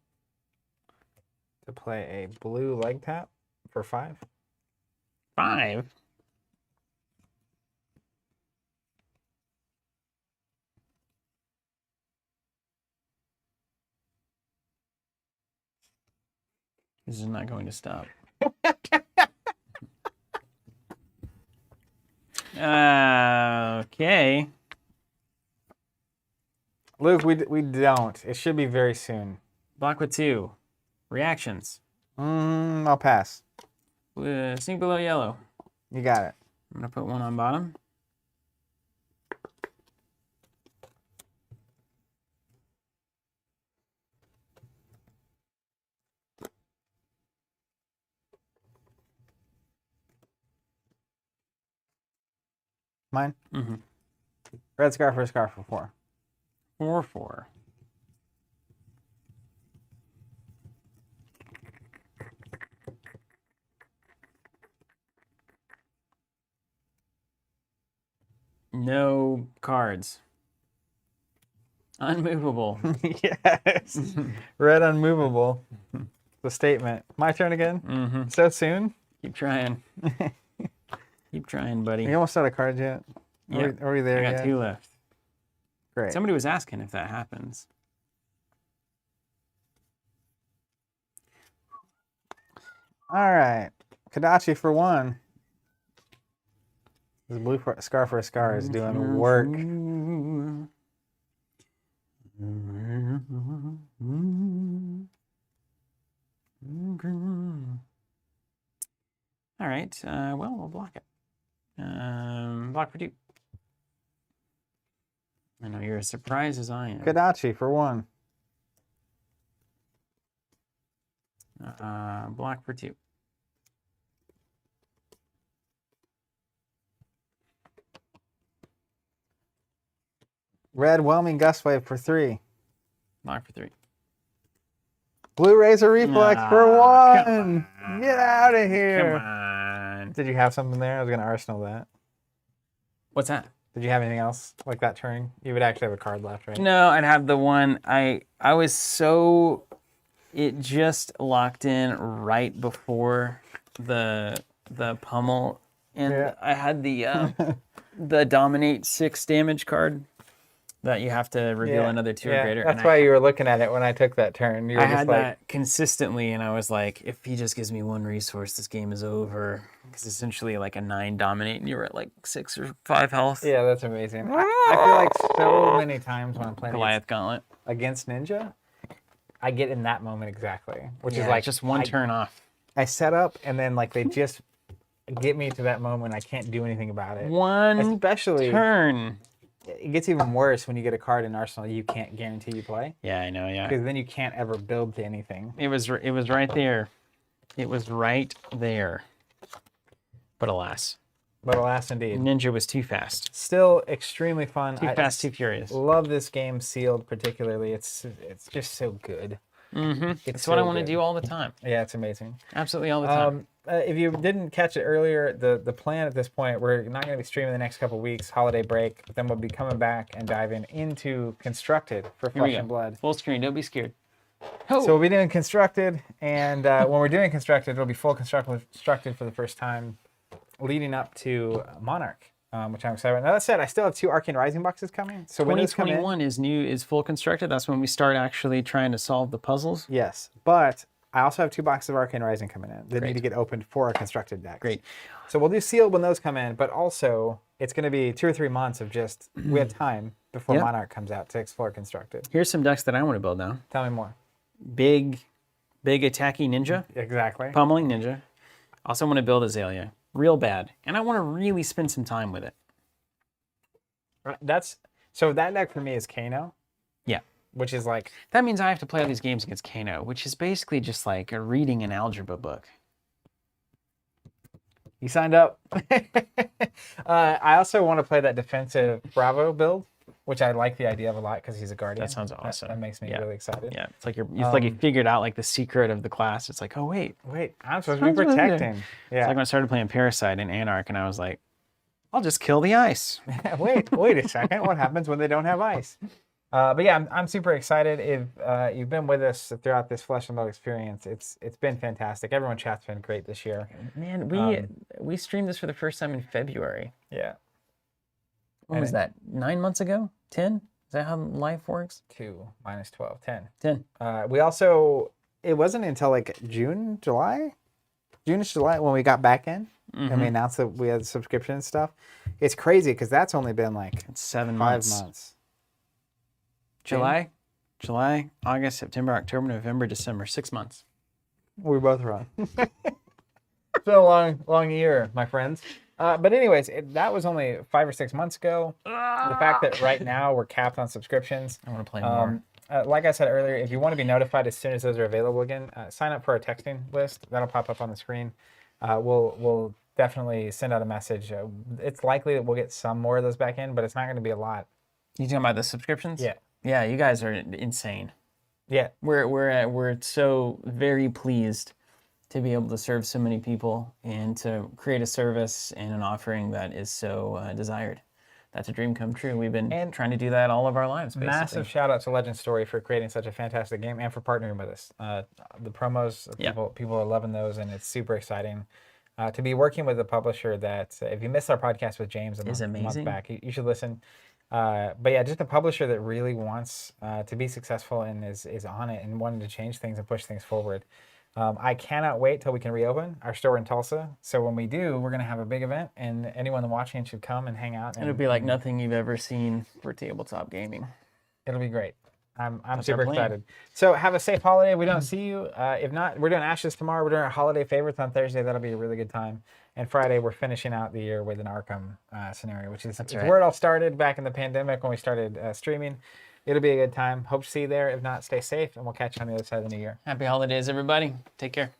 Speaker 1: to play a blue leg tap for 5.
Speaker 2: 5. This is not going to stop. Okay.
Speaker 1: Luke, we don't. It should be very soon.
Speaker 2: Block with 2. Reactions.
Speaker 1: I'll pass.
Speaker 2: Sink below yellow.
Speaker 1: You got it.
Speaker 2: I'm going to put 1 on bottom.
Speaker 1: Mine?
Speaker 2: Mm-hmm.
Speaker 1: Red scarf or scarf for 4.
Speaker 2: 4/4. No cards. Unmovable.
Speaker 1: Yes. Red unmovable. The statement. My turn again?
Speaker 2: Mm-hmm.
Speaker 1: So soon?
Speaker 2: Keep trying. Keep trying, buddy.
Speaker 1: You almost out of cards yet?
Speaker 2: Yep.
Speaker 1: Are we there
Speaker 2: I got
Speaker 1: yet?
Speaker 2: 2 left.
Speaker 1: Great.
Speaker 2: Somebody was asking if that happens.
Speaker 1: All right. Kadachi for 1. This blue scarf for a scar is doing work.
Speaker 2: All right. Well, we'll block it. Block for 2. I know you're as surprised as I am.
Speaker 1: Kadachi for 1.
Speaker 2: Block for 2.
Speaker 1: Red whelming gust wave for 3.
Speaker 2: Block for 3.
Speaker 1: Blue razor reflex for
Speaker 2: Aw,
Speaker 1: 1.
Speaker 2: come
Speaker 1: Get out of
Speaker 2: Come
Speaker 1: here.
Speaker 2: on.
Speaker 1: Did you have something there? I was gonna arsenal that.
Speaker 2: What's that?
Speaker 1: Did you have anything else like that turn? You would actually have a card left, right?
Speaker 2: No, I'd have the one. I was so. It just locked in right before the pummel, and
Speaker 1: Yeah.
Speaker 2: I had the dominate 6 damage card that you have to reveal another 2 or greater.
Speaker 1: That's
Speaker 2: and
Speaker 1: why you were looking at it when I took that turn. You were
Speaker 2: I
Speaker 1: just
Speaker 2: had
Speaker 1: like,
Speaker 2: that consistently, and I was like, if he just gives me 1 resource, this game is over. Because essentially, like a 9 dominate, and you were at like 6 or 5 health.
Speaker 1: yeah, that's amazing. I feel like so many times when I'm playing
Speaker 2: Goliath Gauntlet.
Speaker 1: against Ninja, I get in that moment exactly, which is
Speaker 2: Yeah,
Speaker 1: like
Speaker 2: just one turn off.
Speaker 1: I set up and then like they just get me to that moment. I can't do anything about it.
Speaker 2: One
Speaker 1: Especially,
Speaker 2: turn.
Speaker 1: it gets even worse when you get a card in Arsenal you can't guarantee you play,
Speaker 2: Yeah, I know. Yeah,
Speaker 1: because then you can't ever build to anything.
Speaker 2: it was right there. It was right there. But alas,
Speaker 1: But alas, indeed.
Speaker 2: Ninja was too fast.
Speaker 1: Still extremely fun.
Speaker 2: Too fast, too furious.
Speaker 1: Love this game sealed particularly. It's just so good.
Speaker 2: Mm-hmm.
Speaker 1: It's
Speaker 2: It's what I
Speaker 1: so
Speaker 2: want to
Speaker 1: good.
Speaker 2: do all the time.
Speaker 1: Yeah, it's amazing.
Speaker 2: Absolutely all the time.
Speaker 1: If you didn't catch it earlier, the plan at this point, we're not going to be streaming the next couple weeks, holiday break, but then we'll be coming back and diving into Constructed for
Speaker 2: Here we
Speaker 1: Flesh
Speaker 2: go.
Speaker 1: and Blood.
Speaker 2: Full screen. Don't be scared.
Speaker 1: So we'll be doing Constructed, and when we're doing Constructed, it'll be full constructed for the first time, leading up to Monarch, which I'm excited about. Now that said, I still have 2 Arcane Rising boxes coming. So when those come in,
Speaker 2: 2021 is full constructed. That's when we start actually trying to solve the puzzles.
Speaker 1: yes, but I also have 2 boxes of Arcane Rising coming in that
Speaker 2: Great.
Speaker 1: need to get opened for our Constructed decks.
Speaker 2: Great.
Speaker 1: So we'll do sealed when those come in, but also it's going to be 2 or 3 months of just we have time before
Speaker 2: Yep.
Speaker 1: Monarch comes out to explore Constructed.
Speaker 2: Here's some decks that I want to build now.
Speaker 1: Tell me more.
Speaker 2: Big attacky ninja,
Speaker 1: Exactly.
Speaker 2: pummeling ninja. Also want to build Azalea, real bad, and I want to really spend some time with it.
Speaker 1: So that deck for me is Kano,
Speaker 2: Yeah.
Speaker 1: which is like
Speaker 2: That means I have to play all these games against Kano, which is basically just like reading an algebra book.
Speaker 1: you signed up. I also want to play that defensive Bravo build, which I like the idea of a lot because he's a guardian.
Speaker 2: That sounds awesome.
Speaker 1: That makes me
Speaker 2: Yeah.
Speaker 1: really excited.
Speaker 2: Yeah, it's like you figured out like the secret of the class. It's like, oh wait,
Speaker 1: Wait, I'm supposed to be
Speaker 2: Sounds really good.
Speaker 1: protecting.
Speaker 2: it's like when I started playing Parasite and Anarch, and I was like, I'll just kill the ice.
Speaker 1: Wait a second. What happens when they don't have ice? But yeah, I'm super excited. If you've been with us throughout this Flesh and Blood experience, it's been fantastic. Everyone chat's been great this year.
Speaker 2: Man, we streamed this for the first time in February.
Speaker 1: Yeah.
Speaker 2: When was that? 9 months ago? 10? Is that how life works?
Speaker 1: 2 minus 12, 10.
Speaker 2: 10.
Speaker 1: We also, it wasn't until like July when we got back in and we announced that we had subscription and stuff. It's crazy because that's only been like
Speaker 2: It's 7
Speaker 1: 5
Speaker 2: months.
Speaker 1: months.
Speaker 2: July, August, September, October, November, December. 6 months.
Speaker 1: We're both wrong. It's been a long year, my friends. But anyways, that was only 5 or 6 months ago. The fact that right now we're capped on subscriptions.
Speaker 2: I want to play more.
Speaker 1: Like I said earlier, if you want to be notified as soon as those are available again, sign up for our texting list. That'll pop up on the screen. We'll definitely send out a message. It's likely that we'll get some more of those back in, but it's not going to be a lot.
Speaker 2: You talking about the subscriptions?
Speaker 1: Yeah.
Speaker 2: Yeah, you guys are insane.
Speaker 1: Yeah.
Speaker 2: We're so very pleased to be able to serve so many people and to create a service and an offering that is so desired. That's a dream come true. We've been trying to do that all of our lives, basically.
Speaker 1: Massive shout out to Legend Story for creating such a fantastic game and for partnering with us. The promos, people are loving those, and it's super exciting to be working with a publisher that, if you missed our podcast with James a month back, you should listen. But yeah, just a publisher that really wants to be successful and is on it and wanting to change things and push things forward. I cannot wait till we can reopen our store in Tulsa. So when we do, we're going to have a big event, and anyone watching should come and hang out.
Speaker 2: It'll be like nothing you've ever seen for tabletop gaming.
Speaker 1: It'll be great. I'm super excited. So have a safe holiday. We don't see you. If not, we're doing Ashes tomorrow. We're doing our holiday favorites on Thursday. That'll be a really good time. And Friday, we're finishing out the year with an Arkham scenario, which is where it all started back in the pandemic when we started streaming. It'll be a good time. Hope to see you there. If not, stay safe, and we'll catch you on the other side of the new year.
Speaker 2: Happy holidays, everybody. Take care.